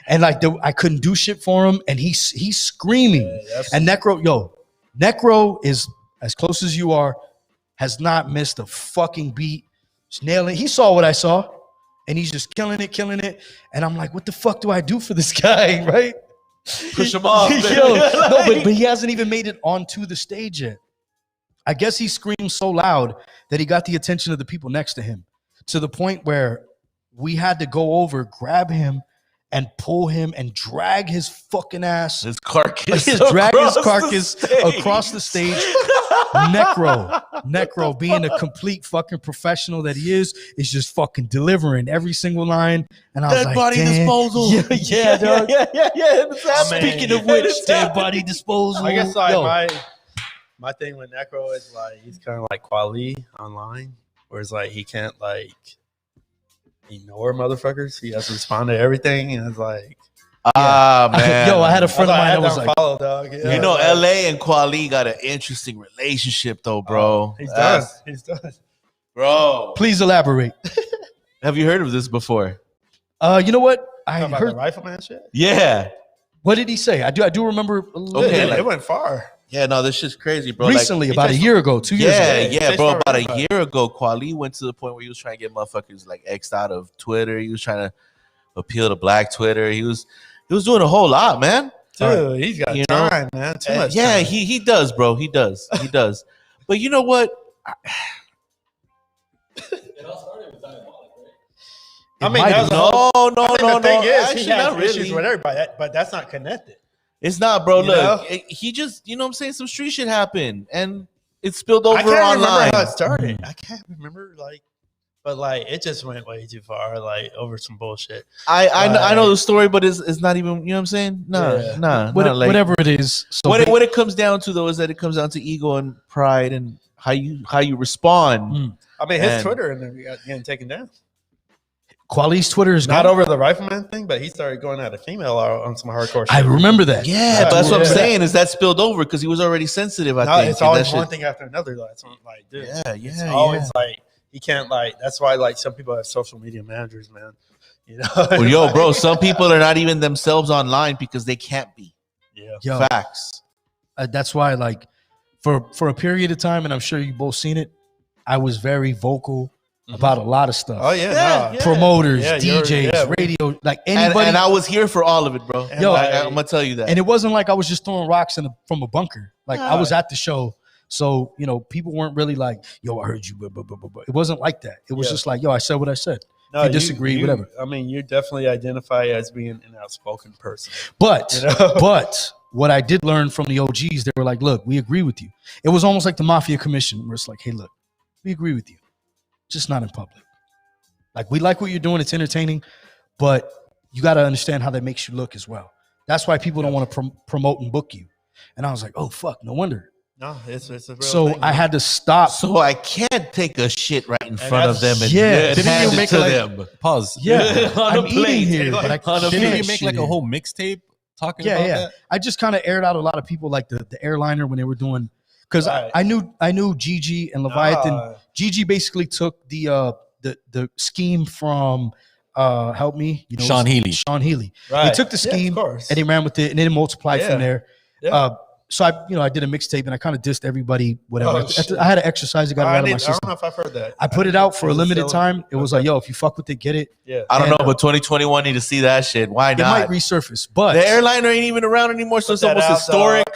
And like I couldn't do shit for him. And he's screaming. And Necro is as close as you are, has not missed a fucking beat. Just nailing. He saw what I saw. And he's just killing it. And I'm like, what the fuck do I do for this guy? Right?
Push him off. man.
Yo, no, but he hasn't even made it onto the stage yet. I guess he screamed so loud that he got the attention of the people next to him, to the point where we had to go over, grab him, and pull him and drag his fucking ass.
His carcass.
Drag his
across
carcass
the stage.
across the stage. Necro, being a complete fucking professional that he is just fucking delivering every single line. And I was
Dead
like,
body
damn.
disposal.
Yeah, dog.
yeah. It's happening.
Speaking of which,
It's
dead
happening.
body disposal.
I guess like
Yo.
my thing with Necro is like he's kind of like Quali online, where it's like he can't like ignore motherfuckers. He has to respond to everything, and it's like
Ah, man.
Yo, I had a friend of mine that
I
was
don't
like,
follow, dog. Yeah,
You know,
like,
LA and Quali got an interesting relationship, though, bro.
He's done.
That's-
He's done.
Bro.
please elaborate.
Have you heard of this before?
You know what? I
About
heard.
the Rifleman shit.
Yeah.
What did he say? I do remember a little
Okay,
bit.
like-
It went far.
Yeah, no, this shit's crazy, bro.
Recently,
Like,
about a year ago, 2 years
yeah,
ago.
yeah,
It
bro.
takes
About a
forever.
year ago, Kweli went to the point where he was trying to get motherfuckers like X'd out of Twitter. He was trying to appeal to Black Twitter. He was doing a whole lot, man.
Dude, he's got
You know?
time, man. Too much
Yeah,
time.
he does, bro. He does. He does. But you know what?
I mean,
might
that was
have.
the whole.
No,
I mean, the thing is,
Actually,
he has
not
issues
really.
with everybody, but that's not connected.
It's not, bro.
You
Look,
know?
he just, you know what I'm saying? Some street shit happened and it spilled over
I can't
online.
remember how it started. I can't remember, but it just went way too far, over some bullshit.
I know the story, but it's not even, you know what I'm saying?
Yeah.
Whatever it is. So
What it comes down to though is that it comes down to ego and pride and how you respond.
I mean, his
And-
Twitter and then got getting taken down.
Quality's Twitter is
Not
gone.
over the Rifleman thing, but he started going at a female on some hardcore shit.
I remember that.
Yeah, but that's what I'm
Yeah.
saying is that spilled over because he was already sensitive. I
No,
think
it's
and
always
that
one
shit-
thing after another. Dude,
Yeah,
it's
yeah,
always
yeah.
he can't that's why some people have social media managers, man. You know,
Well, yo, bro, some people are not even themselves online because they can't be.
yeah,
Yo,
Facts.
that's why, for a period of time, and I'm sure you both seen it, I was very vocal about a lot of stuff.
oh yeah,
Yeah,
no.
yeah.
Promoters,
Yeah, you're-
DJs,
yeah,
radio, like
And,
anybody.
and I was here for all of it, bro.
And
Yo,
I'm gonna tell you that.
And it wasn't like I was just throwing rocks from a bunker. Like I
No.
was at the show. So, people weren't really like, yo, I heard you. Blah, blah, blah, blah, blah. It wasn't like that. It was
Yeah.
just like, yo, I said what I said.
No,
you disagree, whatever.
I mean, you definitely identify as being an outspoken person.
But,
You know?
but what I did learn from the OGs, they were like, look, we agree with you. It was almost like the Mafia Commission where it's like, hey, look, we agree with you. Just not in public. Like, we like what you're doing. It's entertaining, but you got to understand how that makes you look as well. That's why people don't want to promote and book you. And I was like, oh, fuck, no wonder.
No, it's a real
So
thing,
I
man.
had to stop.
So I can't take a shit right in front of them
that's-
and
Yeah. Didn't
hand
you
it
make
to
like-
them.
Pause.
Yeah,
On a
I'm eating
plate.
here, but I
On a
can't
Didn't you
shit
make like a
here.
whole mixtape talking
Yeah,
about
yeah.
that?
I just kind of aired out a lot of people, like the airliner when they were doing, because
Right.
I knew Gigi and Leviathan.
Nah.
Gigi basically took the scheme from help me,
Sean Healy.
Sean Healy.
Right.
He took the
Yeah, of
scheme
course.
and he ran with it, and then multiplied
Yeah.
from there.
Yeah.
So I did a mixtape and I kind of dissed everybody. Whatever.
Oh, shit.
I had to exercise. It got it out of my
I
system.
don't know if I've heard that.
I put it out for a
Is it
limited
still-
time. It was like, yo, if you fuck with it, get it.
Yeah.
I don't
And,
know, but 2021 need to see that shit. Why
It might
not?
resurface, but
The airliner ain't even around anymore, so
Put
it's
that
almost
out,
historic.
dog.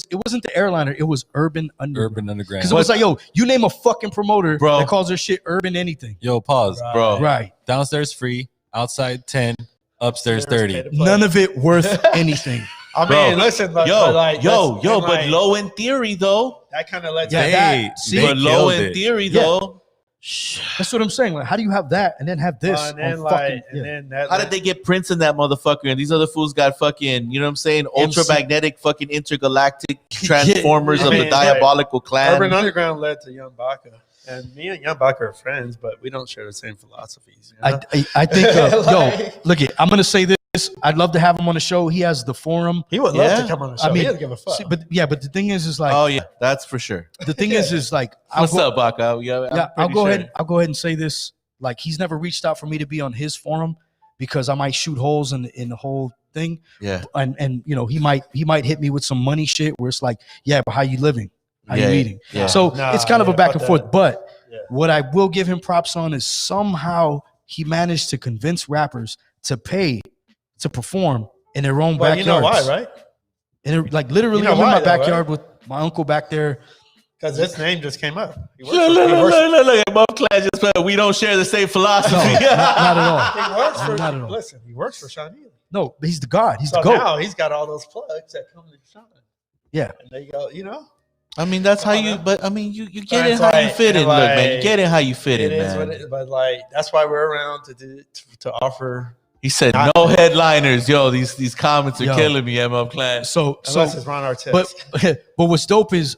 it wasn't the airliner. It was Urban Underground.
Urban Underground.
Because it was like, yo, you name a fucking promoter
Bro.
that calls their shit urban anything.
Yo, pause.
Right.
Bro.
Right.
Downstairs free, outside 10, upstairs
Pay
30.
to play.
None of it worth anything.
I
Bro.
mean, listen, but
Yo,
like,
but
like,
low in theory though.
that kind of lets
Yeah,
you.
that- see?
But low
killed
in
it.
theory
Yeah.
though.
That's what I'm saying. Like, how do you have that and then have this?
And then
on
like,
fucking,
and
yeah.
then that.
How did they get Prince in that motherfucker? And these other fools got fucking, you know what I'm saying? Ultramagnetic fucking intergalactic transformers
I
of the
mean,
diabolical clan.
Urban Underground led to Young Baka, and me and Young Baka are friends, but we don't share the same philosophies. You know?
I think, yo,
Like-
look it. I'm gonna say this. I'd love to have him on the show. He has the forum.
he would love
Yeah.
to come on the show.
I mean,
he doesn't give a fuck.
See, but the thing is like,
Oh yeah, that's for sure.
the thing is like,
What's up, Baka? Yeah,
I'll go ahead and say this. Like, he's never reached out for me to be on his forum because I might shoot holes in the whole thing.
Yeah,
And he might hit me with some money shit where it's like, yeah, but how you living? How
Yeah,
you eating?
yeah.
So
Nah,
it's kind of a
yeah,
back
fuck
and forth.
that.
But
Yeah.
what I will give him props on is somehow he managed to convince rappers to pay to perform in their own
well,
backyards.
you know why, right?
And like literally,
You know
I'm in
why,
my
though,
backyard with my uncle back there.
Because his name just came up. He works
Look,
for, he works,
look, Both clans just said we don't share the same philosophy.
No, not at all.
he works for.
Not at all.
Listen, he works for Sean Healy.
No, but he's the god. He's
So
the goat.
now he's got all those plugs that come to Sean.
Yeah.
And they go, you know,
I mean, that's how
Come on,
you.
man.
But I mean, you get
It's
in how you
like-
fit in.
and
Look, man, you
like,
get in how you fit
it
in,
is what
man.
it. But like, that's why we're around to offer.
He said
Not-
no headliners. Yo, these comments are
Yo.
killing me, ML Clan.
So
Unless it's Ron Artest.
but what's dope is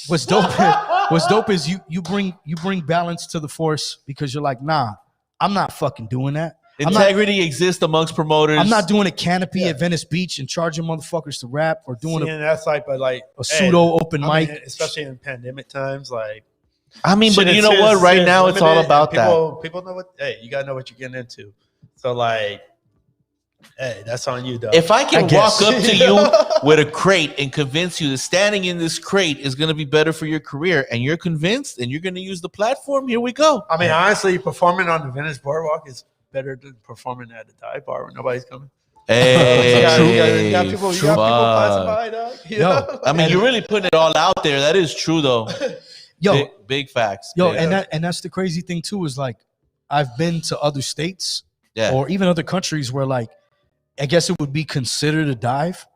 what's dope is you bring balance to the force because you're like, nah, I'm not fucking doing that.
Integrity exists amongst promoters.
I'm not doing a canopy
Yeah.
at Venice Beach and charging motherfuckers to rap or doing
See, and that's like, but like
a pseudo open
I
mic.
mean, especially in pandemic times, like.
I mean, but
shit
you
is-
know what?
is-
Right
is
now, it's all
limited, and
about that.
People know what. Hey, you gotta know what you're getting into. So like, Hey, that's on you, though.
If I can
guess.
walk up to you with a crate and convince you that standing in this crate is going to be better for your career, and you're convinced and you're going to use the platform, here we go.
I mean, honestly, performing on the Venice Boardwalk is better than performing at the dive bar when nobody's coming.
Hey,
you got people passing by, dog. You know?
I mean, you're really putting it all out there. That is true, though.
Yo,
Big facts.
yo,
Big.
and that's the crazy thing too, is like I've been to other states
Yeah.
or even other countries where like I guess it would be considered a dive,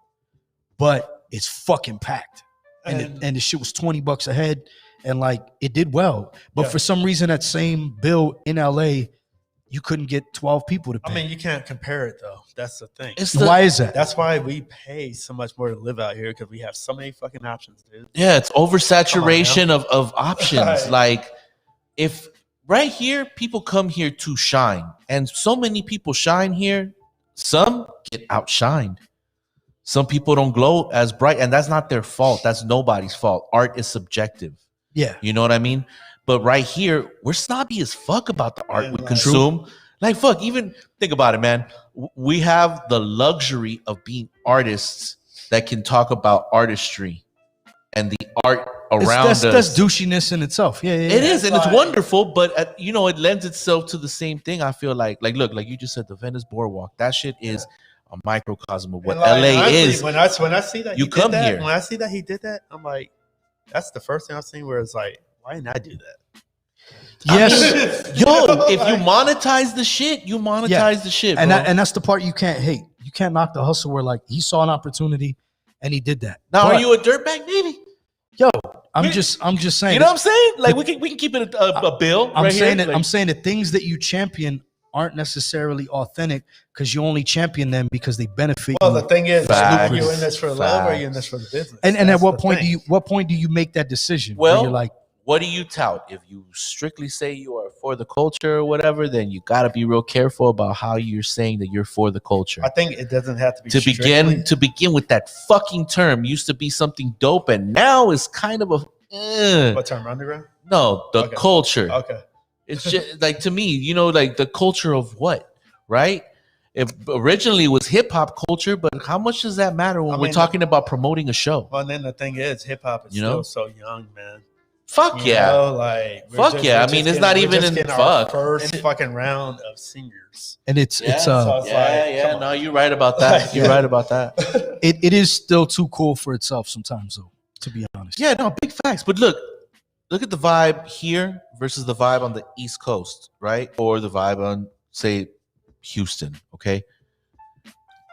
but it's fucking packed. And the shit was $20 a head, and like it did well. But for some reason, that same bill in LA, you couldn't get 12 people to pay.
I mean, you can't compare it though. That's the thing.
Why is that?
That's why we pay so much more to live out here, because we have so many fucking options, dude.
Yeah, it's oversaturation of options.
Right.
Like, if right here, people come here to shine, and so many people shine here. Some get outshined. Some people don't glow as bright, and that's not their fault. That's nobody's fault. Art is subjective.
Yeah.
You know what I mean? But right here, we're snobby as fuck about the art
Man,
we
like-
consume. Like, fuck, even think about it, man. We have the luxury of being artists that can talk about artistry and the art around us.
That's douchiness in itself. Yeah.
It is, and it's
like-
wonderful, but it lends itself to the same thing. I feel like look, like you just said, the Venice Boardwalk. That shit is a microcosm of what
And, like,
LA
honestly,
is.
When I see that
You
he
come
did that,
here.
when I see that he did that, I'm like, that's the first thing I've seen where it's like, why didn't I do that?
Yes.
Yo, if you monetize the shit, you monetize the shit, bro.
and that's the part you can't hate. You can't knock the hustle where like he saw an opportunity and he did that.
Now,
But,
are you a dirtbag? Maybe.
Yo, I'm just saying.
You know what I'm saying? Like we can keep it a bill.
I'm
right
saying
here.
that I'm saying that things that you champion aren't necessarily authentic because you only champion them because they benefit
Well,
you.
the thing is,
Facts.
are you in this for love or are you in this for the business?
And at
That's
what
the
point
thing.
what point do you make that decision? Where
Well,
you're like,
what do you tout? If you strictly say you are for the culture or whatever, then you got to be real careful about how you're saying that you're for the culture.
I think it doesn't have to be
To begin with, that fucking term used to be something dope, and now it's kind of a
What term? Underground?
no, the
Okay.
culture.
Okay.
It's just like, to me, like the culture of what, right? If originally it was hip hop culture, but how much does that matter when
I
we're
mean,
talking about promoting a show?
Well, and then the thing is, hip hop is
You know?
still so young, man.
Fuck
You
yeah.
know, like
Fuck yeah. I mean, it's not even in
our
fuck.
first fucking round of singers.
and it's
so it's like,
Yeah.
come on.
No, you're right about that. You're
Yeah.
right about that.
it is still too cool for itself sometimes though, to be honest.
Yeah, no, big facts. But look at the vibe here versus the vibe on the East Coast, right? Or the vibe on, say, Houston. Okay.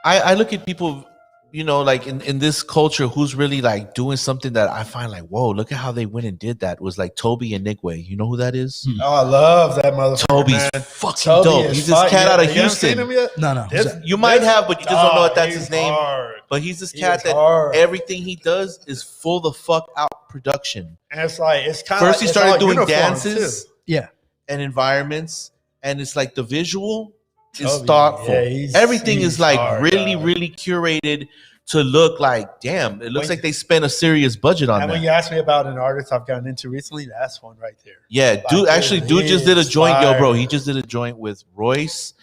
I look at people, like in this culture, who's really like doing something that I find like, whoa, look at how they went and did that. It was like Toby and Nigwe. You know who that is?
Oh, I love that motherfucker.
Toby's
man.
fucking
Toby
dope.
is
He's this
fire.
cat out of
You haven't seen
Houston.
him yet?
No.
This-
You might have, but you just don't know if that's
he's
his name.
hard.
But he's this
He
cat
is
that
hard.
everything he does is full the fuck out production.
And it's like, it's kind of
First, he started doing dances
Yeah.
and environments, and it's like the visual is
Toby,
thoughtful.
yeah,
Everything
he's
is like
hard,
really,
dog.
really curated to look like, damn, it looks
When-
like they spent a serious budget on
And when
that.
you ask me about an artist I've gotten into recently, that's one right there.
Yeah, dude, actually, dude just did a
he's
joint, yo, bro.
fire.
He just did a joint with Royce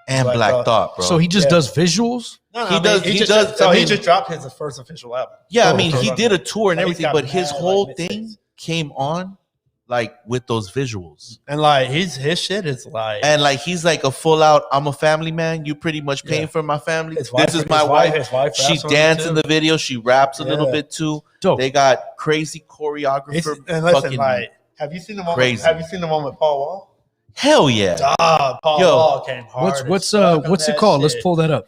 and
Black
Black
Thought.
Thought, bro.
So he just
Yeah.
does visuals?
No,
He does- he
just,
does-
So
I
he
mean-
just dropped his first official album.
Yeah, I
Oh,
mean,
okay.
he did a tour and
And he's
everything,
got
but his
mad,
whole
like,
thing
mixtapes.
came on like with those visuals.
And like his shit is like,
And like he's like a full out, I'm a family man. You pretty much paying
Yeah.
for my family.
his wife,
This is my
his
wife.
His wife
She
raps on it,
danced in
too.
the video. She raps a little
Yeah.
bit too.
Dope.
They got crazy
It's-
choreographer.
and listen,
fucking
like, have you seen the one?
crazy.
Have you seen the one with Paul Wall?
hell yeah.
Paul
Yo,
Wall came hard.
What's
as fuck on
what's it
that
called?
shit.
Let's pull that up.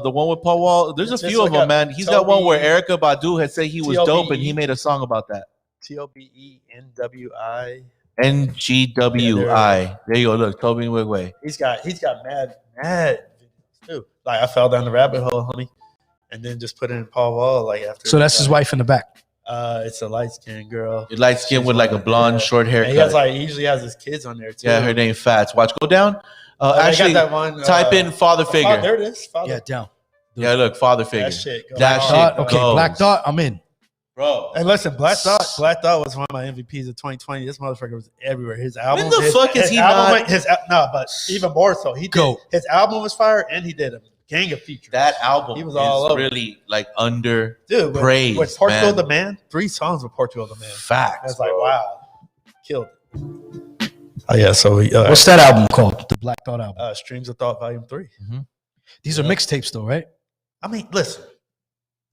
The one with Paul Wall. There's a
Just
few of
look
them,
up
man. He's got one where
Toby-
Erica Badu had said he was dope, and he
TLBE.
made a song about that.
TOBENWI.
NGWI. There you go. Look, Toby Wigway.
He's got mad videos too. Like I fell down the rabbit hole, homie, and then just put in Paul Wall like after.
So that's his wife in the back.
It's a light skinned girl.
Light skin with like a blonde,
Yeah.
short
And he has
haircut.
like he usually has his kids on there too.
Yeah, her name Fats. Watch, go down.
They got
Actually,
that one,
type in father
oh,
figure.
there it is. Father.
Yeah, down.
Yeah, look, father figure.
That shit. goes
That
hard.
shit
Dot, okay,
goes.
Black Dot, I'm in.
Bro.
And listen, Black Thought was one of my MVPs of 2020. This motherfucker was everywhere. His album.
the fuck is he
album,
not-
His no, but even more so, he did.
Go.
His album was fire, and he did a gang of features.
That album
He was
is
all over.
really like under
Dude,
praised.
with Portugal
man.
the Man, 3 songs with Portugal the Man.
Facts.
That's like,
bro.
wow, killed it. Oh yeah, so we,
What's that album called? The Black Thought album.
Streams of Thought Volume 3.
These are mixtapes, though, right?
I mean, listen.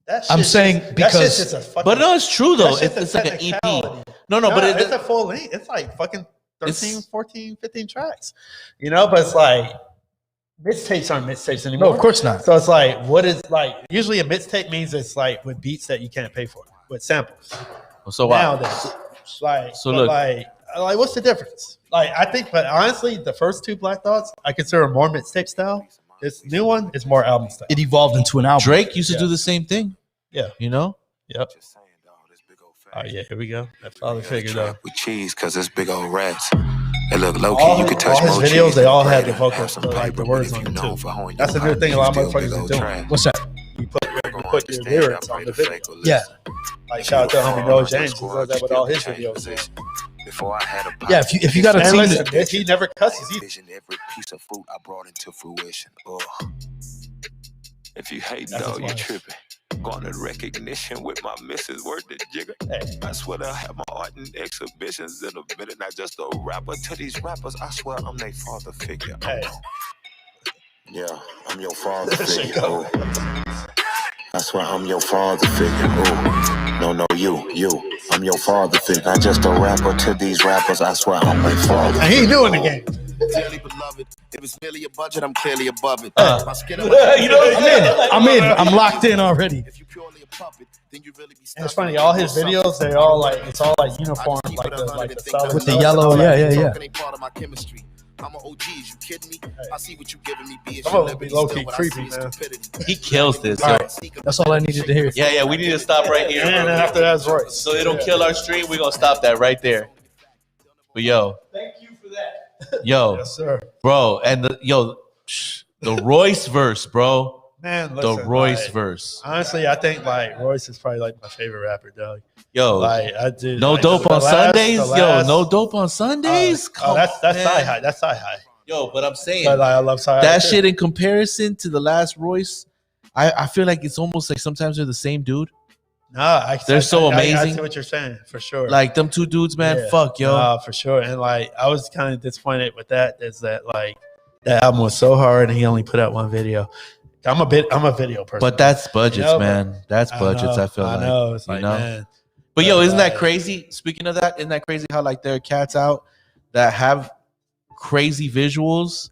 That
I'm
shit's
saying
just,
because-
that shit's just a fucking,
But no, it's true though.
that shit's
It's
a
like an EP.
technicality.
No,
No,
but
it's a full length. It's like fucking 13, 14, 15 tracks. You know, but it's like mixtapes aren't mixtapes anymore.
No, of course not.
So it's like, what is like? Usually a mixtape means it's like with beats that you can't pay for, with samples.
so wow.
Nowadays, like,
So
but
look.
like, what's the difference? Like, I think, but honestly, the first 2 Black Thoughts I consider more mixtape style. This new one is more album style.
It evolved into an album.
Drake used to
Yeah.
do the same thing.
Yeah.
You know?
Yep. Oh yeah, here we go. That father figure though.
With cheese, cause it's big old rats. It look low
All
key, you
his-
can touch
all his
more
videos,
cheese
they
than
all
bread
had the
and
vocals,
have some
like, the
paper,
words
but
on
if you
it,
known
too.
for hoeing
That's
your
a new
heart,
thing a
you
lot of
still
motherfuckers
big
are
old
doing.
trash.
What's that?
You put your
Understand,
lyrics
I
on the
pray
video.
fake will
Yeah.
listen.
Like shout out to homie Noah James. He does that with all his videos. Man.
Before I had a
Yeah, if you got a
And
team
listen,
that,
he never cusses either.
vision, every piece of fruit I brought into fruition. If you hate
That's
dog,
his
you
wife.
tripping. Garnered recognition with my missus, word the jigger.
Hey.
I swear I have my art in exhibitions in a minute. Not just a rapper to these rappers. I swear I'm their father figure.
Hey.
Yeah, I'm your father
There she
figure.
go.
I swear I'm your father figure. No, you. I'm your father figure. Not just a rapper to these rappers. I swear I'm their father.
And he ain't doing the game.
Dearly beloved, if it's merely a budget, I'm clearly above it.
Uh.
My skin and my
You know what I'm saying?
I'm in. I'm locked in already.
If you purely a puppet, then you really be
And it's
stuck
funny,
in
all
a
his
something.
videos, they all like it's all like uniform,
I just keep
like
it
the
100
like
and
the
think
solid
I'm
With the
nuts.
yellow,
All
yeah,
that
yeah, yeah.
talking ain't part of my chemistry. I'm an OG, is you kidding me? I see what you giving me, be it
Some
your
of them be
liberty,
low-key
still what I
creepy,
see is
man.
stupidity.
He kills this.
All
yo.
right.
That's all I needed to hear.
Yeah, we need to stop right here.
And then after that, it's Royce.
So it don't kill our stream, we're gonna stop that right there. But yo,
Thank you for that.
yo,
Yes, sir.
bro, and the Royce verse, bro.
Man,
The
listen,
Royce
like,
verse.
honestly, I think like Royce is probably like my favorite rapper, dog.
Yo,
Like I do.
no
like,
dope
the
on
last-
Sundays.
the
Yo,
last-
no dope on Sundays. Come
that's
on,
Sci
man.
High. That's Sci High.
Yo, but I'm saying
But like, I love Sci High.
that
too.
shit in comparison to the last Royce, I feel like it's almost like sometimes they're the same dude.
Nah,
They're so
I
amazing.
see what you're saying for sure.
Like them two dudes, man.
Yeah.
Fuck, yo.
Nah, for sure. And like, I was kind of disappointed with that. Is that like that album was so hard and he only put out one video. I'm a video person.
But that's budgets,
You know,
man. That's budgets. I feel
I
like.
know. It's
you
like,
know?
man.
But yo, isn't that
Like-
crazy? Speaking of that, isn't that crazy how like there are cats out that have crazy visuals?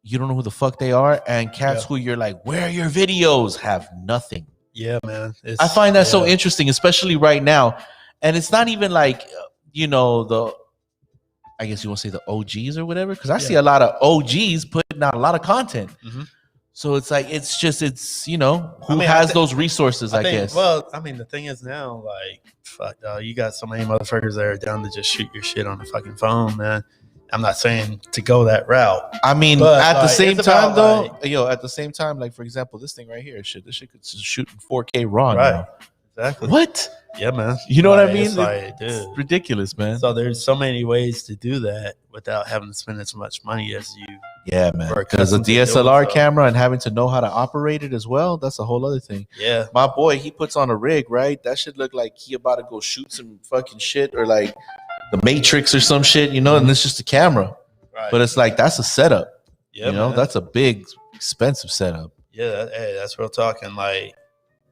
You don't know who the fuck they are, and cats
Yeah.
who you're like, where are your videos? Have nothing.
Yeah, man.
I find that so
yeah.
interesting, especially right now. And it's not even like the, I guess you want to say the OGs or whatever, because I see a lot of OGs putting out a lot of content.
Mhm.
So it's like it's who
I mean, I
has
thi-
those resources, I
think,
guess.
Well, I mean, the thing is now, like, fuck, dog, you got so many motherfuckers that are down to just shoot your shit on the fucking phone, man. I'm not saying to go that route.
I mean,
But,
at the
like,
same
it's
time,
about,
though, at the same time, like for example, this thing right here, this shit could shoot in 4K raw.
Right.
Now.
Exactly.
What?
Yeah, man.
You know what I
Like,
mean?
It's like,
It's
dude.
ridiculous, man.
So there's so many ways to do that without having to spend as much money as you.
Yeah, man.
Or
Because a
accustomed to doing
DSLR
so.
camera and having to know how to operate it as well, that's a whole other thing.
Yeah.
My boy, he puts on a rig, right? That should look like he about to go shoot some fucking shit or like the Matrix or some shit, and it's just a camera.
Right.
But it's like that's a setup.
yeah, man.
That's a big, expensive setup.
Yeah, hey, that's real talking. Like,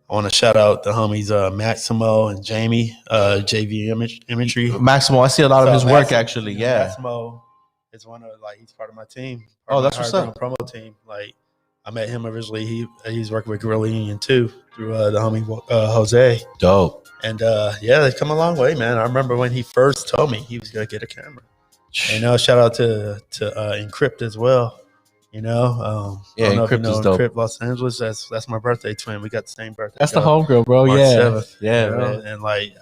I want to shout out the homies Maximo and Jamie, JV Imagery.
Maximo, I see a lot of
So
his work
Maximo-
actually. Yeah.
Maximo is one of he's part of my team.
Oh, that's
Part
what's
of my
up.
Promo team. Like, I met him originally. He's working with Gorilla Union too through the homie Jose.
Dope.
And they've come a long way, man. I remember when he first told me he was gonna get a camera. Shout out to Encrypt as well.
Yeah,
I don't know if you
Encrypt
know
is dope.
Encrypt Los Angeles. That's my birthday twin. We got the same birthday.
That's the
dog.
homegirl, bro.
March
Yeah.
7th,
Yeah,
you know?
man.
And like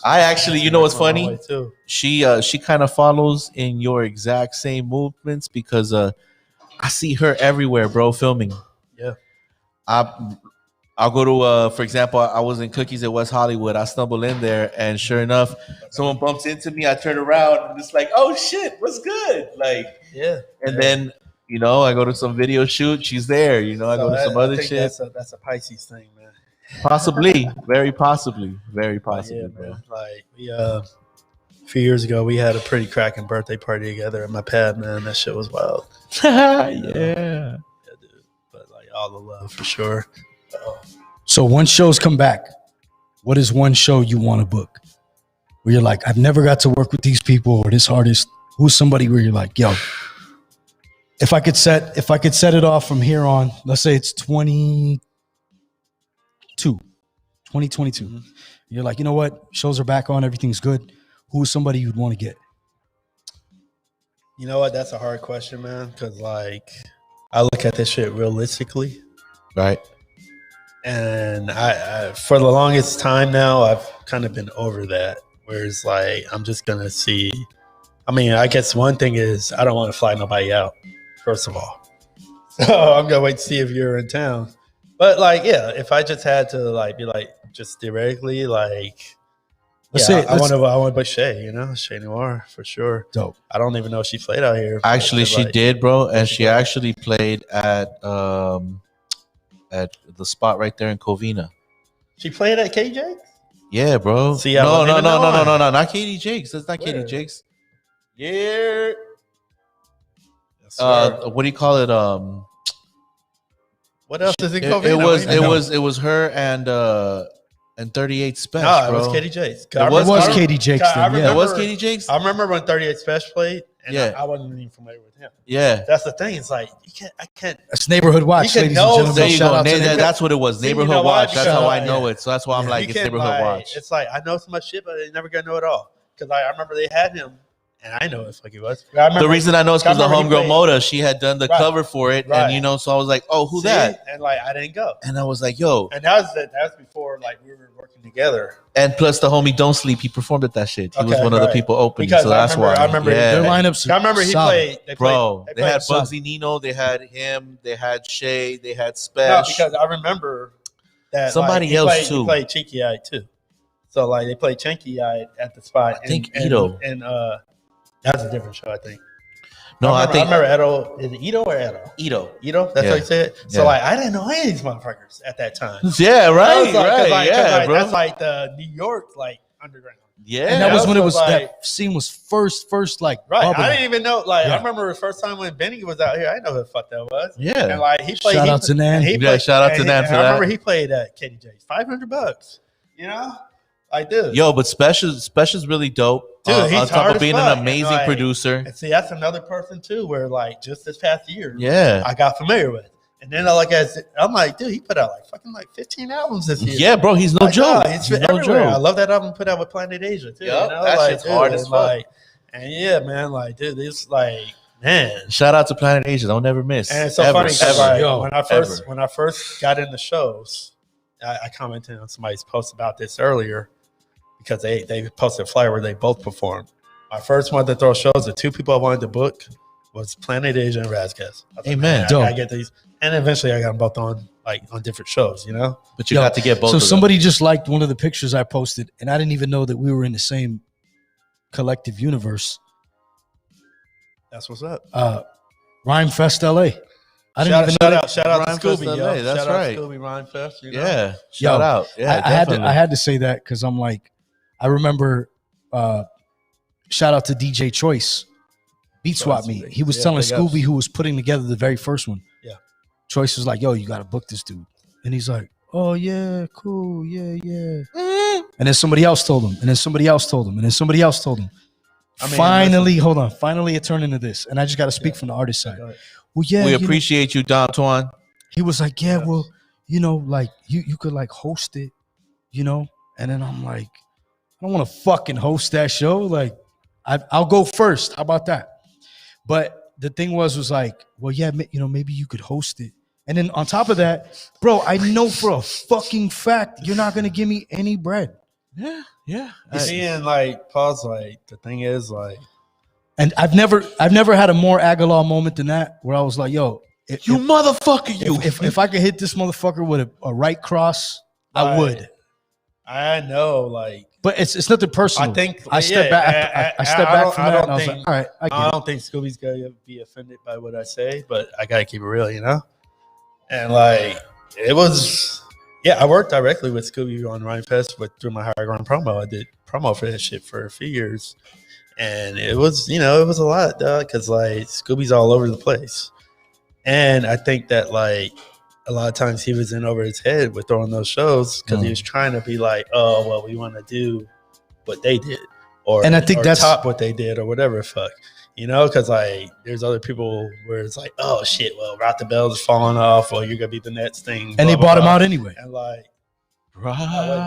I actually, you know what's funny?
Too.
She kind of follows in your exact same movements because I see her everywhere, bro, filming.
Yeah.
I'll go to for example, I was in Cookies at West Hollywood. I stumble in there and sure enough, someone bumps into me. I turn around and it's like, oh shit, what's good? Like,
Yeah.
and then You know, I go to some video shoot, she's there. You know, I go to some other shit.
That's a Pisces thing, man.
Possibly, very possibly,
Yeah,
bro.
man. Like we a few years ago, we had a pretty cracking birthday party together at my pad, man. That shit was wild.
Yeah.
Yeah, dude. But like all the love for sure.
So once shows come back, what is one show you want to book? Where you're like, I've never got to work with these people or this artist. Who's somebody where you're like, yo, if I could set it off from here on, let's say it's 2022.
Mm-hmm.
You're like, you know what? Shows are back on, everything's good. Who's somebody you'd want to get?
You know what? That's a hard question, man. Because like, I look at this shit realistically,
Right.
and I for the longest time now, I've kind of been over that. Whereas like, I'm just gonna see. I mean, I guess one thing is I don't want to fly nobody out. First of all, so I'm gonna wait to see if you're in town. But like, yeah, if I just had to like be like just theoretically like, I want to book Shay, you know, Shay Noir for sure.
Dope.
I don't even know if she played out here.
Actually, she
like,
did, bro, and she actually played at the spot right there in Covina.
She played at KJ.
Yeah, bro.
See, I
no,
wasn't even knowing.
not Katie Jakes. That's not Katie
Where?
Jakes. Yeah.
Yes, sir.
What do you call it?
What else is in
It
Covina?
was her and 38 Special.
No, it
bro.
was Katie Jakes.
It was
Katie Jakes
I
then, yeah.
It was Katie Jakes.
I remember when 38 Special played, and
Yeah.
I wasn't even familiar with him.
Yeah.
That's the thing. It's like I can't.
That's Neighborhood Watch,
You can
ladies
know-
and gentlemen.
There you
Shout
go.
out to Neighborhood.
That's what it was.
See, you
Neighborhood
know why?
Watch. That's how I
Because,
know it. So that's why I'm like,
you
it's
can,
Neighborhood
like,
Watch.
It's like I know so much shit, but I never gonna know it all. Because I remember they had him, and I know what he was. I remember,
The reason I know is because the
I remember he
homegirl
played-
Moda, she had done the
Right.
cover for it,
Right.
and you know, so I was like, "Oh, who
See?
that?"
And like I didn't go,
And I was like, "Yo!"
and that was before like we were working together.
And plus, the homie Don't Sleep, he performed at that shit. He was
Okay,
one of the
right.
people opening,
Because
so that's why.
I remember
yeah.
Their lineups.
I remember he
solid.
played. They
Bro,
played,
they had
solid.
Bugsy Nino, they had him, they had Shay, they had
No,
Special.
because I remember that
Somebody
like, he
else,
played,
too.
He played Cheeky Eye too. So like they played Cheeky Eye at the spot.
I think Ito.
and that's a different show. I think.
No, I think
I remember Edo. Is it Ito or Edo?
Ito.
Ito. That's
Yeah.
how you say it. So
Yeah.
like I didn't know any of these motherfuckers at that time.
Yeah,
I
right,
was like, 'cause,
right,
like, 'cause,
yeah,
like,
bro.
That's like the New York like underground.
Yeah,
And that was when it was
like-
that scene was first like
Right.
bubbling.
I didn't even know. Like
Yeah.
I remember the first time when Benny was out here. I didn't know who the fuck that was.
yeah.
And like he played.
Shout
he,
out to Nan.
and he
Yeah,
played-
shout out to
and
Nan
he-
for
and I remember
that.
he played at Katie J's. $500. You know, like dude.
Yo, but Special's really dope.
Dude, he's
on top
hard
of
as
being
fuck.
an amazing
And, like,
producer.
And see, that's another person too, where like just this past year,
Yeah.
I got familiar with. And then I'm like, dude, he put out like fucking like 15 albums this year.
Yeah, bro, he's no
Like,
joke.
nah, he's
He's no
everywhere. I
joke.
love that album put out with Planet Asia too.
Yup,
you know?
that
like,
shit's hard as
and,
fuck.
like, and yeah, man, like, dude, it's like, man.
Shout out to Planet Asia. Don't never miss.
And it's so
Ever,
funny because
ever.
like,
Yo,
when I first got into shows, I commented on somebody's post about this earlier because they posted a flyer where they both performed. My first one to throw shows, the two people I wanted to book was Planet Asia and Razkaz.
Amen.
I get these, and eventually I got them both on different shows. You know,
But you
Yo,
got to get both
So
of them.
somebody just liked one of the pictures I posted, and I didn't even know that we were in the same collective universe.
that's what's up.
Rhyme Fest LA. I didn't even know
shout
that.
out to
Rhyme Fest
Scooby.
LA,
Yo.
that's
shout out
right.
to Scooby Rhyme Fest. You know?
Yeah. Shout
Yo,
out. Yeah,
I had
definitely.
to say that because I'm like, I remember. Shout out to DJ Choice, Beat Swap Me. He was
Yeah,
telling
big ups.
Scooby, who was putting together the very first one.
Yeah.
Choice was like, "Yo, you got to book this dude," and he's like, "Oh yeah, cool, yeah." And then somebody else told him, and then somebody else told him, and then somebody else told him.
I mean,
Finally, hold on. Finally, it turned into this, and I just got to speak from the artist side.
Go ahead.
Well, yeah,
we
you know,
appreciate you, Don Tuan.
he was like, yeah,
Yes.
well, you know, like you could like host it, you know? And then I'm like, I don't want to fucking host that show. Like, I'll go first. How about that? But the thing was like, well, yeah, you know, maybe you could host it. And then on top of that, bro, I know for a fucking fact you're not gonna give me any bread.
Yeah.
Seeing like Pawz, like the thing is like
And I've never had a more Aguilar moment than that, where I was like, yo,
You motherfucker, you.
if I could hit this motherfucker with a right cross, I
Right.
would.
I know, like,
But it's nothing personal.
I think
I step back. I step back from that, and I was like, all right, I get it.
don't think Scooby's gonna be offended by what I say, but I gotta keep it real, you know. And like, it was, yeah. I worked directly with Scooby on Ryan Fest through my higher ground promo. I did promo for that shit for a few years, and it was, you know, it was a lot, because like Scooby's all over the place, and I think that like a lot of times he was in over his head with throwing those shows because he was trying to be like, oh well, we want to do what they did,
and I think that's
top what they did or whatever. Fuck, you know, because like there's other people where it's like, oh shit, well, Rock the Bells is falling off, or you're gonna be the next thing,
and they bought him out anyway.
And like,
Right.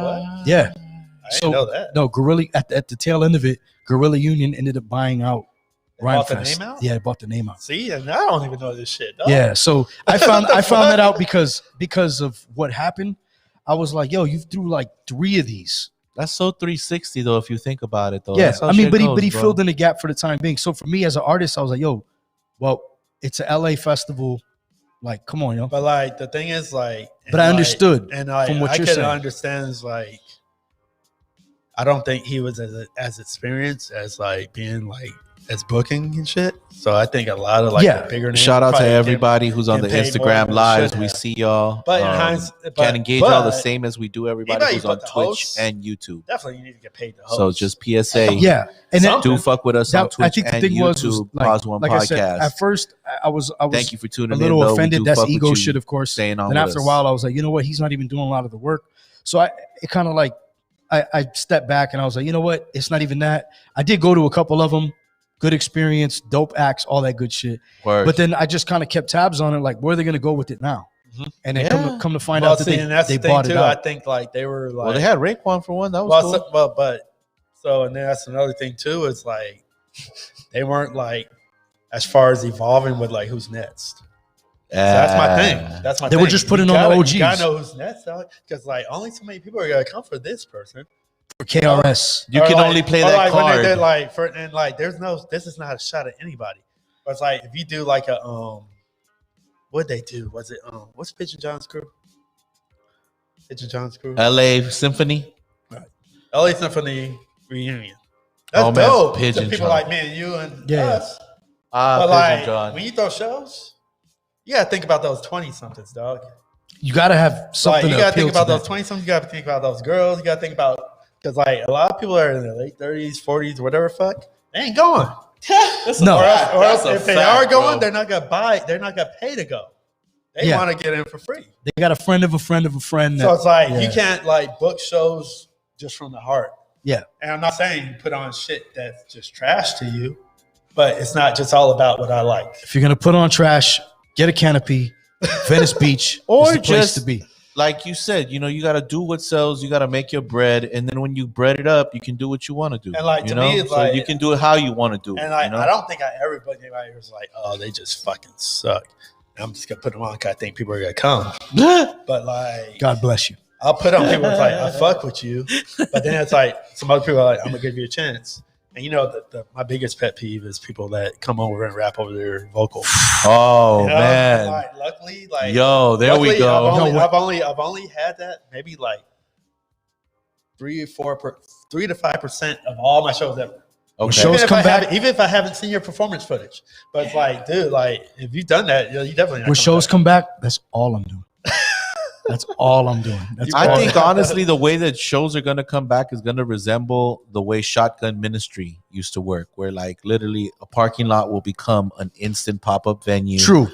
what?
Yeah.
I didn't know that.
No, Gorilla at the tail end of it, Gorilla Union ended up buying out Ryan
bought the
Fest.
name out?
Yeah, it bought the name out.
See, and I don't even know this shit. Dog.
Yeah, so I found that out because of what happened. I was like, yo, you threw like 3 of these.
That's so 360 though, if you think about it though.
Yeah,
That's how
I mean,
shit
but
goes,
he
bro.
filled in the gap for the time being. So for me as an artist, I was like, yo, well, it's a LA festival. Like, come on, yo.
But like the thing is, like,
But I understood
and like,
from what
I
you're
can
saying.
understand is like, I don't think he was as experienced as like being like as booking and shit. So I think a lot of like the bigger names
Shout out to
probably
everybody who's on the
get paid more
Instagram
than
lives.
should
We
have.
see y'all.
But in hindsight,
can't engage all the
but
same as we do everybody
anybody
who's on
but the
Twitch
hosts,
and YouTube.
definitely you need to get paid to host.
So just PSA.
Yeah, and then,
Do fuck with us on
that,
Twitch
I think the
and
thing was
YouTube.
like,
Pause One
like
Podcast.
I said, at first I was
Thank you for tuning
a
in.
little
though. We
offended.
do
That's
fuck with
ego
you
shit, of course.
staying on
Then
with
after
us.
a while, I was like, you know what? He's not even doing a lot of the work. So it kind of like I stepped back and I was like, you know what? It's not even that. I did go to a couple of them. Good experience, dope acts, all that good shit.
Word.
But then I just kind of kept tabs on it, like where are they going to go with it now? And then come to find
well,
out that
see, and that's
they
the thing
bought
too.
it
I
out.
think like they were like,
well, they had Raekwon for one. That was
well,
cool.
so and then that's another thing too. Is like they weren't like as far as evolving with like who's next. So that's my thing. That's my
They
thing.
were just putting
You
on the
gotta-
OGs.
You gotta know who's next, because like only so many people are gonna come for this person.
For KRS.
You
Or
can
like-
only play
or
that
like when
card.
they did like for and like there's no, this is not a shot at anybody. But it's like if you do like a what'd they do? Was it what's Pigeon John's crew? Pigeon John's crew.
LA Symphony.
LA Symphony reunion. That's
Oh, man,
dope.
Pigeon
To people
John.
like me and you and
Yeah.
us.
Ah,
But
Pigeon
like
John.
when you throw shows, you gotta think about those 20-somethings, dog.
You got to have
Like
something
you
to
gotta
appeal
think about
to
those
that.
20-somethings. You gotta think about those girls. You gotta think about, because like a lot of people are in their late 30s, 40s, whatever. Fuck, they ain't going.
No.
Or else
That's a
if they
fact,
are going,
bro.
they're not gonna buy. They're not gonna pay to go. They
Yeah.
want to get in for free.
They got a friend of a friend of a friend.
So it's like
yeah.
you can't like book shows just from the heart.
Yeah.
And I'm not saying put on shit that's just trash to you, but it's not just all about what I like.
If you're going to put on trash, get a canopy. Venice Beach
Or
is the place
just-
to be.
Like you said, you got to do what sells. You got to make your bread, and then when you bread it up, you can do what you want to do.
And, like,
you
to
know,
me, it's
so
like-
you can do it how you want to do it.
And like,
you know?
I don't think anybody was like, oh, they just fucking suck. And I'm just gonna put them on because I think people are gonna come. But like,
God bless you.
I'll put on people that's like, I fuck with you. But then it's like some other people are like, I'm gonna give you a chance. And you know, my biggest pet peeve is people that come over and rap over their vocal.
Oh
You know?
man,
Like, luckily, like,
yo, there we
luckily,
go.
I've only had that maybe like 3 to 5% of all my shows ever.
Okay.
Shows
Even if,
come back-
even if I haven't seen your performance footage, but it's like, dude, like if you've done that, you definitely.
When shows come back, that's all I'm doing. That's all I'm doing. That's
I
all
think honestly, the way that shows are gonna come back is gonna resemble the way Shotgun Ministry used to work, where like literally a parking lot will become an instant pop-up venue.
true.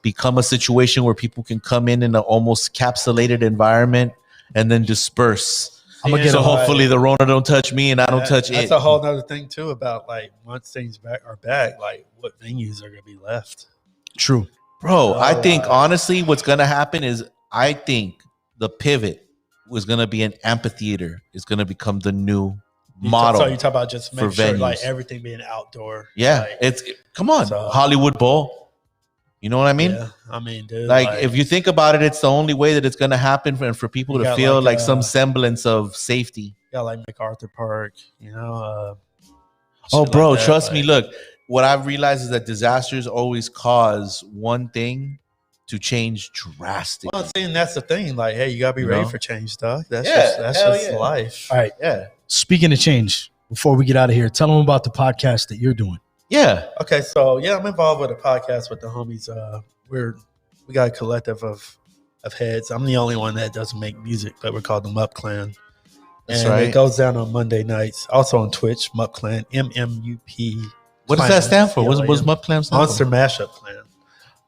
Become a situation where people can come in an almost capsulated environment and then disperse.
I'm gonna
Yeah.
get
So
a
hopefully the Rona don't touch me and I don't touch
That's
it.
a whole nother thing too about like once things are back, like what venues are gonna be left.
true.
Bro, I think
wow.
honestly what's gonna happen is I think the pivot was gonna be an amphitheater. It's gonna become the new model.
So you talk about just
for
make sure like
venues.
everything being outdoor.
Yeah,
like,
come on,
So-
Hollywood Bowl. You know what I mean?
yeah, I mean, dude,
Like if you think about it, it's the only way that it's gonna happen for people
You
to
got,
feel
like,
like some semblance of safety.
got like MacArthur Park, you know.
Oh,
shit
bro,
like that,
trust me.
like-
Look, what I've realized is that disasters always cause one thing to change drastically.
Well, see, and that's the thing. Like, hey, you gotta be
You
ready
know?
for change, dog. That's
Yeah,
just
hell yeah.
life.
All right.
Yeah.
Speaking of change, before we get out of here, tell them about the podcast that you're doing.
Yeah.
Okay, so yeah, I'm involved with a podcast with the homies. We got a collective of heads. I'm the only one that doesn't make music, but we're called the Mup Clan.
That's
and
right.
It goes down on Monday nights. Also on Twitch, Mup Clan, MMUP.
What does that stand for? What's
CLAN.
Mup Clan stand
Monster
for?
Mashup Clan.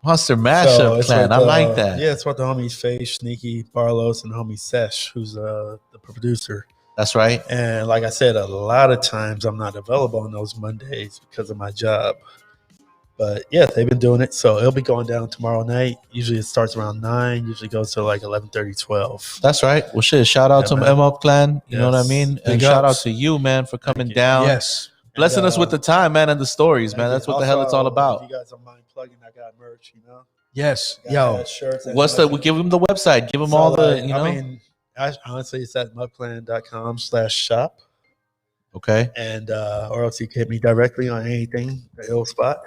Monster Mashup
it's
Clan.
with,
I like that.
Yeah, it's what the homies Face, Sneaky, Barlos, and homie Sesh, who's the producer.
That's right.
And like I said, a lot of times I'm not available on those Mondays because of my job. But yeah, they've been doing it. So it'll be going down tomorrow night. Usually it starts around 9. Usually goes to like 11:30, 12.
That's right. Well, shit. Shout out to
man.
M-Up Clan. You know what I
Yes.
mean? And
Big
shout out
ups.
to you, man, for coming
you.
down.
Yes.
Blessing
And,
us with the time, man, and the stories, man. That's what the hell it's all about.
If you guys don't mind plugging, I got merch, you know?
Yes.
Got
Yo.
shirts and
What's the? We give them the website. Give them
So,
all the.
like,
You know.
I mean, honestly, it's at mudclan.com/shop.
Okay.
And or else you can hit me directly on anything, the ill spot.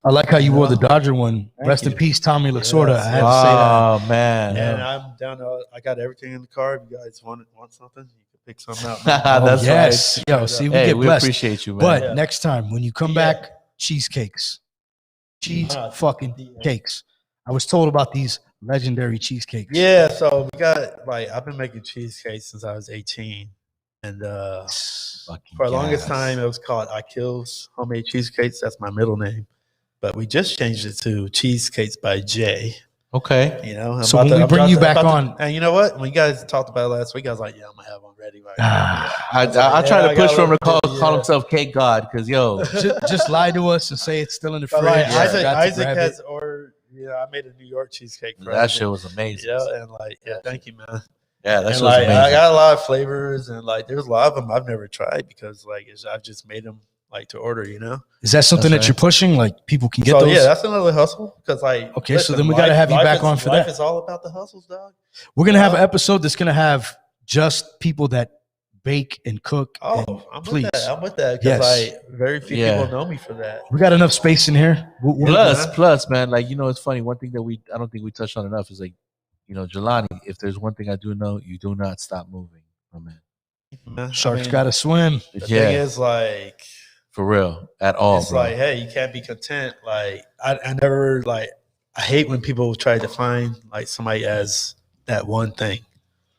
I like how you wore the Dodger one.
Thank
Rest in
you.
peace, Tommy Lasorda.
Yes.
I had to say that.
Oh man.
And I'm down to, I got everything in the car. If you guys want something, you can pick something out.
That's
Yes.
right.
Yo, see, we
Hey,
get
we
blessed.
appreciate you, man.
But
Yeah.
next time when you come
Yeah.
back, cheesecakes. Cheese
Ah,
fucking
yeah.
cakes. I was told about these legendary cheesecakes.
Yeah, so we got I've been making cheesecakes since I was 18. And
Fucking
for the longest
gas.
time it was called I Kills Homemade Cheesecakes. That's my middle name. But we just changed it to Cheesecakes by Jay.
Okay.
You know,
So when we bring you back on-
and you know what? When you guys talked about it last week, I was like, yeah, I'm gonna have one ready right now.
Ah,
I try
Yeah,
to
I
push
got
for him to
a little bit,
call
yeah.
himself Cake God because yo,
just lie to us and say it's still in the
But
fridge.
like
I forgot to
Isaac
grab
has
it.
ordered, I made a New York cheesecake for
that
Isaac.
shit was amazing.
Yeah, and thank you, man.
Yeah, that
And
shit was
I
amazing.
got a lot of flavors, and there's a lot of them I've never tried because I've just made them to order, you know.
Is that something
That's
that you're pushing? Like people can get
So
those?
yeah, that's another hustle because
Okay, so then we gotta have you back on for
life
that.
is all about the hustles, dog.
We're gonna have an episode that's gonna have just people that bake and cook.
Oh,
and
I'm
please,
with that. I'm with that because
Yes.
very few
Yeah.
people know me for that.
we got enough space in here.
Plus, man, it's funny. One thing that I don't think we touched on enough is Jelani. If there's one thing I do know, you do not stop moving, my man.
Man,
Sharks
I mean,
gotta swim.
The thing
Yeah,
is,
for real, at all,
it's
bro.
hey, you can't be content. I never I hate when people try to define somebody as that one thing.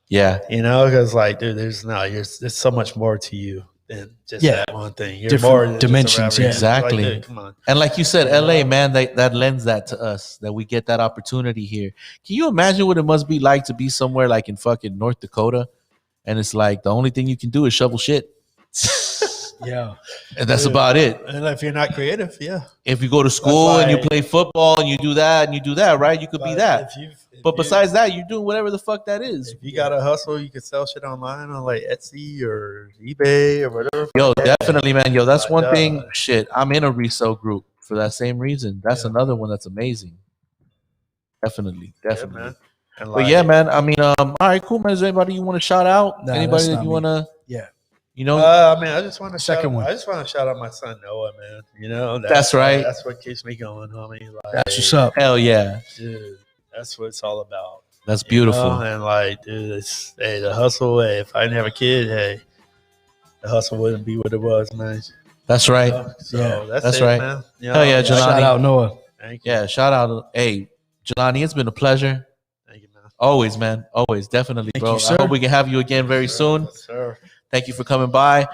Yeah,
Because dude, there's so much more to you than just
Yeah.
that one thing. You're
Different
more than just a
dimensions,
rapper.
yeah.
Exactly.
Dude, come on.
and like you said, LA, man, that lends that to us that we get that opportunity here. Can you imagine what it must be like to be somewhere like in fucking North Dakota, and it's like the only thing you can do is shovel shit,
Yeah.
and that's
Dude.
about it.
And if you're not creative, yeah.
If you go to school and you
like-
play football and you do that and you do that, right? You could be
But
that.
if
But
you-
besides that, you're doing whatever the fuck that is.
if you got to hustle, you can sell shit online on Etsy or eBay or whatever.
Yo, definitely, man. Yo, that's one
Like,
thing. Shit, I'm in a resale group for that same reason. That's
Yeah.
another one that's amazing. Definitely.
Yeah,
And
And
yeah, man. I mean, all right, cool, man. Is there anybody you want to shout out?
Nah,
Anybody
that's
that
not
you
me.
want to,
Yeah.
I just want to
Second one.
I just want to shout out my son Noah, man.
That's right.
That's what keeps me going, homie.
That's what's up.
hell yeah.
dude. That's what it's all about.
That's
You
beautiful.
know? And dude, it's the hustle. Hey, if I didn't have a kid, hey, the hustle wouldn't be what it was, man.
That's right.
So
Yeah,
that's
that's
it,
right.
man.
Hell yeah, Jelani.
Shout out Noah.
Thank you.
Yeah, shout out. Hey, Jelani, it's been a pleasure.
Thank you, man.
Always, man. Always. Definitely,
Thank
bro.
you, sir.
I hope we can have you again very soon.
Yes, sir.
Thank you for coming by.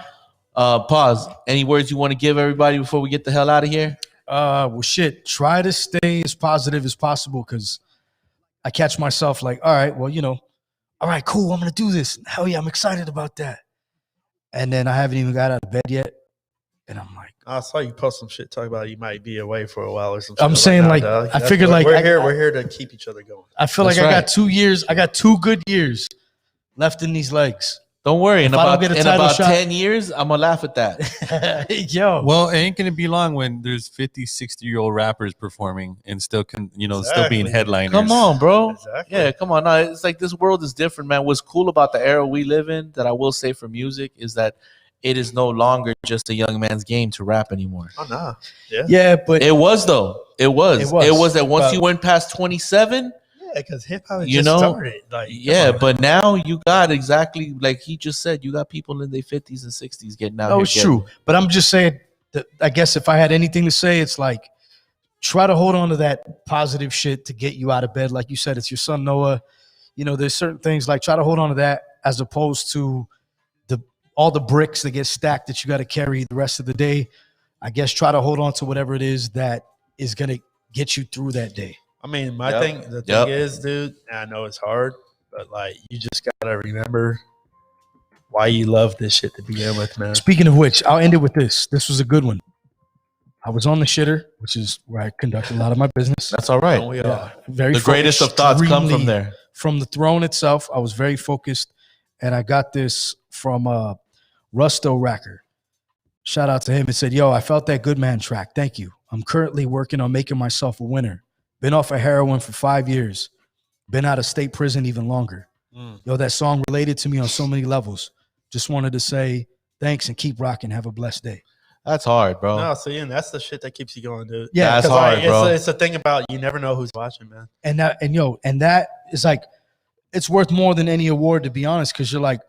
Pause. Any words you want to give everybody before we get the hell out of here?
Well, shit. Try to stay as positive as possible because I catch myself like, all right, well, all right, cool. I'm gonna do this. Hell yeah, I'm excited about that. And then I haven't even got out of bed yet, and I'm like,
I saw you post some shit talking about you might be away for a while or something.
I'm saying,
like,
like,
dog.
I
That's
figured,
what-
like,
we're here to keep each other going.
I feel
That's
like I
right.
got 2 years. I got 2 good years left in these legs.
Don't worry. In
If I don't
about,
get a
in
title
about
shot-
10 years, I'm going to laugh at that.
Yo,
Well, it ain't gonna be long when there's 50, 60-year-old rappers performing and still still being
Exactly.
headliners.
Come on, bro.
Exactly.
Yeah, come on. No, it's like this world is different, man. What's cool about the era we live in that I will say for music is that it is no longer just a young man's game to rap anymore.
Oh no.
Yeah, but
It was though. It was that once you went past 27,
Yeah, because hip hop
You
just
know,
started. Like,
yeah,
come on.
but now you got exactly like he just said, you got people in their 50s and 60s getting out
no,
here.
it's true. But I'm just saying that I guess if I had anything to say, it's like try to hold on to that positive shit to get you out of bed. Like you said, it's your son Noah. You know, there's certain things like try to hold on to that as opposed to all the bricks that get stacked that you got to carry the rest of the day. I guess try to hold on to whatever it is that is going to get you through that day.
I mean, the thing
Yep.
is, dude, and I know it's hard, but like, you just gotta remember why you love this shit to begin with, man.
Speaking of which, I'll end it with this. This was a good one. I was on the shitter, which is where I conduct a lot of my business.
That's all right.
Don't we all?
Very
The greatest of thoughts come from there.
From the throne itself, I was very focused, and I got this from Rusto Racker. Shout out to him. It said, yo, I felt that good man track. Thank you. I'm currently working on making myself a winner. Been off of heroin for 5 years. Been out of state prison even longer. Yo, that song related to me on so many levels. Just wanted to say thanks and keep rocking. Have a blessed day.
That's hard, bro.
No, see, and that's the shit that keeps you going, dude.
Yeah,
That's
'Cause,
hard,
like,
bro.
it's the thing about you never know who's watching, man.
And that is like, it's worth more than any award, to be honest, because you're like,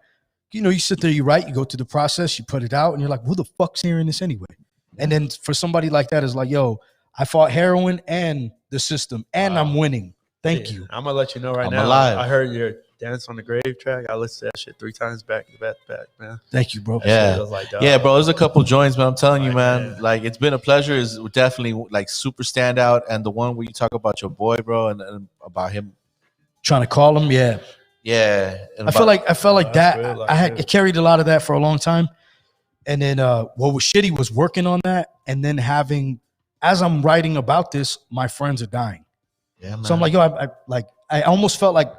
you know, you sit there, you write, you go through the process, you put it out, and you're like, who the fuck's hearing this anyway? And then for somebody like that, is like, yo, I fought heroin and the system, and I'm winning. Thank you.
I'm gonna let you know right
I'm
now.
alive.
I heard your Dance on the Grave track. I listened to that shit 3 times back to back, man.
Thank you, bro.
Yeah.
Shit was like, dog.
Yeah, bro, there's a couple joints, man. I'm telling you,
Like,
man.
yeah.
Like, it's been a pleasure. Is definitely like super standout, and the one where you talk about your boy, bro, and about him.
Trying to call him, yeah.
Yeah, and
I felt like
that's
that.
real, like,
I had
real.
carried a lot of that for a long time, and then what was shitty was working on that, and then having, as I'm writing about this, my friends are dying.
yeah, man.
So I'm like, yo, I almost felt like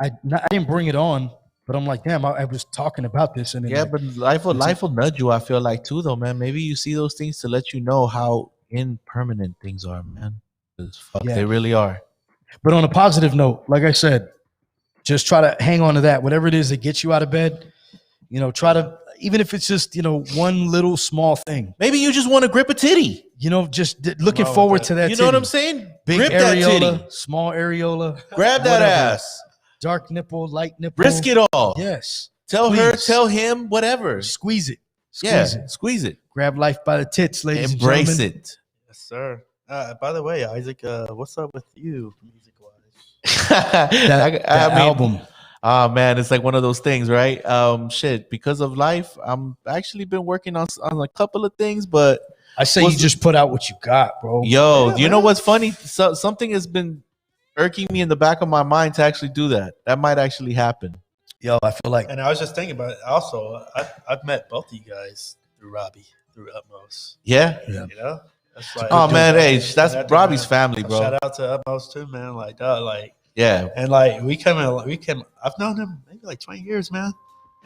I didn't bring it on, but I'm like, damn, I was talking about this, and then
yeah,
like,
but life will nudge you. I feel like too, though, man. Maybe you see those things to let you know how impermanent things are, man. 'Cause fuck,
Yeah.
they really are.
But on a positive note, like I said, just try to hang on to that. Whatever it is that gets you out of bed, you know, try to, even if it's just, you know, one little small thing,
Maybe you just want to grip a titty.
you know, just looking
wrong with
forward
that?
to that.
You know what
titty.
I'm saying?
Big
Grip that
areola,
titty.
small areola,
Grab that
whatever.
ass.
dark nipple, light nipple.
Risk it all.
Yes.
Tell her,
Please.
tell him, whatever.
Squeeze it.
Yeah,
Squeeze it.
squeeze it.
Grab life by the tits, ladies
Embrace
and gentlemen.
it.
Yes, sir. By the way, Isaac, what's up with you, music wise?
That album.
Oh man, it's like one of those things, right? Shit, because of life, I'm actually been working on a couple of things, but
I say you just put out what you got, bro.
yo,
Yeah,
you know
man.
what's funny? Something has been irking me in the back of my mind to actually do that. That might actually happen.
Yo, I feel like
And I was just thinking about it. Also, I've met both of you guys through Robbie, through Utmost.
Yeah.
Yeah.
You know? That's like,
Oh man, hey,
that
that's
dude,
Robbie's
man.
family, bro.
Shout out to Utmost too, man. Like, dog, like,
Yeah.
and like we come. I've known him maybe like 20 years, man.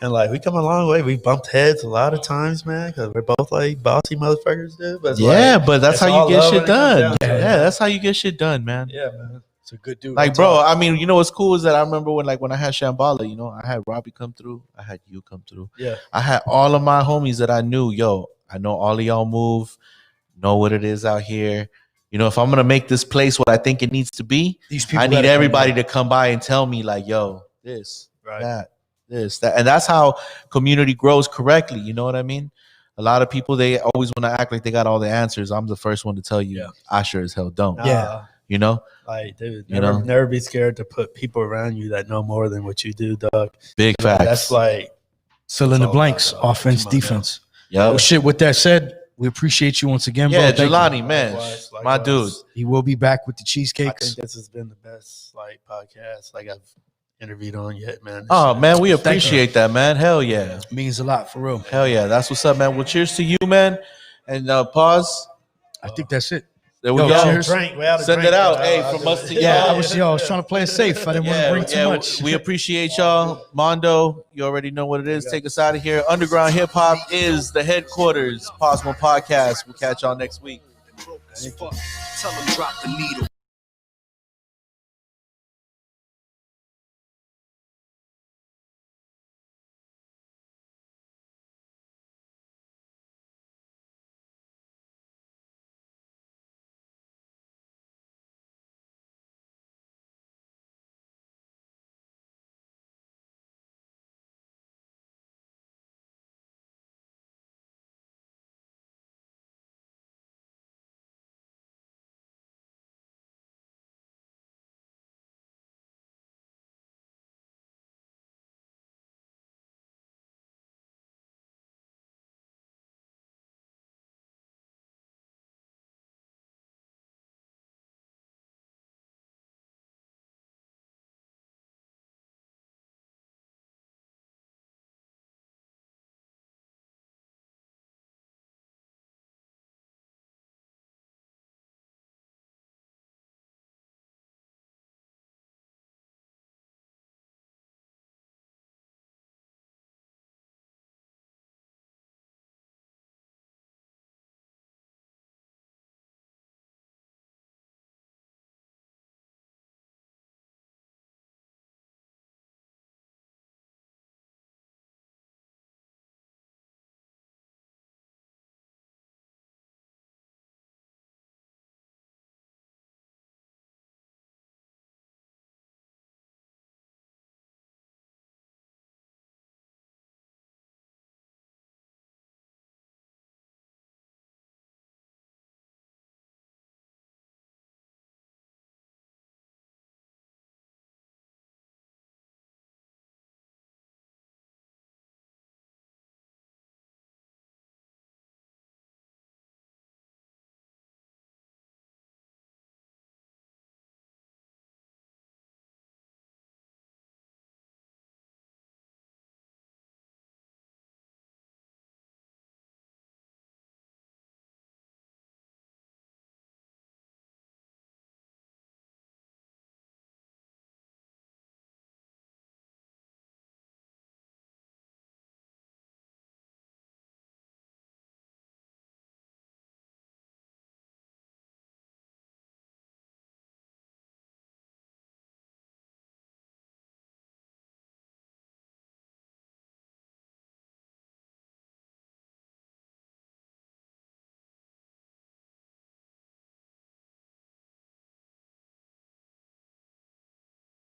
And like we come a long way. We bumped heads a lot of times, man, because we're both like bossy motherfuckers, dude. But it's
Yeah,
like,
but that's
it's
how
all
you get
love
shit
when it comes
done.
down to
Yeah,
it.
that's how you get shit done, man.
Yeah, man.
it's a good dude.
Like, bro, I mean, you know what's cool is that I remember when I had Shambhala, you know, I had Robbie come through, I had you come through.
Yeah.
I had all of my homies that I knew, yo, I know all of y'all move, know what it is out here. You know, if I'm gonna make this place what I think it needs to be,
These people
I need
gotta
everybody
come
to come by and tell me, like, yo, this,
Right.
that, this, that. And that's how community grows correctly. You know what I mean? A lot of people, they always want to act like they got all the answers. I'm the first one to tell you,
Yeah.
I sure as hell don't.
Yeah.
You know?
Like, dude,
You know?
never be scared to put people around you that know more than what you do, dog.
Big facts.
That's like,
fill in the
So,
blanks,
uh,
offense,
come on,
defense.
Yo.
Oh shit, with that said, we appreciate you once again,
Yeah,
bro. Thank you.
Jelani, man.
Likewise,
My
likewise.
dude.
He will be back with the
I
cheesecakes.
think this has been the best like podcast like I've interviewed on yet, man. This
Oh
shit-
man, we
Thank you.
appreciate that, man. Hell yeah.
Means a lot for real.
Hell yeah. That's what's up, man. Well, cheers to you, man. And pause.
I think that's it.
There we
Yo,
go.
cheers.
Drink, we out of
Send
drink,
it out.
but,
Hey,
I
from
do
us
it.
to
Yeah,
y'all.
I was trying to play it safe. I didn't want to bring too much.
We appreciate y'all. Mondo, you already know what it is. Take us out of here. Underground Hip Hop is the headquarters. Pawz Podcast. We'll catch y'all next week.
Tell them drop the needle.